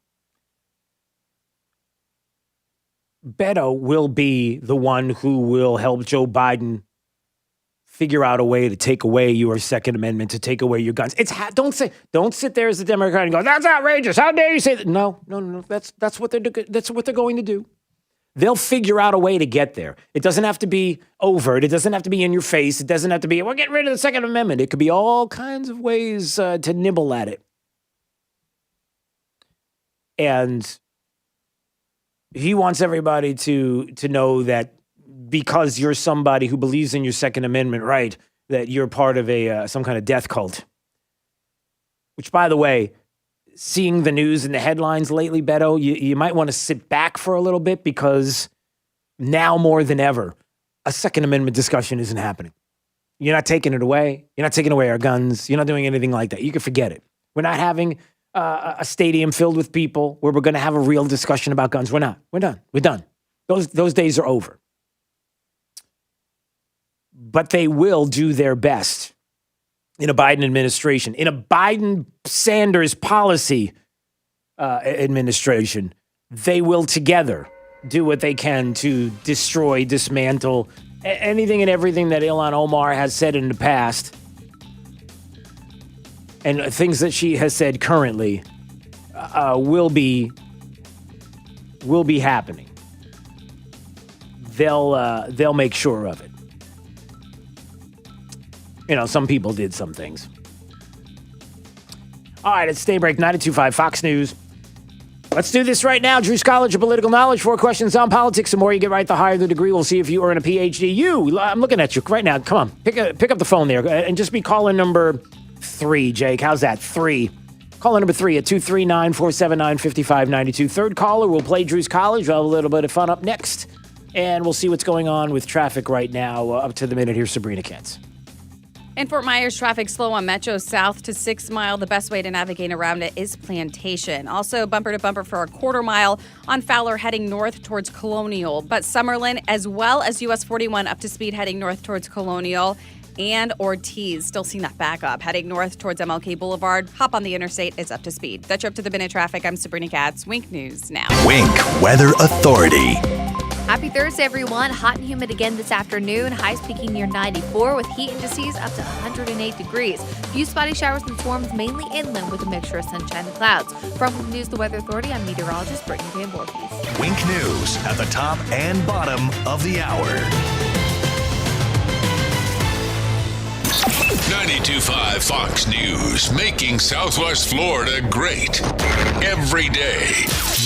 Beto will be the one who will help Joe Biden figure out a way to take away your Second Amendment, to take away your guns. Don't sit there as a Democrat and go, that's outrageous. How dare you say that? No. That's what they're going to do. They'll figure out a way to get there. It doesn't have to be overt. It doesn't have to be in your face. It doesn't have to be, we're getting rid of the Second Amendment. It could be all kinds of ways to nibble at it. And he wants everybody to know that because you're somebody who believes in your Second Amendment right, that you're part of some kind of death cult. Which, by the way, seeing the news and the headlines lately, Beto, you might want to sit back for a little bit because now more than ever, a Second Amendment discussion isn't happening. You're not taking it away. You're not taking away our guns. You're not doing anything like that. You can forget it. We're not having a stadium filled with people where we're going to have a real discussion about guns. We're not. We're done. We're done. Those days are over. But they will do their best in a Biden administration, in a Biden-Sanders policy administration. They will together do what they can to destroy, dismantle anything and everything that Ilhan Omar has said in the past and things that she has said currently will be happening. They'll make sure of it. Some people did some things. All right, it's Daybreak 92.5 Fox News. Let's do this right now. Drew's College of Political Knowledge. 4 questions on politics. The more you get right, the higher the degree. We'll see if you earn a PhD. I'm looking at you right now. Come on, pick up the phone there and just be caller number 3, Jake. How's that? 3. Caller number 3 at 239-479-5592. Third caller, we'll play Drew's College. We'll have a little bit of fun up next. And we'll see what's going on with traffic right now. Up to the minute, here's Sabrina Kentz. In Fort Myers, traffic slow on Metro South to 6 Mile. The best way to navigate around it is Plantation. Also, bumper to bumper for a quarter mile on Fowler heading north towards Colonial. But Summerlin, as well as US 41 up to speed heading north towards Colonial. And Ortiz, still seeing that backup. Heading north towards MLK Boulevard. Hop on the interstate is up to speed. That's your up to the minute traffic. I'm Sabrina Katz. Wink News now. Wink Weather Authority. Happy Thursday, everyone. Hot and humid again this afternoon. Highs peaking near 94 with heat indices up to 108 degrees. Few spotty showers and storms mainly inland with a mixture of sunshine and clouds. From Wink News, the Weather Authority, I'm meteorologist Brittany Van Voorhees. Wink News at the top and bottom of the hour. 92.5 Fox News, making Southwest Florida great every day.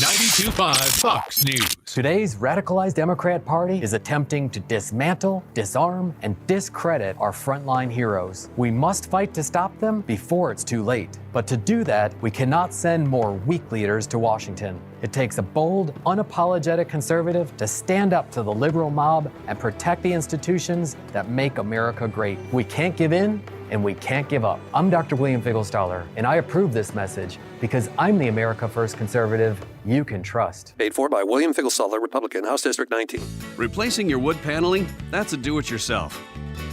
92.5 92.5 Fox News. Today's radicalized Democrat Party is attempting to dismantle, disarm, and discredit our frontline heroes. We must fight to stop them before it's too late. But to do that, we cannot send more weak leaders to Washington. It takes a bold, unapologetic conservative to stand up to the liberal mob and protect the institutions that make America great. We can't give in, and we can't give up. I'm Dr. William Figglestaller, and I approve this message because I'm the America First conservative you can trust. Paid for by William Figglestaller, Republican, House District 19. Replacing your wood paneling? That's a do-it-yourself.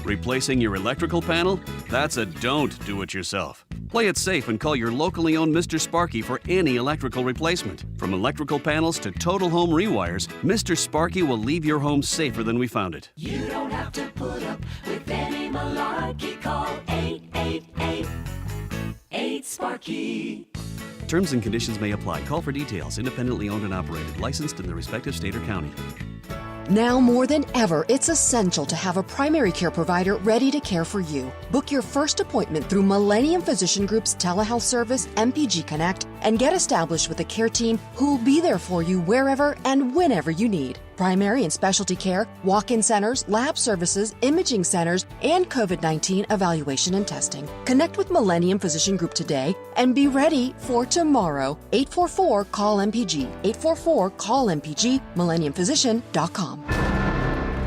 Replacing your electrical panel? That's a don't do-it-yourself. Play it safe and call your locally owned Mr. Sparky for any electrical replacement. From electrical panels to total home rewires, Mr. Sparky will leave your home safer than we found it. You don't have to put up with any malarkey. Call 888-8-SPARKY. Terms and conditions may apply. Call for details. Independently owned and operated. Licensed in the respective state or county. Now more than ever, it's essential to have a primary care provider ready to care for you. Book your first appointment through Millennium Physician Group's telehealth service, MPG Connect, and get established with a care team who'll be there for you wherever and whenever you need. Primary and specialty care, walk-in centers, lab services, imaging centers, and COVID-19 evaluation and testing. Connect with Millennium Physician Group today and be ready for tomorrow. 844-CALL-MPG. 844-CALL-MPG. MillenniumPhysician.com.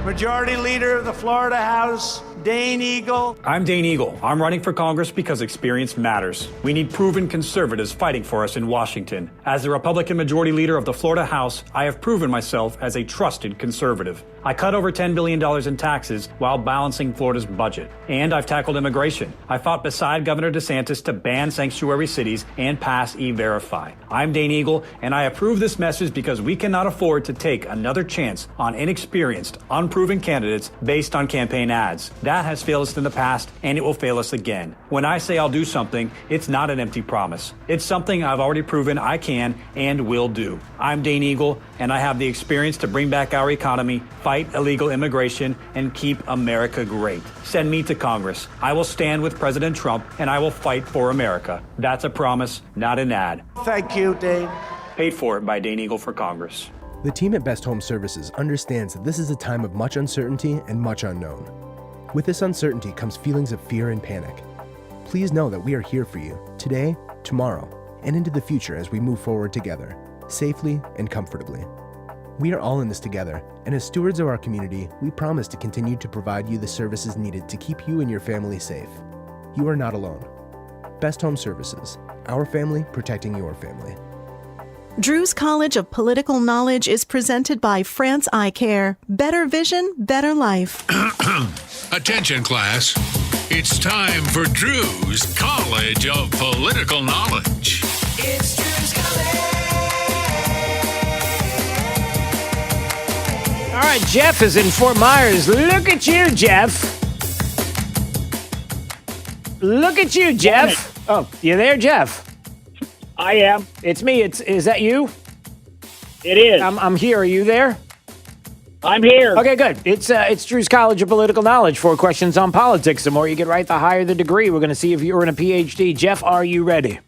Majority Leader of the Florida House, Dane Eagle. I'm Dane Eagle. I'm running for Congress because experience matters. We need proven conservatives fighting for us in Washington. As the Republican Majority Leader of the Florida House, I have proven myself as a trusted conservative. I cut over $10 billion in taxes while balancing Florida's budget. And I've tackled immigration. I fought beside Governor DeSantis to ban sanctuary cities and pass E-Verify. I'm Dane Eagle, and I approve this message because we cannot afford to take another chance on inexperienced, unproven candidates based on campaign ads. That has failed us in the past, and it will fail us again. When I say I'll do something, it's not an empty promise. It's something I've already proven I can and will do. I'm Dane Eagle, and I have the experience to bring back our economy, fight illegal immigration, and keep America great. Send me to Congress. I will stand with President Trump, and I will fight for America. That's a promise, not an ad. Thank you, Dane. Paid for by Dane Eagle for Congress. The team at Best Home Services understands that this is a time of much uncertainty and much unknown. With this uncertainty comes feelings of fear and panic. Please know that we are here for you, today, tomorrow, and into the future as we move forward together, safely and comfortably. We are all in this together, and as stewards of our community, we promise to continue to provide you the services needed to keep you and your family safe. You are not alone. Best Home Services, our family protecting your family. Drew's College of Political Knowledge is presented by France Eye Care. Better vision, better life. Attention, class. It's time for Drew's College of Political Knowledge. It's Drew's College. All right, Jeff is in Fort Myers. Look at you, Jeff. Look at you, Jeff. Oh, you there, Jeff? I am. It's me. Is that you? It is. I'm here. Are you there? I'm here. Okay, good. It's Drew's College of Political Knowledge. 4 questions on politics. The more you get right, the higher the degree. We're going to see if you're in a PhD. Jeff, are you ready?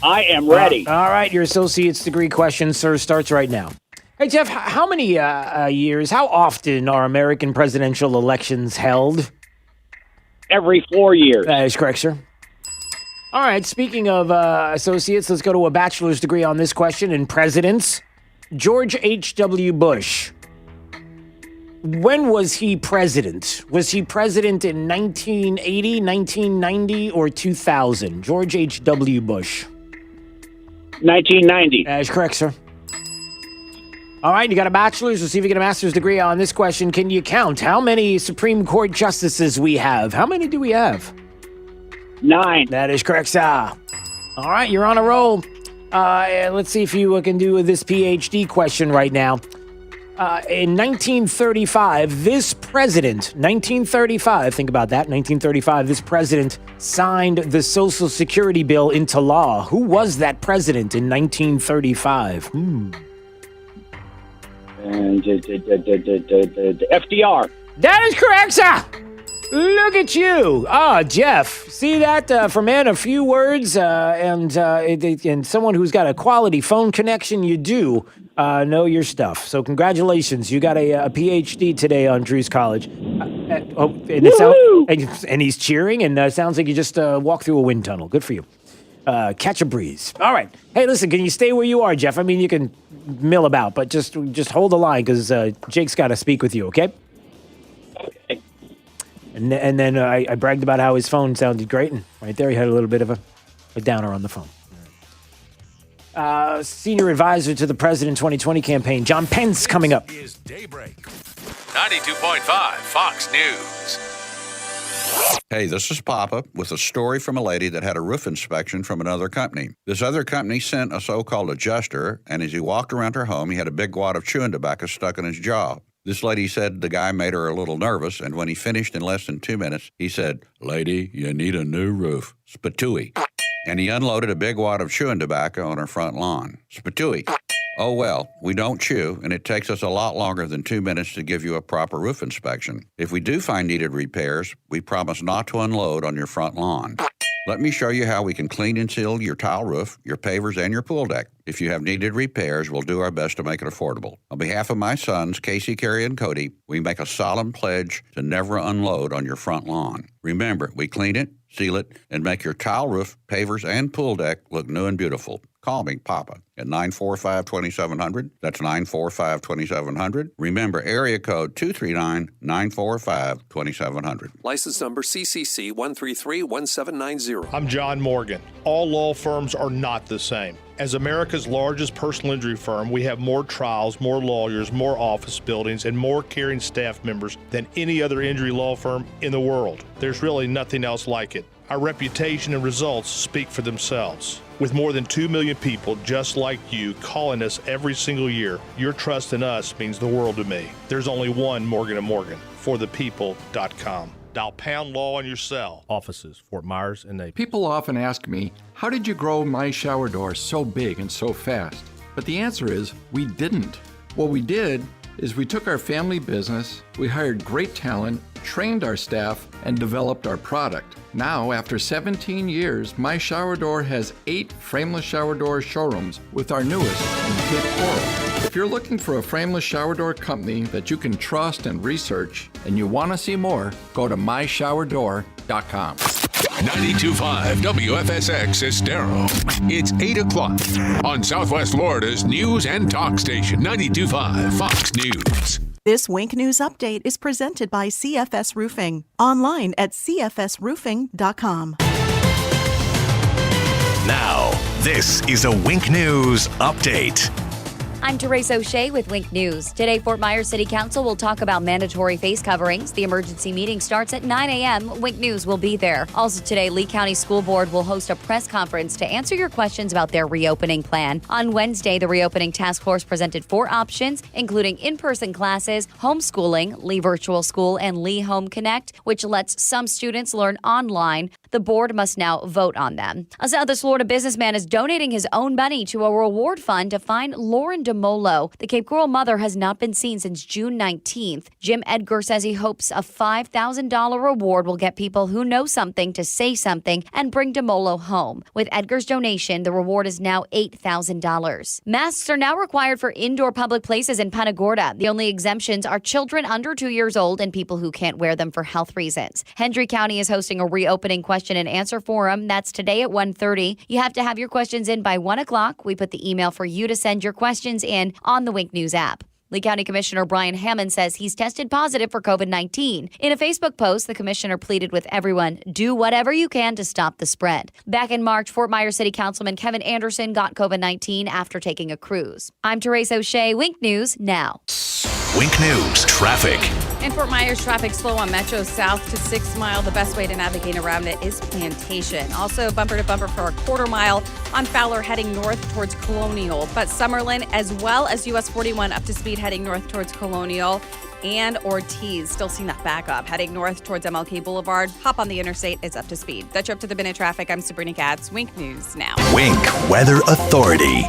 I am ready. All right, your associate's degree question, sir, starts right now. Hey, Jeff, how many years, how often are American presidential elections held? Every 4 years. That is correct, sir. All right, speaking of associates, let's go to a bachelor's degree on this question in presidents. George H.W. Bush. When was he president? Was he president in 1980, 1990, or 2000? George H.W. Bush. 1990. That is correct, sir. All right, you got a bachelor's. Let's see if you get a master's degree on this question. Can you count how many Supreme Court justices we have? How many do we have? 9. That is correct, sir. All right, you're on a roll. Let's see if you can do this PhD question right now. In 1935, this president, 1935, think about that, 1935, this president signed the Social Security Bill into law. Who was that president in 1935? And the FDR. That is correct, sir. Look at you. Jeff. See that? For man, a few words and someone who's got a quality phone connection, you do know your stuff. So congratulations. You got a PhD today on Drew's College. And he's cheering, and sounds like you just walked through a wind tunnel. Good for you. Catch a breeze. All right. Hey, listen, can you stay where you are, Jeff? I mean, you can mill about, but just hold the line because Jake's got to speak with you, okay? Okay. And then I bragged about how his phone sounded great, and right there he had a little bit of a downer on the phone. Senior advisor to the President 2020 campaign, John Pence, coming up. Is Daybreak. 92.5 Fox News. Hey, this is Papa with a story from a lady that had a roof inspection from another company. This other company sent a so-called adjuster, and as he walked around her home, he had a big wad of chewing tobacco stuck in his jaw. This lady said the guy made her a little nervous, and when he finished in less than 2 minutes, he said, "Lady, you need a new roof. Spatooey." And he unloaded a big wad of chewing tobacco on her front lawn. Spatooey. Oh, well, we don't chew, and it takes us a lot longer than 2 minutes to give you a proper roof inspection. If we do find needed repairs, we promise not to unload on your front lawn. Let me show you how we can clean and seal your tile roof, your pavers, and your pool deck. If you have needed repairs, we'll do our best to make it affordable. On behalf of my sons, Casey, Carrie, and Cody, we make a solemn pledge to never unload on your front lawn. Remember, we clean it, seal it, and make your tile roof, pavers, and pool deck look new and beautiful. Call me, Papa, at 945-2700. That's 945-2700. Remember, area code 239-945-2700. License number CCC 1331790. I'm John Morgan. All law firms are not the same. As America's largest personal injury firm, we have more trials, more lawyers, more office buildings, and more caring staff members than any other injury law firm in the world. There's really nothing else like it. Our reputation and results speak for themselves. With more than 2 million people just like you calling us every single year, your trust in us means the world to me. There's only one Morgan & Morgan, forthepeople.com. Dial pound law on your cell. Offices, Fort Myers and Naples. People often ask me, how did you grow my shower door so big and so fast? But the answer is, we didn't. What we did is we took our family business, we hired great talent, trained our staff, and developed our product. Now, after 17 years, my shower door has 8 frameless shower door showrooms with our newest in Cape Coral. If you're looking for a frameless shower door company that you can trust and research, and you want to see more, go to myshowerdor.com. 92.5 WFSX Estero. It's 8 o'clock on Southwest Florida's news and talk station, 92.5 Fox News. This Wink News Update is presented by CFS Roofing. Online at cfsroofing.com. Now, this is a Wink News Update. I'm Teresa O'Shea with Wink News. Today, Fort Myers City Council will talk about mandatory face coverings. The emergency meeting starts at 9 a.m. Wink News will be there. Also today, Lee County School Board will host a press conference to answer your questions about their reopening plan. On Wednesday, the reopening task force presented 4 options, including in-person classes, homeschooling, Lee Virtual School, and Lee Home Connect, which lets some students learn online. The board must now vote on them. A South Florida businessman is donating his own money to a reward fund to find Lauren DeMolo. The Cape Coral mother has not been seen since June 19th. Jim Edgar says he hopes a $5,000 reward will get people who know something to say something and bring DeMolo home. With Edgar's donation, the reward is now $8,000. Masks are now required for indoor public places in Punta Gorda. The only exemptions are children under 2 years old and people who can't wear them for health reasons. Hendry County is hosting a reopening question and answer forum. That's today at 1:30. You have to have your questions in by 1 o'clock. We put the email for you to send your questions in on the Wink News app. Lee County Commissioner Brian Hammond says he's tested positive for COVID-19. In a Facebook post, the commissioner pleaded with everyone, do whatever you can to stop the spread. Back in March, Fort Myers City Councilman Kevin Anderson got COVID-19 after taking a cruise. I'm Teresa O'Shea, Wink News now. Wink News Traffic. In Fort Myers, traffic slow on Metro South to 6 Mile. The best way to navigate around it is Plantation. Also, bumper to bumper for a quarter mile on Fowler heading north towards Colonial. But Summerlin, as well as US 41 up to speed heading north towards Colonial. And Ortiz, still seeing that backup. Heading north towards MLK Boulevard. Hop on the interstate, it's up to speed. That's your up to the minute traffic. I'm Sabrina Katz. Wink News now. Wink Weather Authority.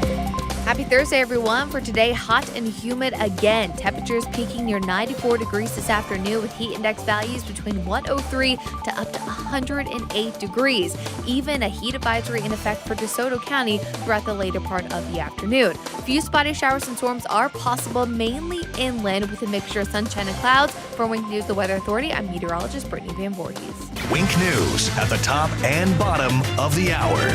Happy Thursday, everyone. For today, hot and humid again. Temperatures peaking near 94 degrees this afternoon with heat index values between 103 to up to 108 degrees. Even a heat advisory in effect for DeSoto County throughout the later part of the afternoon. Few spotty showers and storms are possible, mainly inland with a mixture of sunshine and clouds. For Wink News, the Weather Authority, I'm meteorologist Brittany Van Voorhees. Wink News at the top and bottom of the hour.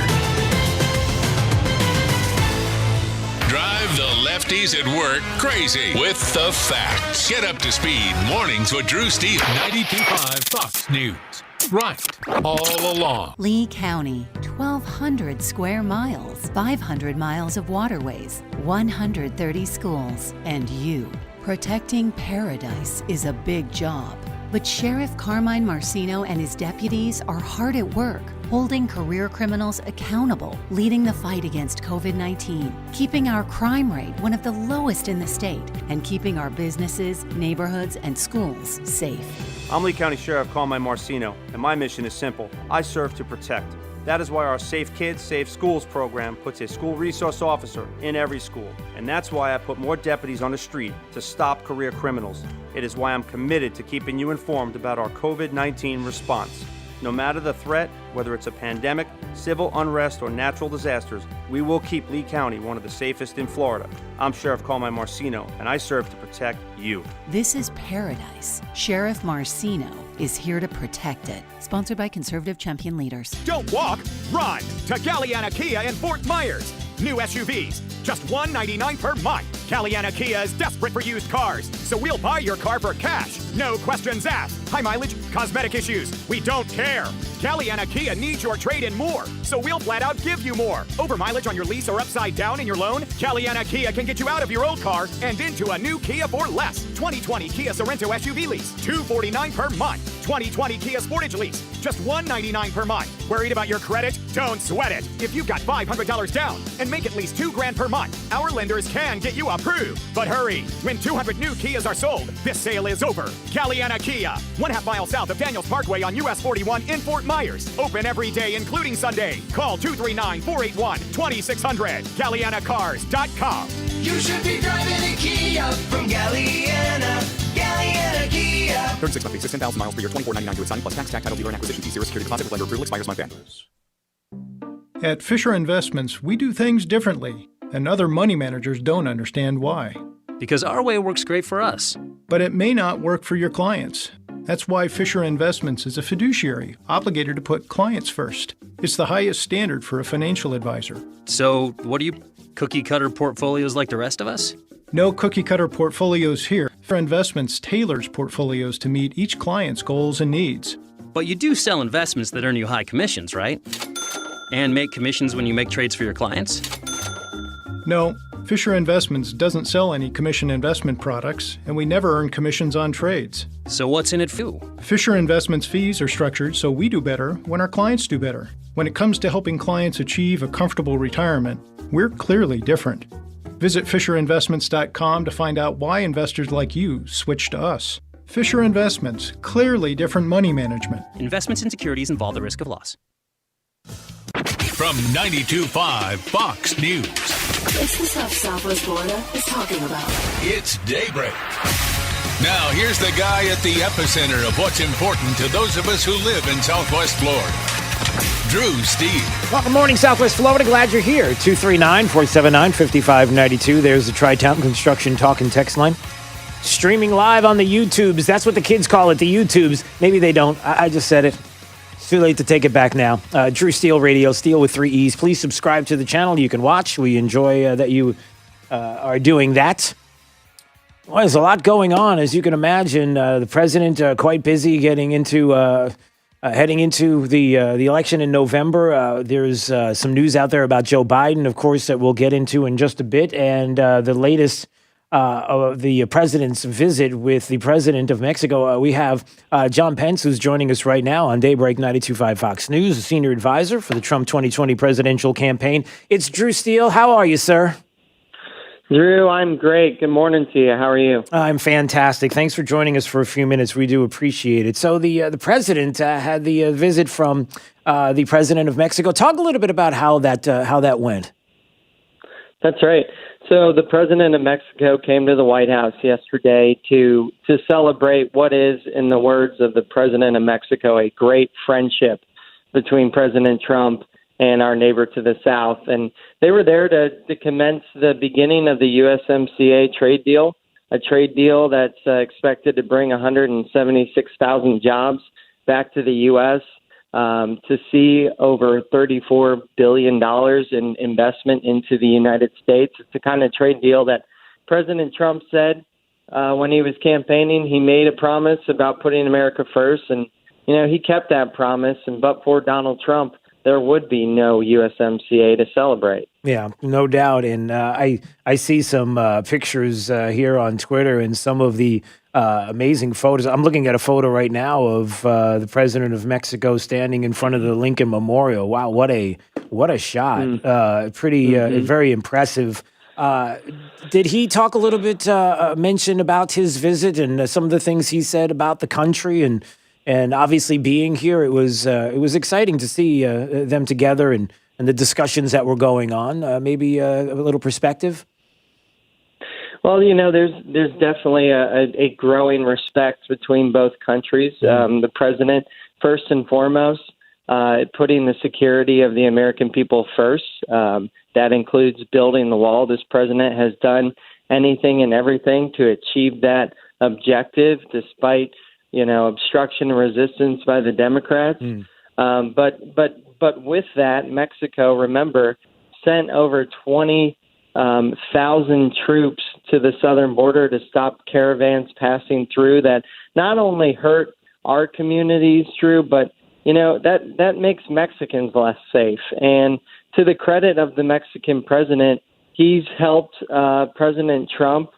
Drive the lefties at work crazy with the facts. Get up to speed mornings with Drew Steele. 92.5 Fox News. Right all along. Lee County, 1,200 square miles, 500 miles of waterways, 130 schools, and you. Protecting paradise is a big job. But Sheriff Carmine Marcino and his deputies are hard at work, holding career criminals accountable, leading the fight against COVID-19, keeping our crime rate one of the lowest in the state, and keeping our businesses, neighborhoods, and schools safe. I'm Lee County Sheriff Carmine Marcino, and my mission is simple. I serve to protect. That is why our Safe Kids, Safe Schools program puts a school resource officer in every school. And that's why I put more deputies on the street to stop career criminals. It is why I'm committed to keeping you informed about our COVID-19 response. No matter the threat, whether it's a pandemic, civil unrest, or natural disasters, we will keep Lee County one of the safest in Florida. I'm Sheriff Carmine Marcino, and I serve to protect you. This is paradise. Sheriff Marcino is here to protect it. Sponsored by conservative champion leaders. Don't walk, run to Galliana Kia in Fort Myers. New SUVs, just $199 per month. Galliana Kia is desperate for used cars, so we'll buy your car for cash. No questions asked. High mileage, cosmetic issues. We don't care. Galliana Kia needs your trade-in more, so we'll flat out give you more. Over mileage on your lease or upside down in your loan, Galliana Kia can get you out of your old car and into a new Kia for less. 2020 Kia Sorento SUV lease, $249 per month. 2020 Kia Sportage lease, just $199 per month. Worried about your credit? Don't sweat it. If you've got $500 down and make at least $2,000 per month, our lenders can get you approved. But hurry, when 200 new Kias are sold, this sale is over. Galliana Kia, 1/2 mile south of Daniels Parkway on US 41 in Fort Myers. Open every day, including Sunday. Call 239-481-2600. GallianaCars.com. You should be driving a Kia from Galliana. Galliana Kia. 36 monthly, 16,000 miles per year, $24.99 to assign plus tax, title, dealer, and acquisition fee. Zero security deposit with lender approval expires month end. At Fisher Investments, we do things differently, and other money managers don't understand why. Because our way works great for us. But it may not work for your clients. That's why Fisher Investments is a fiduciary, obligated to put clients first. It's the highest standard for a financial advisor. So, what do you cookie-cutter portfolios like the rest of us? No cookie-cutter portfolios here. Fisher Investments tailors portfolios to meet each client's goals and needs. But you do sell investments that earn you high commissions, right? And make commissions when you make trades for your clients? No, Fisher Investments doesn't sell any commission investment products, and we never earn commissions on trades. So what's in it for you? Fisher Investments fees are structured so we do better when our clients do better. When it comes to helping clients achieve a comfortable retirement, we're clearly different. Visit FisherInvestments.com to find out why investors like you switch to us. Fisher Investments, clearly different money management. Investments in securities involve the risk of loss. From 92.5 Fox News. It's the stuff Southwest Florida is talking about. It's Daybreak. Now, here's the guy at the epicenter of what's important to those of us who live in Southwest Florida. Drew Steele. Well, good morning, Southwest Florida. Glad you're here. 239-479-5592. There's the Tri-Town Construction Talk and Text line. Streaming live on the YouTubes. That's what the kids call it, the YouTubes. Maybe they don't. I just said it. It's too late to take it back now. Drew Steele Radio, Steele with 3 E's. Please subscribe to the channel. You can watch. We enjoy that you are doing that. Well, there's a lot going on, as you can imagine. The president quite busy getting into heading into the election in November. There's some news out there about Joe Biden, of course, that we'll get into in just a bit, and the latest of the president's visit with the president of Mexico. We have John Pence, who's joining us right now on Daybreak 92.5 Fox News, a senior advisor for the Trump 2020 presidential campaign. It's Drew Steele. How are you, sir? Drew, I'm great. Good morning to you. How are you? I'm fantastic. Thanks for joining us for a few minutes. We do appreciate it. So the president had the visit from the president of Mexico. Talk a little bit about how that went. That's right. So the president of Mexico came to the White House yesterday to celebrate what is, in the words of the president of Mexico, a great friendship between President Trump and our neighbor to the south. And they were there to commence the beginning of the USMCA trade deal, a trade deal that's expected to bring 176,000 jobs back to the U.S., to see over $34 billion in investment into the United States. It's the kind of trade deal that President Trump said when he was campaigning. He made a promise about putting America first, and, he kept that promise. And but for Donald Trump, there would be no USMCA to celebrate. Yeah, no doubt. And I see some pictures here on Twitter and some of the amazing photos. I'm looking at a photo right now of the president of Mexico standing in front of the Lincoln Memorial. Wow, what a shot! Pretty very impressive. Did he talk a little bit, mention about his visit and some of the things he said about the country and obviously being here? It was exciting to see them together and the discussions that were going on. Maybe a little perspective. Well, there's definitely a growing respect between both countries. The president, first and foremost, putting the security of the American people first. That includes building the wall. This president has done anything and everything to achieve that objective, despite obstruction and resistance by the Democrats. But with that, Mexico, remember, sent over 20,000 troops to the southern border to stop caravans passing through that not only hurt our communities, Drew, but that makes Mexicans less safe. And to the credit of the Mexican president, he's helped President Trump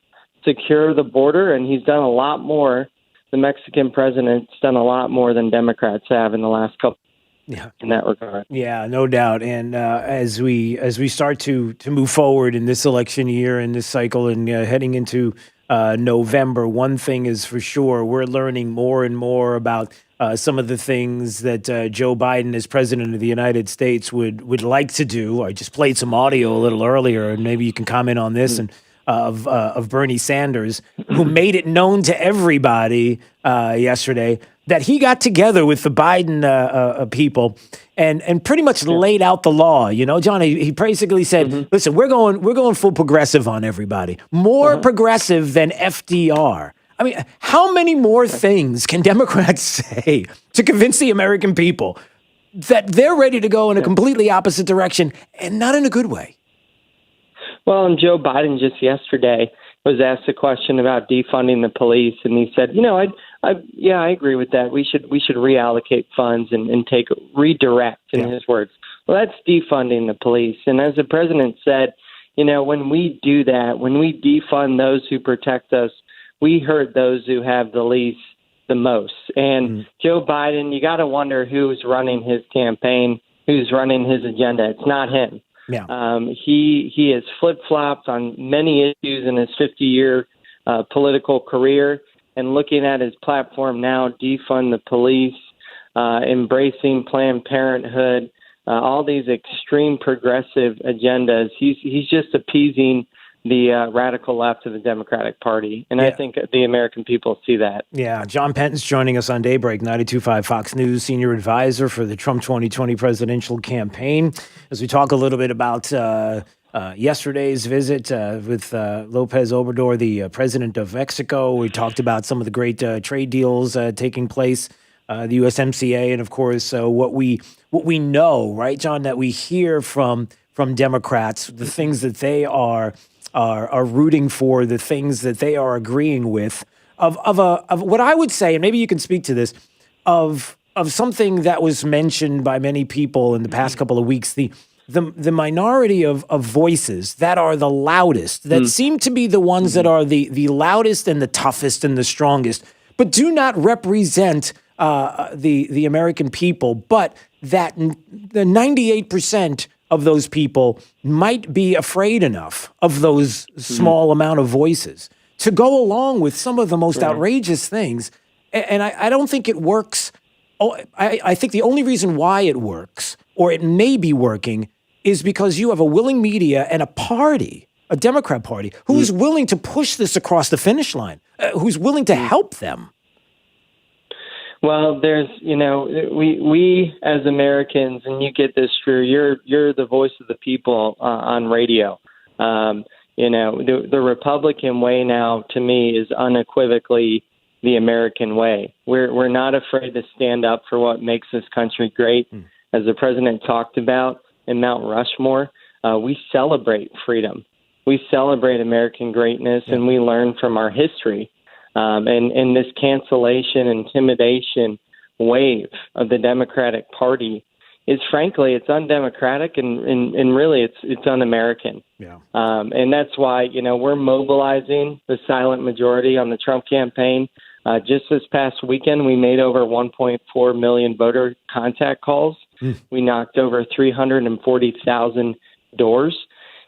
secure the border, and he's done a lot more. The Mexican president's done a lot more than Democrats have in the last couple. Yeah, in that regard. Yeah, no doubt. And as we start to move forward in this election year and this cycle and heading into November, one thing is for sure: we're learning more and more about some of the things that Joe Biden, as president of the United States, would like to do. I just played some audio a little earlier, and maybe you can comment on this and. Of Bernie Sanders, who made it known to everybody yesterday that he got together with the Biden people and pretty much laid out the law. John, he basically said, "Listen, we're going full progressive on everybody, more progressive than FDR." I mean, how many more things can Democrats say to convince the American people that they're ready to go in a completely opposite direction and not in a good way? Well, and Joe Biden just yesterday was asked a question about defunding the police, and he said, I agree with that. We should reallocate funds and redirect, in his words. Well, that's defunding the police. And as the president said, when we do that, when we defund those who protect us, we hurt those who have the least the most. And Joe Biden, you got to wonder who's running his campaign, who's running his agenda. It's not him. Yeah. He has flip-flopped on many issues in his 50-year political career, and looking at his platform now, defund the police, embracing Planned Parenthood, all these extreme progressive agendas. He's just appeasing the radical left of the Democratic Party. And I think the American people see that. Yeah. John Penton's joining us on Daybreak, 92.5 Fox News, senior advisor for the Trump 2020 presidential campaign. As we talk a little bit about yesterday's visit with Lopez Obrador, the president of Mexico. We talked about some of the great trade deals taking place, the USMCA, and of course what we know, right, John, that we hear from Democrats, the things that they are rooting for, the things that they are agreeing with, of what I would say, and maybe you can speak to this, of something that was mentioned by many people in the past couple of weeks, the minority of voices that are the loudest, that seem to be the ones that are the loudest and the toughest and the strongest, but do not represent the American people, but that the 98% of those people might be afraid enough of those small amount of voices to go along with some of the most outrageous things. And I don't think it works. I think the only reason why it works, or it may be working, is because you have a willing media and a party, a Democrat Party, who's willing to push this across the finish line, who's willing to help them. Well, there's, we as Americans, and you get this, Drew, you're the voice of the people on radio. The Republican way now, to me, is unequivocally the American way. We're not afraid to stand up for what makes this country great. As the president talked about in Mount Rushmore, we celebrate freedom. We celebrate American greatness, and we learn from our history. And this cancellation, intimidation wave of the Democratic Party is, frankly, it's undemocratic and really it's un-American. Yeah. And that's why, we're mobilizing the silent majority on the Trump campaign. Just this past weekend, we made over 1.4 million voter contact calls. We knocked over 340,000 doors,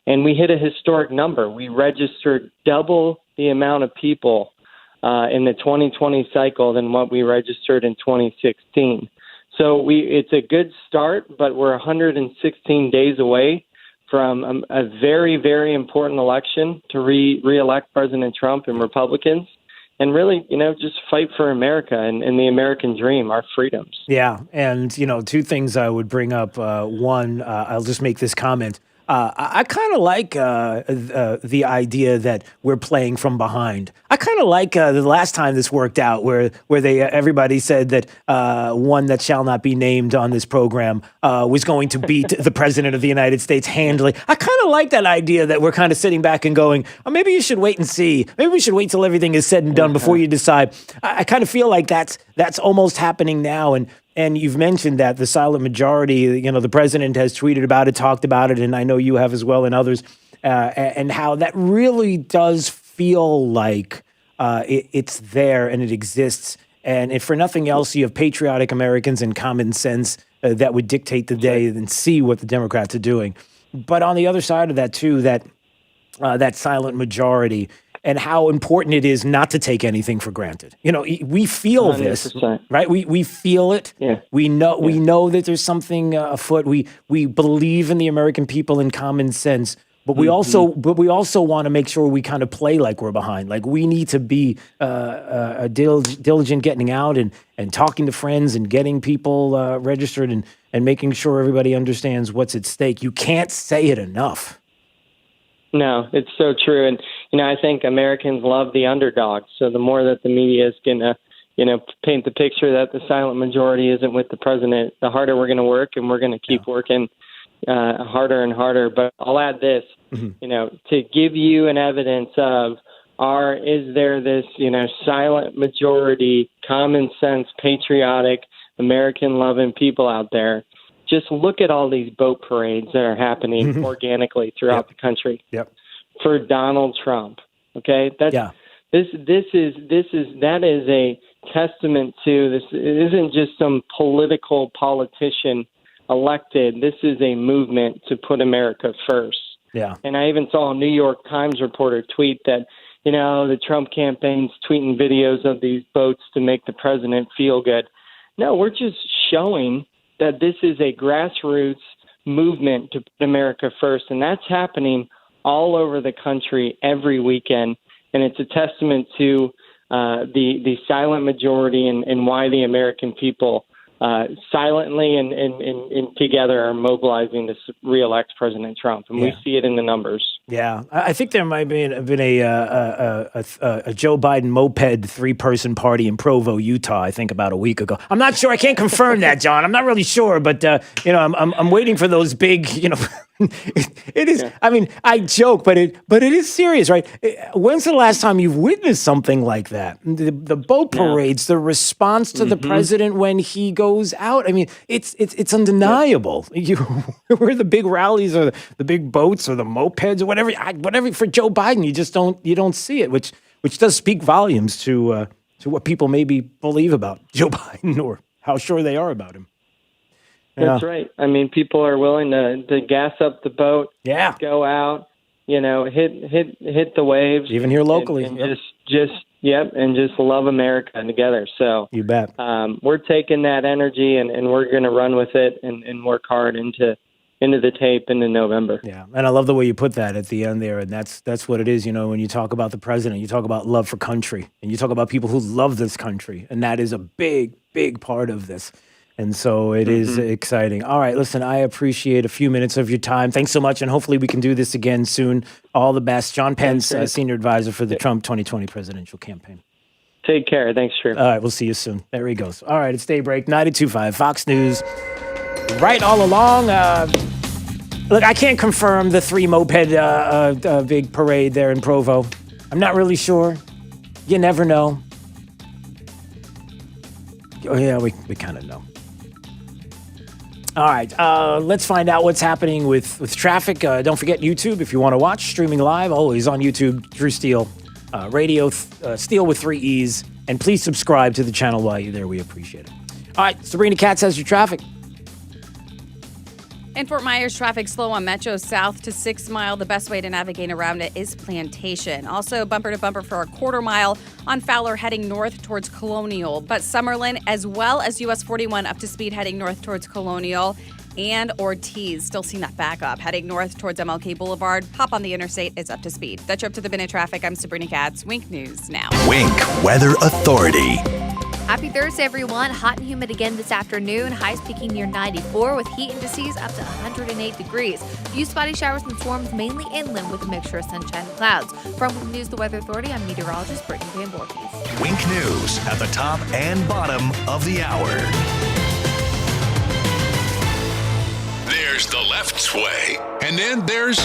and we hit a historic number. We registered double the amount of people in the 2020 cycle than what we registered in 2016. So it's a good start, but we're 116 days away from a very, very important election to re-elect President Trump and Republicans. And really, just fight for America and the American dream, our freedoms. Yeah. And, two things I would bring up. One, I'll just make this comment. I kind of like the idea that we're playing from behind. I kind of like the last time this worked out, where everybody said that one that shall not be named on this program was going to beat the president of the United States handily. I kind of like that idea that we're kind of sitting back and going, oh, maybe you should wait and see. Maybe we should wait till everything is said and done before you decide. I kind of feel like that's almost happening now. And you've mentioned that the silent majority, the president has tweeted about it, talked about it, and I know you have as well and others, and how that really does feel like it's there and it exists. And if for nothing else, you have patriotic Americans and common sense that would dictate the day and see what the Democrats are doing. But on the other side of that, too, that silent majority and how important it is not to take anything for granted. We feel 100%. This, right? We feel it. Yeah. We know that there's something afoot. We believe in the American people and common sense, but we also want to make sure we kind of play like we're behind. Like we need to be diligent getting out and talking to friends and getting people registered and making sure everybody understands what's at stake. You can't say it enough. No, it's so true. And, I think Americans love the underdog. So the more that the media is going to, paint the picture that the silent majority isn't with the president, the harder we're going to work, and we're going to keep working harder and harder. But I'll add this, to give you an evidence of is there this, silent majority, common sense, patriotic, American-loving people out there. Just look at all these boat parades that are happening organically throughout the country for Donald Trump. Okay, that is a testament to this. It isn't just some political politician elected. This is a movement to put America first. Yeah. And I even saw a New York Times reporter tweet that the Trump campaign's tweeting videos of these boats to make the president feel good. No, we're just showing that this is a grassroots movement to put America first, and that's happening all over the country every weekend, and it's a testament to the silent majority and why the American people silently and together are mobilizing to re-elect President Trump, and we see it in the numbers. Yeah, I think there might have been a Joe Biden moped 3-person party in Provo, Utah. I think about a week ago. I'm not sure. I can't confirm that, John. I'm not really sure, but I'm waiting for those big. It is. Yeah. I mean, I joke, but it is serious, right? When's the last time you've witnessed something like that? The boat parades, the response to the president when he goes out. I mean, it's undeniable. Where the big rallies or the big boats or the mopeds or whatever for Joe Biden, you don't see it, which does speak volumes to what people maybe believe about Joe Biden or how sure they are about him. That's right. I mean, people are willing to gas up the boat, go out, hit the waves, even here locally, and just love America together. So you bet. We're taking that energy and we're going to run with it and work hard into into the tape into November. Yeah, and I love the way you put that at the end there, and that's what it is. You know, when you talk about the president, you talk about love for country, and you talk about people who love this country, and that is a big, big part of this. And so it is exciting. All right, listen, I appreciate a few minutes of your time. Thanks so much, and hopefully we can do this again soon. All the best. John Pence, Senior Advisor for the Trump 2020 presidential campaign. Take care. Thanks, Drew. All right, we'll see you soon. There he goes. All right, it's Daybreak, 92.5, Fox News. Right all along. Look, I can't confirm the 3 moped big parade there in Provo. I'm not really sure. You never know. Oh, yeah, we kind of know. All right, let's find out what's happening with traffic. Don't forget YouTube if you want to watch. Streaming live, always on YouTube. Drew Steele, radio, Steele with 3 E's. And please subscribe to the channel while you're there. We appreciate it. All right, Sabrina Katz has your traffic. In Fort Myers, traffic slow on Metro South to 6 Mile. The best way to navigate around it is Plantation. Also, bumper to bumper for a quarter mile on Fowler heading north towards Colonial. But Summerlin, as well as US 41 up to speed heading north towards Colonial. And Ortiz, still seeing that backup. Heading north towards MLK Boulevard. Hop on the interstate, it's up to speed. That's your up to the minute traffic. I'm Sabrina Katz. Wink News now. Wink Weather Authority. Happy Thursday, everyone. Hot and humid again this afternoon. Highs peaking near 94 with heat indices up to 108 degrees. Few spotty showers and storms mainly inland with a mixture of sunshine and clouds. From Wink News, the Weather Authority, I'm meteorologist Brittany Van Voorhees. Wink News at the top and bottom of the hour. There's the left's way, and then there's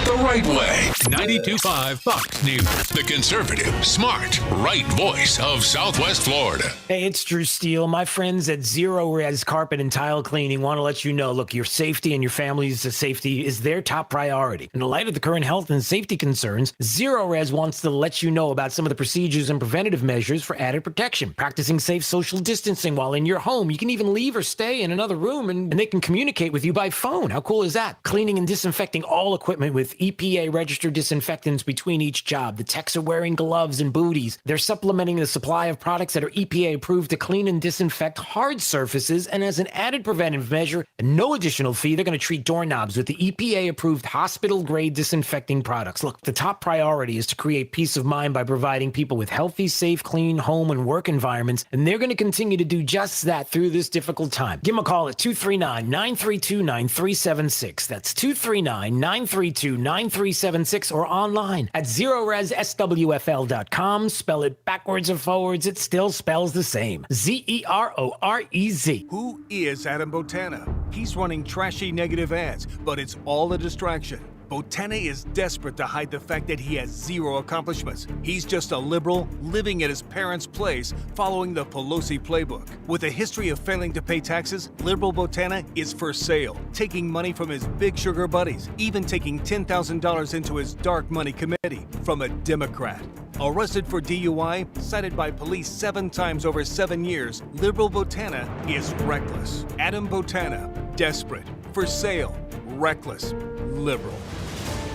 the right way. 92.5 Fox News, the conservative, smart, right voice of Southwest Florida. Hey, it's Drew Steele. My friends at Zero Res Carpet and Tile Cleaning want to let you know, look, your safety and your family's safety is their top priority. In the light of the current health and safety concerns, Zero Res wants to let you know about some of the procedures and preventative measures for added protection. Practicing safe social distancing while in your home. You can even leave or stay in another room and they can communicate with you by phone. How cool is that? Cleaning and disinfecting all equipment with EPA-registered disinfectants between each job. The techs are wearing gloves and booties. They're supplementing the supply of products that are EPA-approved to clean and disinfect hard surfaces, and as an added preventive measure, at no additional fee, they're going to treat doorknobs with the EPA-approved hospital-grade disinfecting products. Look, the top priority is to create peace of mind by providing people with healthy, safe, clean home and work environments, and they're going to continue to do just that through this difficult time. Give them a call at 239-932-9376. That's 239-932-9376 or online at ZeroResSWFL.com. Spell it backwards or forwards, it still spells the same. ZEROREZ. Who is Adam Botana? He's running trashy negative ads, but it's all a distraction. Botana is desperate to hide the fact that he has zero accomplishments. He's just a liberal living at his parents' place following the Pelosi playbook. With a history of failing to pay taxes, liberal Botana is for sale, taking money from his big sugar buddies, even taking $10,000 into his dark money committee from a Democrat. Arrested for DUI, cited by police 7 times over 7 years, liberal Botana is reckless. Adam Botana, desperate, for sale, reckless, liberal.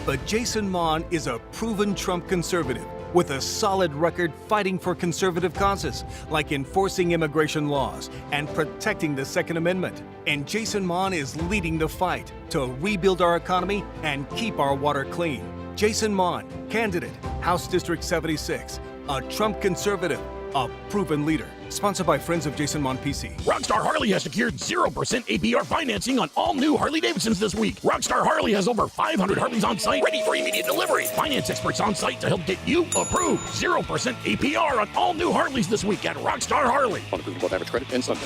But Jason Mon is a proven Trump conservative with a solid record fighting for conservative causes, like enforcing immigration laws and protecting the Second Amendment. And Jason Mon is leading the fight to rebuild our economy and keep our water clean. Jason Mon, candidate, House District 76, a Trump conservative, a proven leader. Sponsored by Friends of Jason Mon PC. Rockstar Harley has secured 0% APR financing on all new Harley-Davidsons this week. Rockstar Harley has over 500 Harleys on site ready for immediate delivery. Finance experts on site to help get you approved. 0% APR on all new Harleys this week at Rockstar Harley. On approvable average credit and Sunday.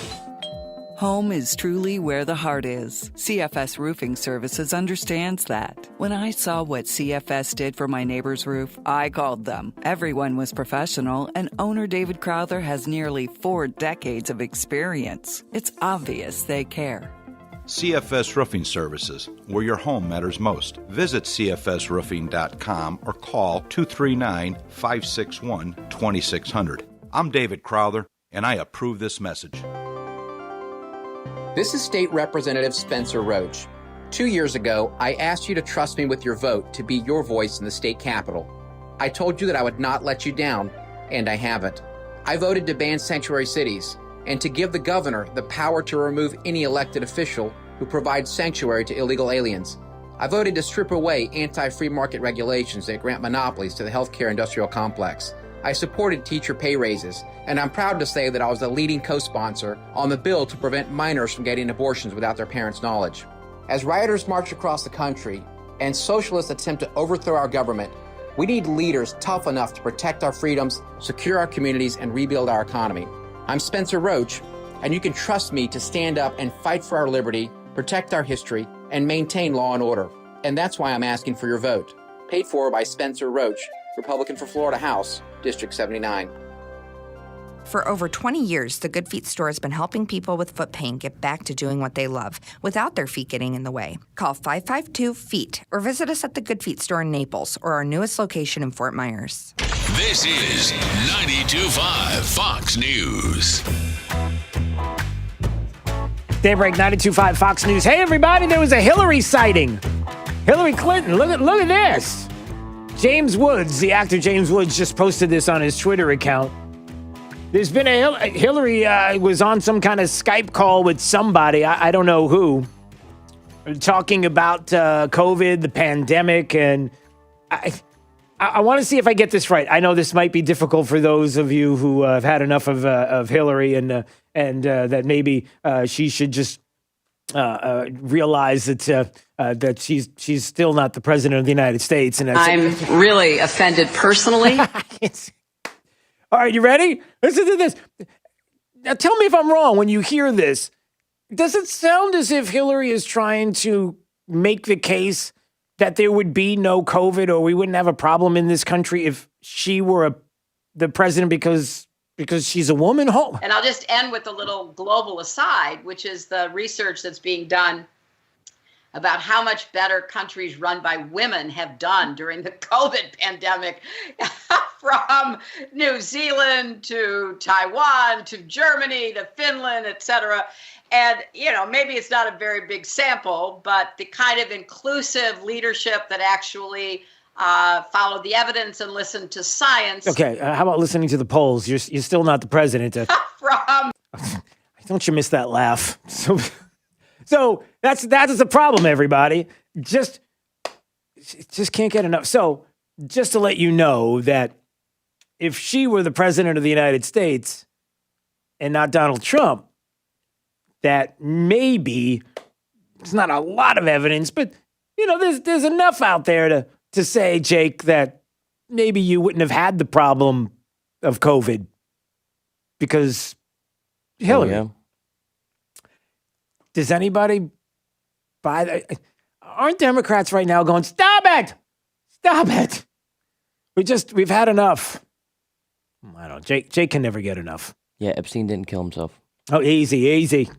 Home is truly where the heart is. CFS Roofing Services understands that. When I saw what CFS did for my neighbor's roof, I called them. Everyone was professional, and owner David Crowther has nearly 4 decades of experience. It's obvious they care. CFS Roofing Services, where your home matters most. Visit cfsroofing.com or call 239-561-2600. I'm David Crowther, and I approve this message. This is State Representative Spencer Roach. 2 years ago, I asked you to trust me with your vote to be your voice in the state capitol. I told you that I would not let you down, and I haven't. I voted to ban sanctuary cities and to give the governor the power to remove any elected official who provide sanctuary to illegal aliens. I voted to strip away anti-free market regulations that grant monopolies to the healthcare industrial complex. I supported teacher pay raises, and I'm proud to say that I was the leading co-sponsor on the bill to prevent minors from getting abortions without their parents' knowledge. As rioters march across the country and socialists attempt to overthrow our government, we need leaders tough enough to protect our freedoms, secure our communities, and rebuild our economy. I'm Spencer Roach, and you can trust me to stand up and fight for our liberty, protect our history, and maintain law and order. And that's why I'm asking for your vote. Paid for by Spencer Roach, Republican for Florida House, District 79. For over 20 years, the Good Feet store has been helping people with foot pain get back to doing what they love without their feet getting in the way. Call 552-FEET or visit us at the Good Feet store in Naples or our newest location in Fort Myers. This is 92.5 Fox News. Daybreak 92.5 Fox News. Hey, everybody, there was a Hillary sighting. Hillary Clinton, look at this. James Woods, the actor James Woods, just posted this on his Twitter account. There's been Hillary was on some kind of Skype call with somebody, I don't know who, talking about COVID, the pandemic, and I want to see if I get this right. I know this might be difficult for those of you who have had enough of Hillary and that maybe she should just realize that she's still not the president of the United States. And I'm really offended personally. All right, you ready? Listen to this. Now tell me if I'm wrong when you hear this. Does it sound as if Hillary is trying to make the case that there would be no COVID or we wouldn't have a problem in this country if she were the president because she's a woman? And I'll just end with a little global aside, which is the research that's being done about how much better countries run by women have done during the COVID pandemic, from New Zealand to Taiwan to Germany to Finland, etc. And, maybe it's not a very big sample, but the kind of inclusive leadership that actually followed the evidence and listened to science. Okay, how about listening to the polls? You're still not the president. Don't you miss that laugh? So that's the problem, everybody. Just can't get enough. So just to let you know that if she were the president of the United States and not Donald Trump, that maybe it's not a lot of evidence, but there's enough out there to say, Jake, that maybe you wouldn't have had the problem of COVID because Hillary. Oh, yeah. Does anybody buy that? Aren't Democrats right now going, stop it? Stop it. We've had enough. I don't know. Jake can never get enough. Yeah, Epstein didn't kill himself. Oh, easy.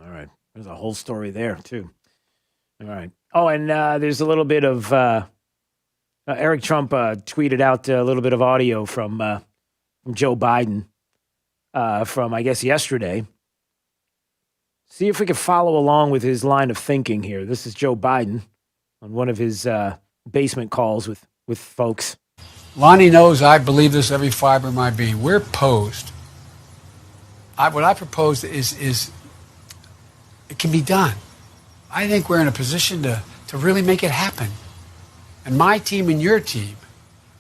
All right. There's a whole story there, too. All right. Oh, and there's a little bit of Eric Trump tweeted out a little bit of audio from Joe Biden from, I guess, yesterday. See if we can follow along with his line of thinking here. This is Joe Biden on one of his basement calls with folks. Lonnie knows I believe this every fiber of my being. We're posed. What I propose is it can be done. I think we're in a position to really make it happen. And my team and your team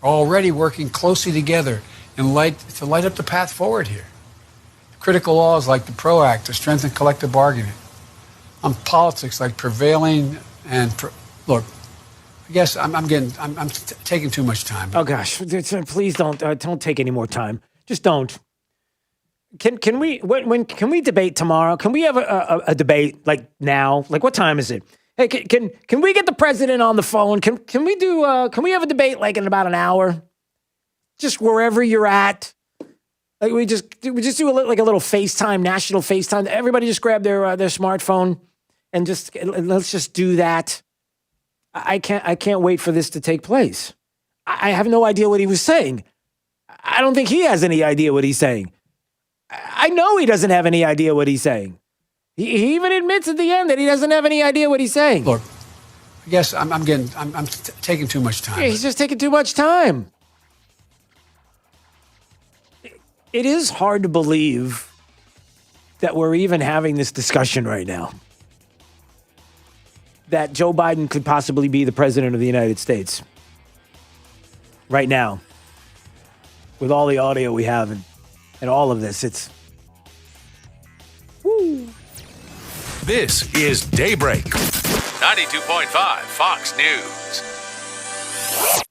are already working closely together to light up the path forward here. Critical laws like the PRO Act to strengthen collective bargaining. On politics like prevailing and look. I guess I'm taking too much time. Oh gosh, please don't take any more time. Just don't. Can we can we debate tomorrow? Can we have a debate like now? Like what time is it? Hey, can we get the president on the phone? Can we have a debate like in about an hour? Just wherever you're at. Like we just do a little FaceTime, national FaceTime. Everybody just grab their smartphone and let's just do that. I can't wait for this to take place. I have no idea what he was saying. I don't think he has any idea what he's saying. I know he doesn't have any idea what he's saying. He even admits at the end that he doesn't have any idea what he's saying. Look, I guess I'm taking too much time. Yeah, he's just taking too much time. It is hard to believe that we're even having this discussion right now. That Joe Biden could possibly be the president of the United States. Right now. With all the audio we have and all of this, it's... Woo. This is Daybreak. 92.5 Fox News.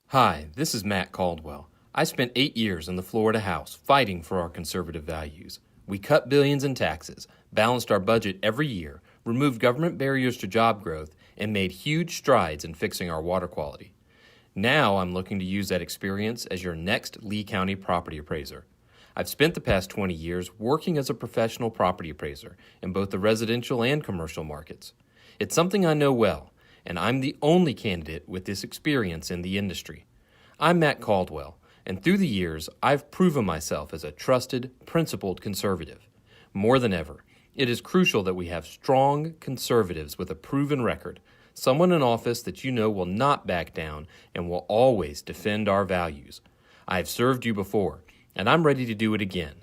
Hi, this is Matt Caldwell. I spent 8 years in the Florida House fighting for our conservative values. We cut billions in taxes, balanced our budget every year, removed government barriers to job growth, and made huge strides in fixing our water quality. Now I'm looking to use that experience as your next Lee County property appraiser. I've spent the past 20 years working as a professional property appraiser in both the residential and commercial markets. It's something I know well, and I'm the only candidate with this experience in the industry. I'm Matt Caldwell, and through the years, I've proven myself as a trusted, principled conservative. More than ever, it is crucial that we have strong conservatives with a proven record, someone in office that you know will not back down and will always defend our values. I have served you before, and I'm ready to do it again.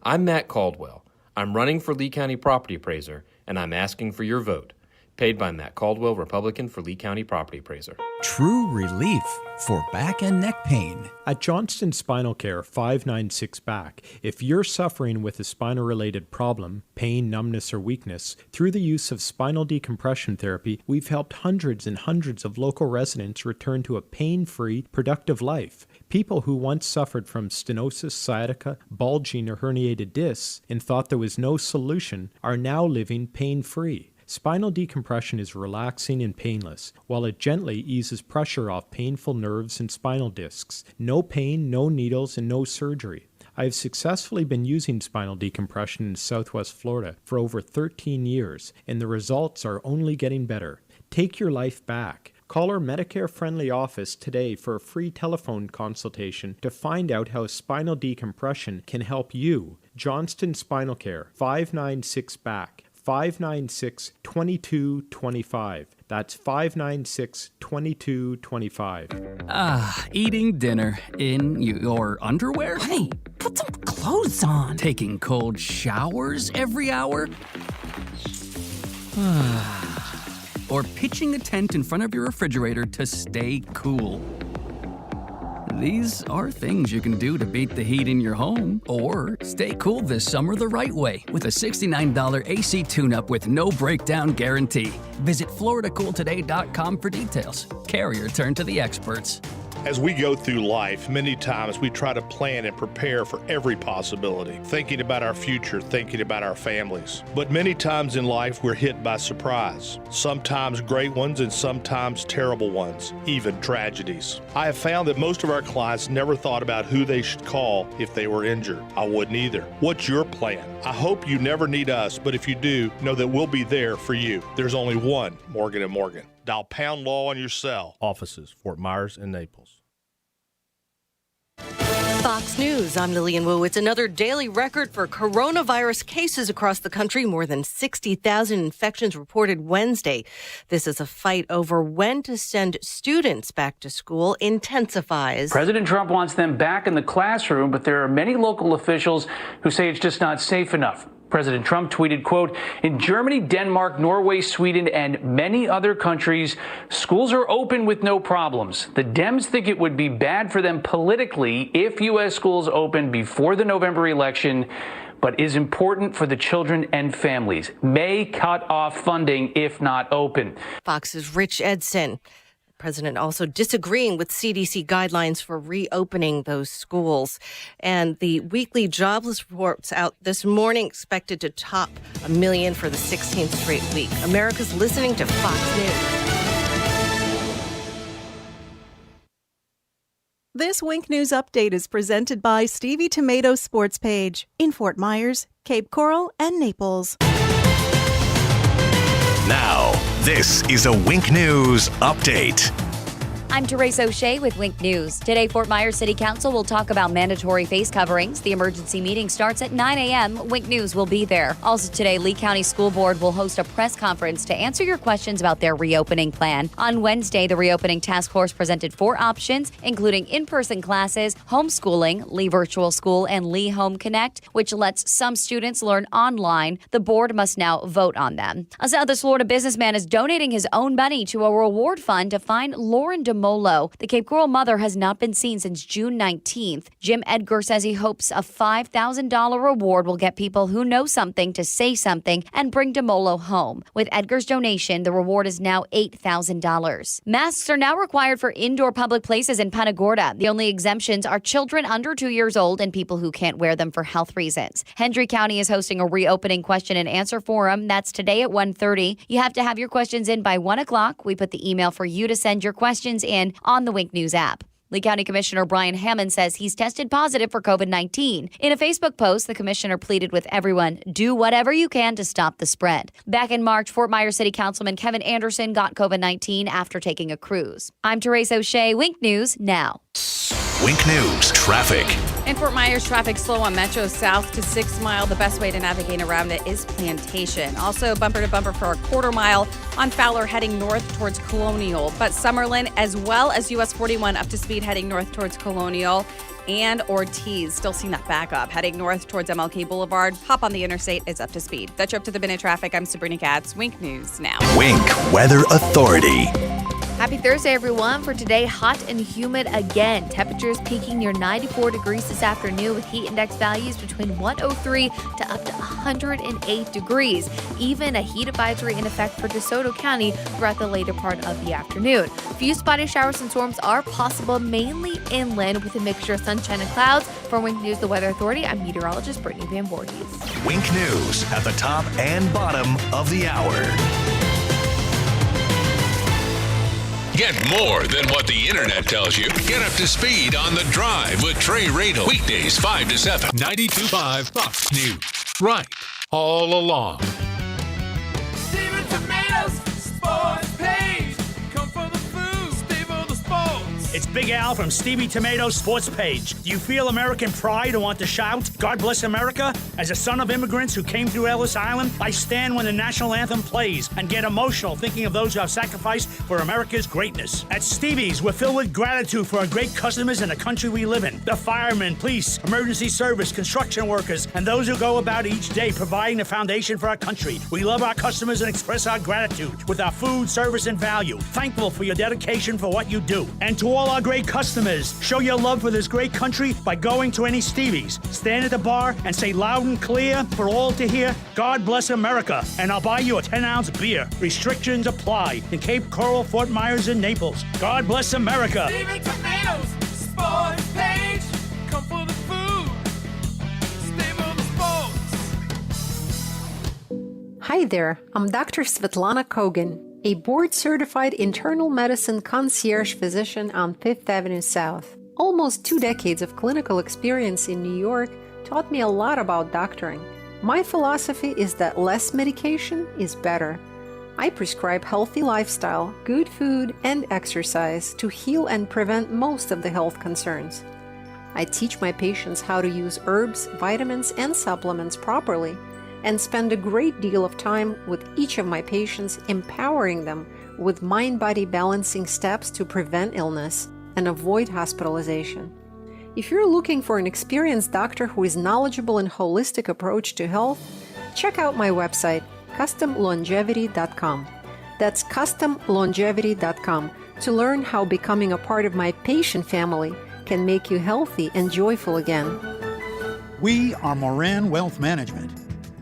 I'm Matt Caldwell. I'm running for Lee County Property Appraiser, and I'm asking for your vote. Paid by Matt Caldwell, Republican for Lee County Property Appraiser. True relief for back and neck pain. At Johnston Spinal Care 596 Back, if you're suffering with a spinal-related problem, pain, numbness, or weakness, through the use of spinal decompression therapy, we've helped hundreds and hundreds of local residents return to a pain-free, productive life. People who once suffered from stenosis, sciatica, bulging, or herniated discs and thought there was no solution are now living pain-free. Spinal decompression is relaxing and painless, while it gently eases pressure off painful nerves and spinal discs. No pain, no needles, and no surgery. I have successfully been using spinal decompression in Southwest Florida for over 13 years, and the results are only getting better. Take your life back. Call our Medicare-friendly office today for a free telephone consultation to find out how spinal decompression can help you. Johnston Spinal Care, 596 Back. 596-2225. That's 596-2225. Eating dinner in your underwear? Hey, put some clothes on. Taking cold showers every hour? Or pitching a tent in front of your refrigerator to stay cool. These are things you can do to beat the heat in your home or stay cool this summer the right way with a $69 AC tune-up with no breakdown guarantee. Visit FloridaCoolToday.com for details. Carrier, turn to the experts. As we go through life, many times we try to plan and prepare for every possibility, thinking about our future, thinking about our families. But many times in life, we're hit by surprise, sometimes great ones and sometimes terrible ones, even tragedies. I have found that most of our clients never thought about who they should call if they were injured. I wouldn't either. What's your plan? I hope you never need us, but if you do, know that we'll be there for you. There's only one Morgan & Morgan. Dial pound law on your cell. Offices, Fort Myers and Naples. Fox News, I'm Lillian Wu. It's another daily record for coronavirus cases across the country. More than 60,000 infections reported Wednesday. This is a fight over when to send students back to school intensifies. President Trump wants them back in the classroom, but there are many local officials who say it's just not safe enough. President Trump tweeted, quote, "In Germany, Denmark, Norway, Sweden, and many other countries, schools are open with no problems. The Dems think it would be bad for them politically if U.S. schools open before the November election, but is important for the children and families. May cut off funding if not open." Fox's Rich Edson. President also disagreeing with CDC guidelines for reopening those schools. And the weekly jobless reports out this morning expected to top 1 million for the 16th straight week. America's listening to Fox News. This Wink News update is presented by Stevie Tomato Sports Page in Fort Myers, Cape Coral, and Naples. Now, this is a Wink News update. I'm Therese O'Shea with Wink News. Today, Fort Myers City Council will talk about mandatory face coverings. The emergency meeting starts at 9 a.m. Wink News will be there. Also today, Lee County School Board will host a press conference to answer your questions about their reopening plan. On Wednesday, the reopening task force presented 4 options, including in-person classes, homeschooling, Lee Virtual School, and Lee Home Connect, which lets some students learn online. The board must now vote on them. A South Florida businessman is donating his own money to a reward fund to find Lauren DeMolo. The Cape Coral mother has not been seen since June 19th. Jim Edgar says he hopes a $5,000 reward will get people who know something to say something and bring DeMolo home. With Edgar's donation, the reward is now $8,000. Masks are now required for indoor public places in Punta Gorda. The only exemptions are children under 2 years old and people who can't wear them for health reasons. Hendry County is hosting a reopening question and answer forum. That's today at 1:30. You have to have your questions in by 1 o'clock. We put the email for you to send your questions in on the Wink News app. Lee County Commissioner Brian Hammond says he's tested positive for COVID-19. In a Facebook post, the commissioner pleaded with everyone, do whatever you can to stop the spread. Back in March, Fort Myers City Councilman Kevin Anderson got COVID-19 after taking a cruise. I'm Therese O'Shea, Wink News now. Wink News traffic. In Fort Myers, traffic slow on Metro South to 6 Mile. The best way to navigate around it is Plantation. Also bumper to bumper for a quarter mile on Fowler heading north towards Colonial. But Summerlin as well as US 41 up to speed heading north towards Colonial. And Ortiz, still seeing that backup. Heading north towards MLK Boulevard. Hop on the interstate is up to speed. That's your up to the minute traffic. I'm Sabrina Katz. Wink News now. Wink Weather Authority. Happy Thursday, everyone. For today, hot and humid again. Temperatures peaking near 94 degrees this afternoon with heat index values between 103 to up to 108 degrees. Even a heat advisory in effect for DeSoto County throughout the later part of the afternoon. Few spotty showers and storms are possible, mainly inland with a mixture of sunshine and clouds. For Wink News, the Weather Authority, I'm meteorologist Brittany Van Voorhees. Wink News at the top and bottom of the hour. Get more than what the internet tells you. Get up to speed on The Drive with Trey Radel. Weekdays 5 to 7. 92.5 Fox News. Right. All along. Steven Tomatoes Sports Page. Come for the food, stay for the sports. It's Big Al from Stevie Tomatoes Sports Page. Do you feel American pride and want to shout, God bless America? As a son of immigrants who came through Ellis Island, I stand when the national anthem plays and get emotional thinking of those who have sacrificed for America's greatness. At Stevie's, we're filled with gratitude for our great customers and the country we live in. The firemen, police, emergency service, construction workers, and those who go about each day providing the foundation for our country. We love our customers and express our gratitude with our food, service, and value. Thankful for your dedication for what you do. And to all our great customers, show your love for this great country by going to any Stevie's. Stand at the bar and say loud and clear for all to hear, God bless America, and I'll buy you a 10-ounce beer. Restrictions apply in Cape Coral, Fort Myers, and Naples. God bless America. Steven Tomatoes Sports Page. Come for the food, stay for the sports. Hi there, I'm Dr. Svetlana Kogan, a board-certified internal medicine concierge physician on Fifth Avenue South. Almost 2 decades of clinical experience in New York taught me a lot about doctoring. My philosophy is that less medication is better. I prescribe healthy lifestyle, good food, and exercise to heal and prevent most of the health concerns. I teach my patients how to use herbs, vitamins, and supplements properly, and spend a great deal of time with each of my patients, empowering them with mind-body balancing steps to prevent illness and avoid hospitalization. If you're looking for an experienced doctor who is knowledgeable in holistic approach to health, check out my website, customlongevity.com. That's customlongevity.com to learn how becoming a part of my patient family can make you healthy and joyful again. We are Moran Wealth Management.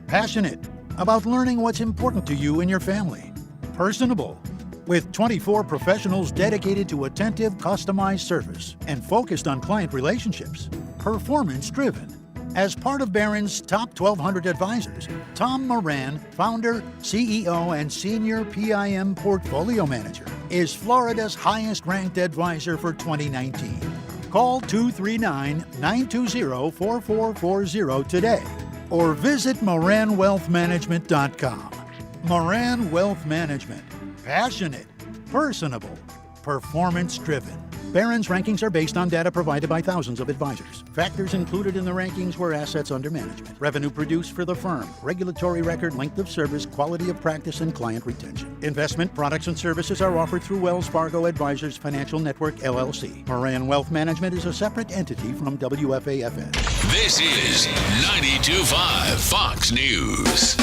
Passionate about learning what's important to you and your family. Personable, with 24 professionals dedicated to attentive, customized service and focused on client relationships. Performance-driven. As part of Barron's top 1,200 advisors, Tom Moran, founder, CEO, and senior PIM portfolio manager, is Florida's highest-ranked advisor for 2019. Call 239-920-4440 today or visit moranwealthmanagement.com. Moran Wealth Management. Passionate. Personable. performance-driven. Barron's rankings are based on data provided by thousands of advisors. Factors included in the rankings were assets under management, revenue produced for the firm, regulatory record, length of service, quality of practice, and client retention. Investment products and services are offered through Wells Fargo Advisors Financial Network, LLC. Moran Wealth Management is a separate entity from WFAFN. This is 92.5 Fox News.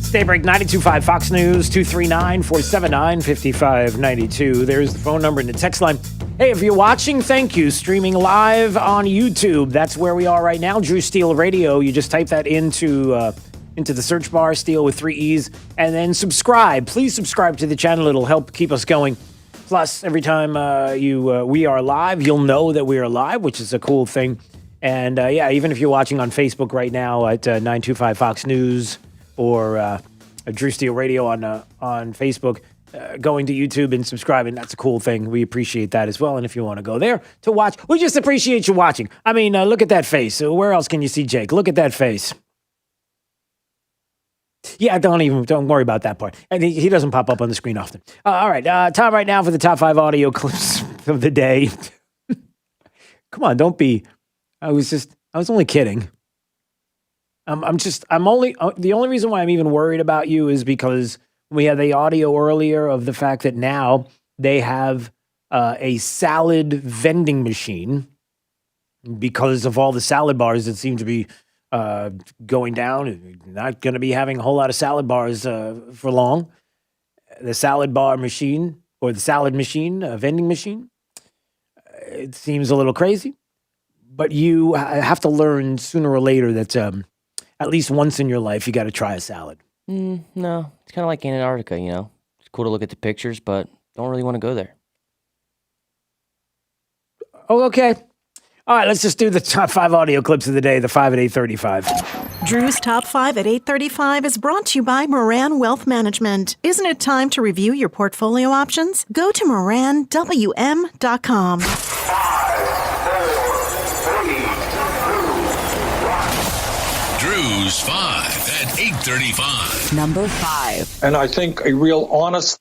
Daybreak 92.5 Fox News, 239-479-5592. There's the phone number and the text line. Hey, if you're watching, thank you. Streaming live on YouTube. That's where we are right now. Drew Steele Radio. You just type that into the search bar, Steele with 3 E's, and then subscribe. Please subscribe to the channel. It'll help keep us going. Plus, every time we are live, you'll know that we are live, which is a cool thing. And even if you're watching on Facebook right now at 925 Fox News, or Drew Steele Radio on Facebook, going to YouTube and subscribing. That's a cool thing. We appreciate that as well. And if you want to go there to watch, we just appreciate you watching. I mean, look at that face. Where else can you see Jake? Look at that face. Yeah, don't worry about that part. And he doesn't pop up on the screen often. All right, time right now for the top 5 audio clips of the day. Come on, don't be. I was only kidding. The only reason why I'm even worried about you is because we had the audio earlier of the fact that now they have a salad vending machine because of all the salad bars that seem to be going down. Not going to be having a whole lot of salad bars for long. The salad bar machine or the salad machine, vending machine, it seems a little crazy, but you have to learn sooner or later that at least once in your life, you got to try a salad. No, it's kind of like Antarctica, you know. It's cool to look at the pictures, but don't really want to go there. Oh, okay. All right, let's just do the top 5 audio clips of the day, the 5 at 8:35. Drew's Top 5 at 8:35 is brought to you by Moran Wealth Management. Isn't it time to review your portfolio options? Go to moranwm.com. Drew's 5 at 8:35. Number 5. And I think a real honest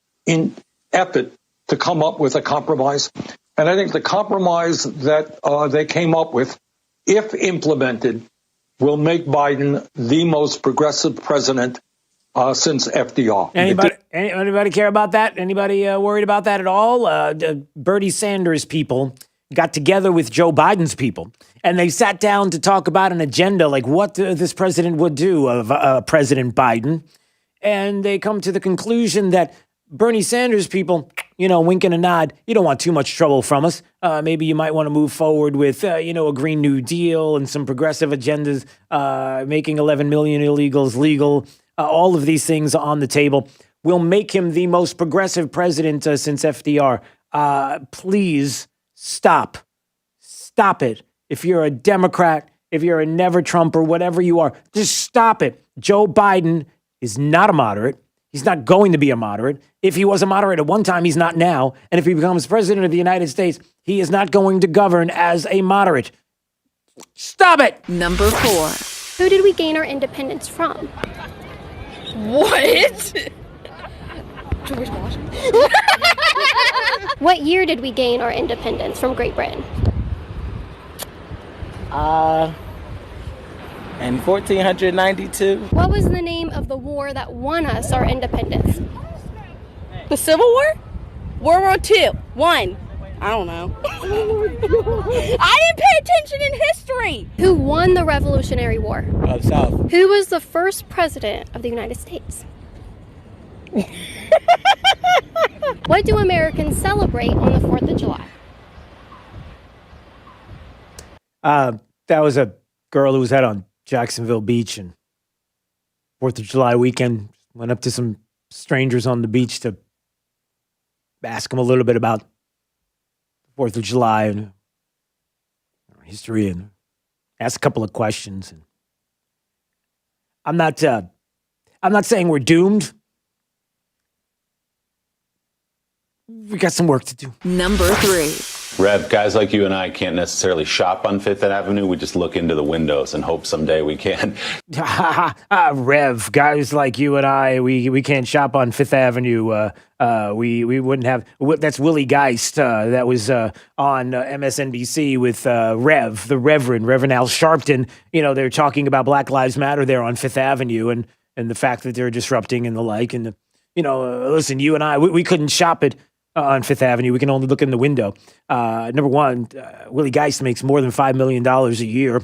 effort to come up with a compromise. And I think the compromise that they came up with, if implemented, will make Biden the most progressive president since FDR. Anybody care about that? Anybody worried about that at all? Bernie Sanders people got together with Joe Biden's people, and they sat down to talk about an agenda like what this president would do of President Biden. And they come to the conclusion that Bernie Sanders people, wink and a nod, you don't want too much trouble from us. Maybe you might want to move forward with, a Green New Deal and some progressive agendas, making 11 million illegals legal. All of these things on the table will make him the most progressive president since FDR. Please stop. Stop it. If you're a Democrat, if you're a never Trump or whatever you are, just stop it. Joe Biden is not a moderate. He's not going to be a moderate. If he was a moderate at one time, he's not now. And if he becomes president of the United States, he is not going to govern as a moderate. Stop it! Number 4. Who did we gain our independence from? What? George Washington. What year did we gain our independence from Great Britain? In 1492. What was the name of the war that won us our independence? The Civil War? World War II. One. I don't know. I didn't pay attention in history. Who won the Revolutionary War? South. Who was the first president of the United States? What do Americans celebrate on the 4th of July? That was a girl who was out on Jacksonville Beach and 4th of July weekend. Went up to some strangers on the beach to ask them a little bit about 4th of July and history and ask a couple of questions. And I'm not saying we're doomed. We got some work to do. Number 3. Rev, guys like you and I can't necessarily shop on Fifth Avenue. We just look into the windows and hope someday we can. Rev, guys like you and I, we can't shop on Fifth Avenue. We wouldn't have. That's Willie Geist. That was on MSNBC with the Reverend Al Sharpton. You know, they're talking about Black Lives Matter there on Fifth Avenue and the fact that they're disrupting and the like. And listen, you and I, we couldn't shop it on Fifth Avenue. We can only look in the window. Number one, Willie Geist makes more than $5 million a year.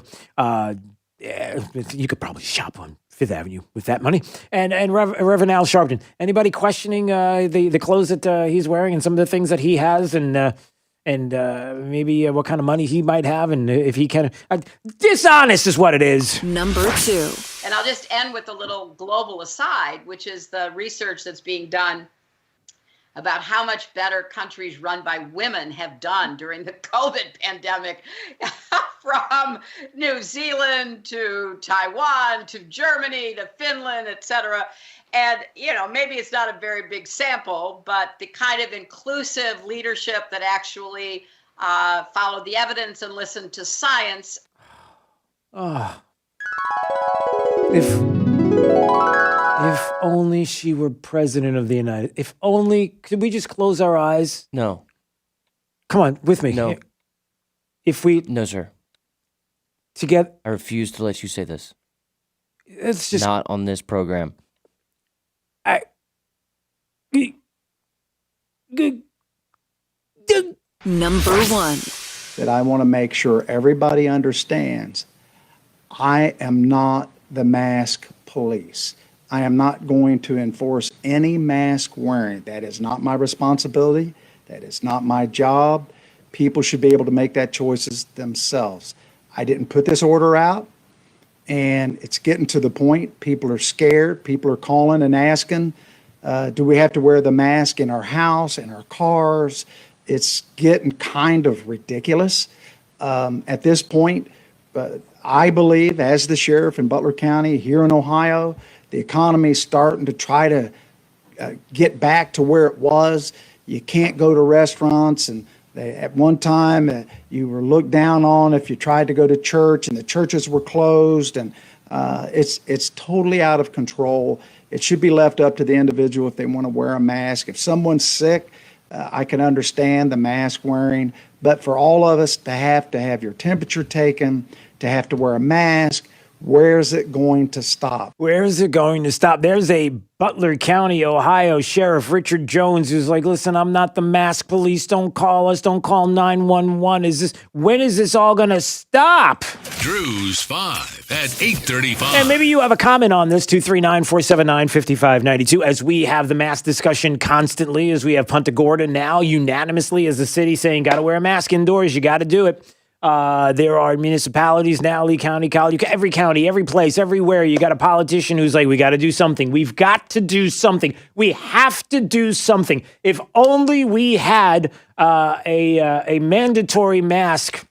You could probably shop on Fifth Avenue with that money. And Reverend Al Sharpton. Anybody questioning the clothes that he's wearing and some of the things that he has and maybe what kind of money he might have and if he can. Dishonest is what it is. Number 2. And I'll just end with a little global aside, which is the research that's being done about how much better countries run by women have done during the COVID pandemic, from New Zealand to Taiwan to Germany to Finland, etc. And, maybe it's not a very big sample, but the kind of inclusive leadership that actually followed the evidence and listened to science. If only she were president of the United. If only, could we just close our eyes? No. Come on, with me. No. No, sir. Together. I refuse to let you say this. It's just not on this program. Number 1. That I want to make sure everybody understands. I am not the mask police. I am not going to enforce any mask wearing. That is not my responsibility. That is not my job. People should be able to make that choices themselves. I didn't put this order out, and it's getting to the point. People are scared. People are calling and asking, do we have to wear the mask in our house, in our cars? It's getting kind of ridiculous. At this point, I believe, as the sheriff in Butler County here in Ohio, the economy is starting to try to get back to where it was. You can't go to restaurants, and at one time you were looked down on if you tried to go to church, and the churches were closed, and it's totally out of control. It should be left up to the individual if they want to wear a mask. If someone's sick, I can understand the mask wearing, but for all of us to have your temperature taken, to have to wear a mask, where is it going to stop? Where is it going to stop? There's a Butler County, Ohio Sheriff Richard Jones who's like, listen, I'm not the mask police. Don't call us. Don't call 911. When is this all going to stop? Drew's 5 at 8:35. And maybe you have a comment on this, 239-479-5592, as we have the mask discussion constantly, as we have Punta Gorda now unanimously as a city saying, got to wear a mask indoors. You got to do it. There are municipalities now, Lee County, every county, every place, everywhere. You got a politician who's like, we got to do something. We've got to do something. We have to do something. If only we had a mandatory mask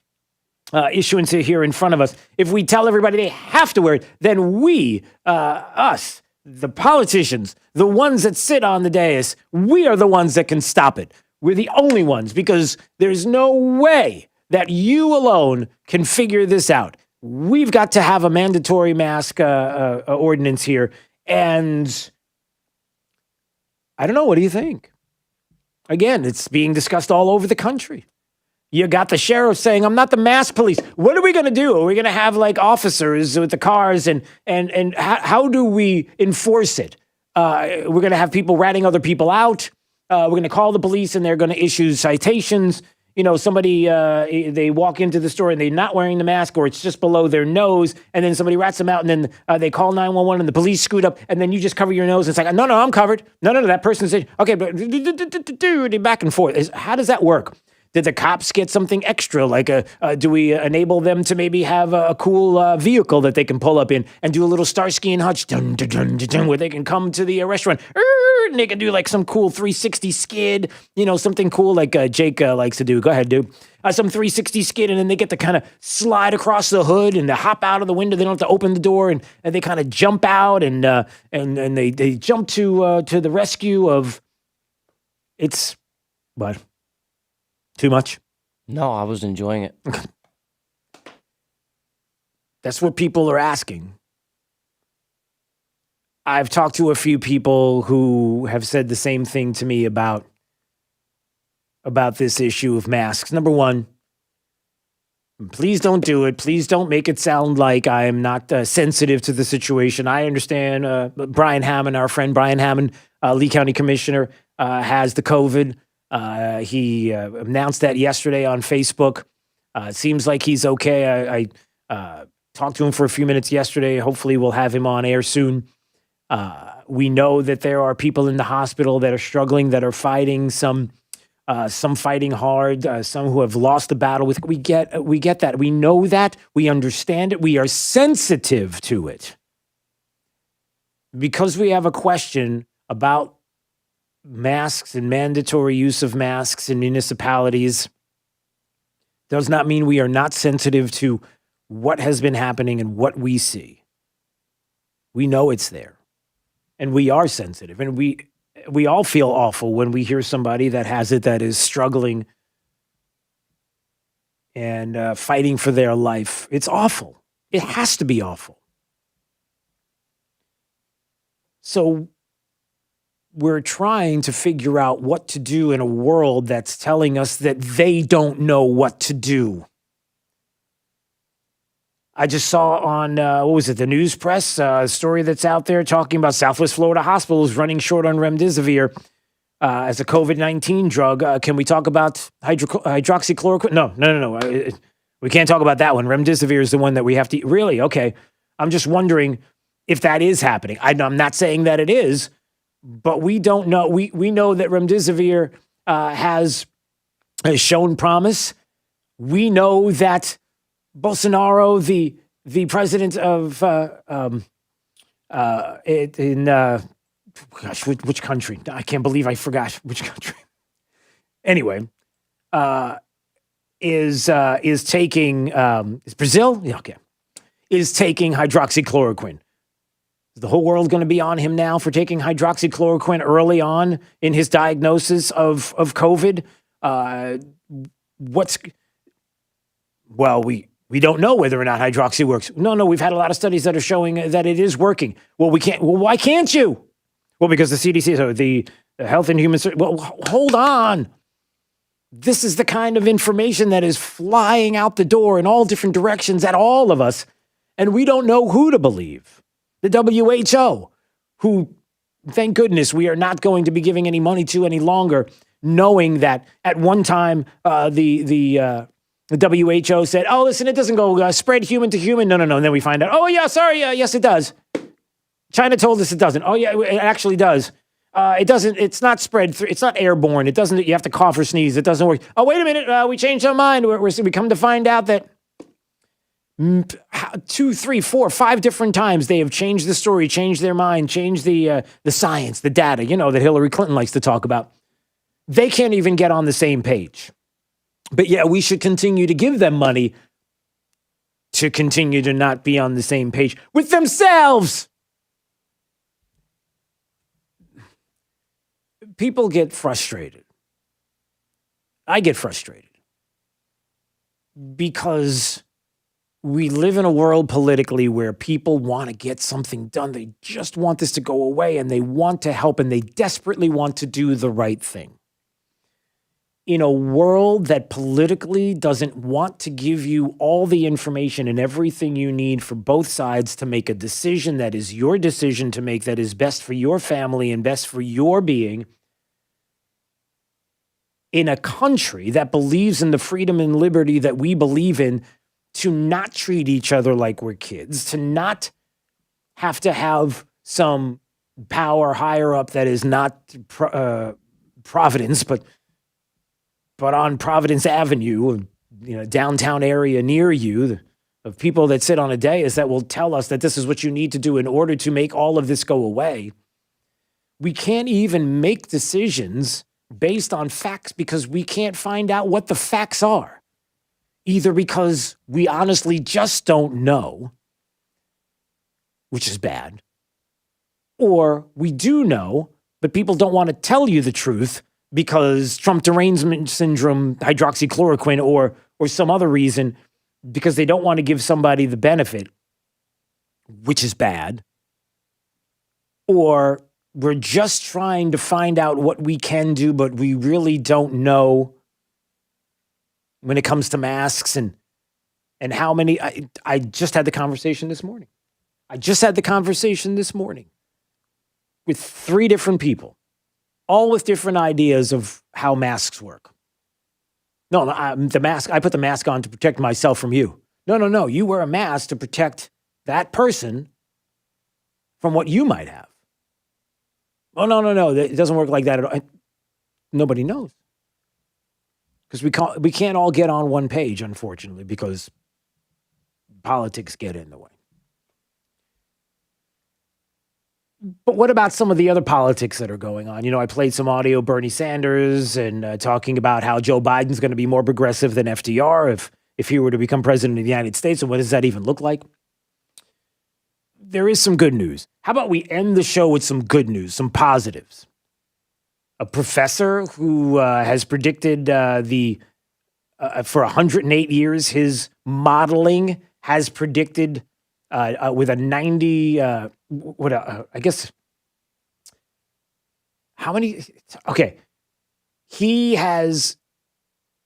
issuance here in front of us. If we tell everybody they have to wear it, then we, us, the politicians, the ones that sit on the dais, we are the ones that can stop it. We're the only ones, because there's no way that you alone can figure this out. We've got to have a mandatory mask ordinance here. And I don't know, what do you think? Again, it's being discussed all over the country. You got the sheriff saying, I'm not the mask police. What are we going to do? Are we going to have like officers with the cars and how do we enforce it? We're going to have people ratting other people out. We're going to call the police and they're going to issue citations. Somebody, they walk into the store and they're not wearing the mask, or it's just below their nose, and then somebody rats them out, and then they call 911 and the police scoot up, and then you just cover your nose. And it's like, no, I'm covered. No, that person said, okay, but back and forth. How does that work? Did the cops get something extra? Like, do we enable them to maybe have a cool vehicle that they can pull up in and do a little Starsky and Hutch, where they can come to the restaurant, and they can do like some cool 360 skid, something cool like Jake likes to do. Go ahead, dude. Some 360 skid, and then they get to kind of slide across the hood and to hop out of the window. They don't have to open the door, and they kind of jump out and they jump to the rescue of. It's what? Too much? No, I was enjoying it. That's what people are asking. I've talked to a few people who have said the same thing to me about this issue of masks. Number one, please don't do it. Please don't make it sound like I am not sensitive to the situation. I understand Brian Hammond, our friend Brian Hammond, Lee County Commissioner, has the COVID. He announced that yesterday on Facebook. It seems like he's okay. I talked to him for a few minutes yesterday. Hopefully we'll have him on air soon. We know that there are people in the hospital that are struggling, that are fighting, some fighting hard, some who have lost the battle with. We get that. We know that. We understand it. We are sensitive to it. Because we have a question about masks and mandatory use of masks in municipalities does not mean we are not sensitive to what has been happening and what we see. We know it's there. And we are sensitive. And we all feel awful when we hear somebody that has it, that is struggling and fighting for their life. It's awful. It has to be awful. So we're trying to figure out what to do in a world that's telling us that they don't know what to do. I just saw on, the news press, a story that's out there talking about Southwest Florida hospitals running short on remdesivir as a COVID-19 drug. Can we talk about hydroxychloroquine? No. We can't talk about that one. Remdesivir is the one that we have to, really? Okay. I'm just wondering if that is happening. I'm not saying that it is, but we don't know. We know that remdesivir has shown promise. We know that Bolsonaro, the president of which country? I can't believe I forgot which country. Anyway, is taking is Brazil? Yeah, okay. Is taking hydroxychloroquine. Is the whole world going to be on him now for taking hydroxychloroquine early on in his diagnosis of COVID? We don't know whether or not hydroxy works. No, we've had a lot of studies that are showing that it is working. Well, why can't you? Well, because the CDC, so the Health and Human Services, well, hold on. This is the kind of information that is flying out the door in all different directions at all of us, and we don't know who to believe. The WHO, who, thank goodness, we are not going to be giving any money to any longer, knowing that at one time the WHO said, oh, listen, it doesn't go spread human to human. No. And then we find out, oh, yeah, sorry. Yes, it does. China told us it doesn't. Oh, yeah, it actually does. It doesn't. It's not spread through. It's not airborne. It doesn't. You have to cough or sneeze. It doesn't work. Oh, wait a minute. We changed our mind. We come to find out that 2, 3, 4, 5 different times they have changed the story, changed their mind, changed the science, the data, that Hillary Clinton likes to talk about. They can't even get on the same page. But yeah, we should continue to give them money to continue to not be on the same page with themselves. People get frustrated. I get frustrated because we live in a world politically where people want to get something done. They just want this to go away and they want to help and they desperately want to do the right thing. In a world that politically doesn't want to give you all the information and everything you need for both sides to make a decision that is your decision to make, that is best for your family and best for your being, in a country that believes in the freedom and liberty that we believe in, to not treat each other like we're kids, to not have to have some power higher up that is not Providence, but on Providence Avenue, downtown area near you, of people that sit on a dais that will tell us that this is what you need to do in order to make all of this go away. We can't even make decisions based on facts because we can't find out what the facts are. Either because we honestly just don't know, which is bad, or we do know, but people don't want to tell you the truth because Trump derangement syndrome, hydroxychloroquine, or some other reason, because they don't want to give somebody the benefit, which is bad, or we're just trying to find out what we can do, but we really don't know when it comes to masks and how many. I just had the conversation this morning. With 3 different people, all with different ideas of how masks work. No, the mask, I put the mask on to protect myself from you. No. You wear a mask to protect that person from what you might have. Oh, no. It doesn't work like that at all. Nobody knows. Because we can't all get on one page, unfortunately, because politics get in the way. But what about some of the other politics that are going on? I played some audio, Bernie Sanders, and talking about how Joe Biden's going to be more progressive than FDR if he were to become president of the United States. And what does that even look like? There is some good news. How about we end the show with some good news, some positives? A professor who has predicted for 108 years, his modeling has predicted with a 90, I guess, how many? Okay. He has,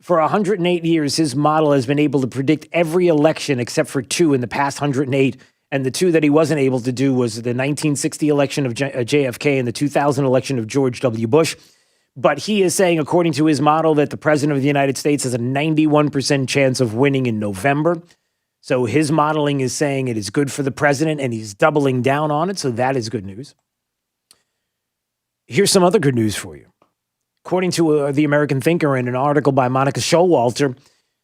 for 108 years, his model has been able to predict every election except for 2 in the past 108. And the 2 that he wasn't able to do was the 1960 election of JFK and the 2000 election of George W. Bush. But he is saying, according to his model, that the president of the United States has a 91% chance of winning in November. So his modeling is saying it is good for the president, and he's doubling down on it. So that is good news. Here's some other good news for you. According to the American Thinker in an article by Monica Showalter,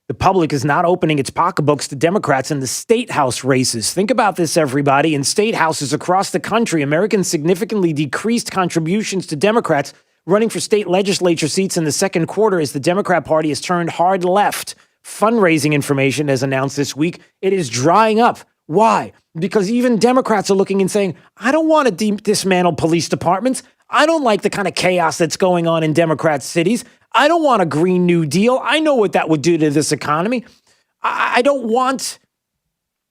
the public is not opening its pocketbooks to Democrats in the state house races. Think about this, everybody. In state houses across the country, Americans significantly decreased contributions to Democrats running for state legislature seats in the second quarter as the Democrat Party has turned hard left. Fundraising information as announced this week, it is drying up. Why? Because even Democrats are looking and saying, I don't want to dismantle police departments. I don't like the kind of chaos that's going on in Democrat cities. I don't want a Green New Deal. I know what that would do to this economy. I don't want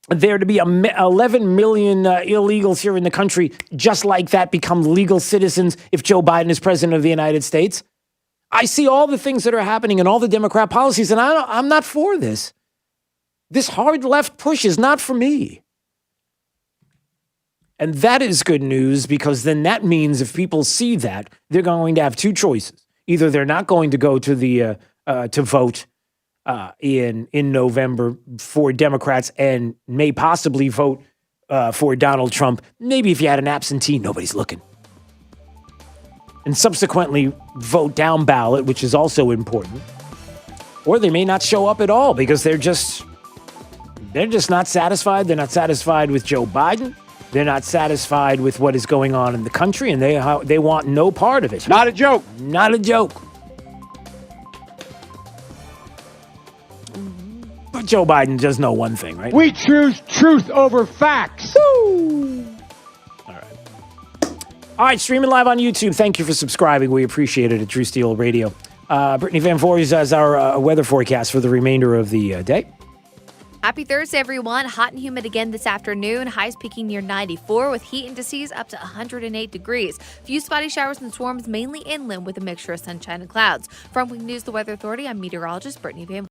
there to be 11 million illegals here in the country just like that become legal citizens if Joe Biden is president of the United States. I see all the things that are happening and all the Democrat policies, and I'm not for this. This hard left push is not for me. And that is good news, because then that means if people see that, they're going to have 2 choices. Either they're not going to go to the to vote in November for Democrats and may possibly vote for Donald Trump. Maybe if you had an absentee, nobody's looking. And subsequently vote down ballot, which is also important. Or they may not show up at all because they're just not satisfied. They're not satisfied with Joe Biden. They're not satisfied with what is going on in the country, and they want no part of it. Not a joke. Not a joke. But Joe Biden does know one thing, right? We choose truth over facts. All right, streaming live on YouTube. Thank you for subscribing. We appreciate it at True Steel Radio. Brittany Van Voorhees has our weather forecast for the remainder of the day. Happy Thursday, everyone. Hot and humid again this afternoon. Highs peaking near 94 with heat indices up to 108 degrees. Few spotty showers and swarms mainly inland with a mixture of sunshine and clouds. From Wing News, the Weather Authority, I'm meteorologist Brittany Van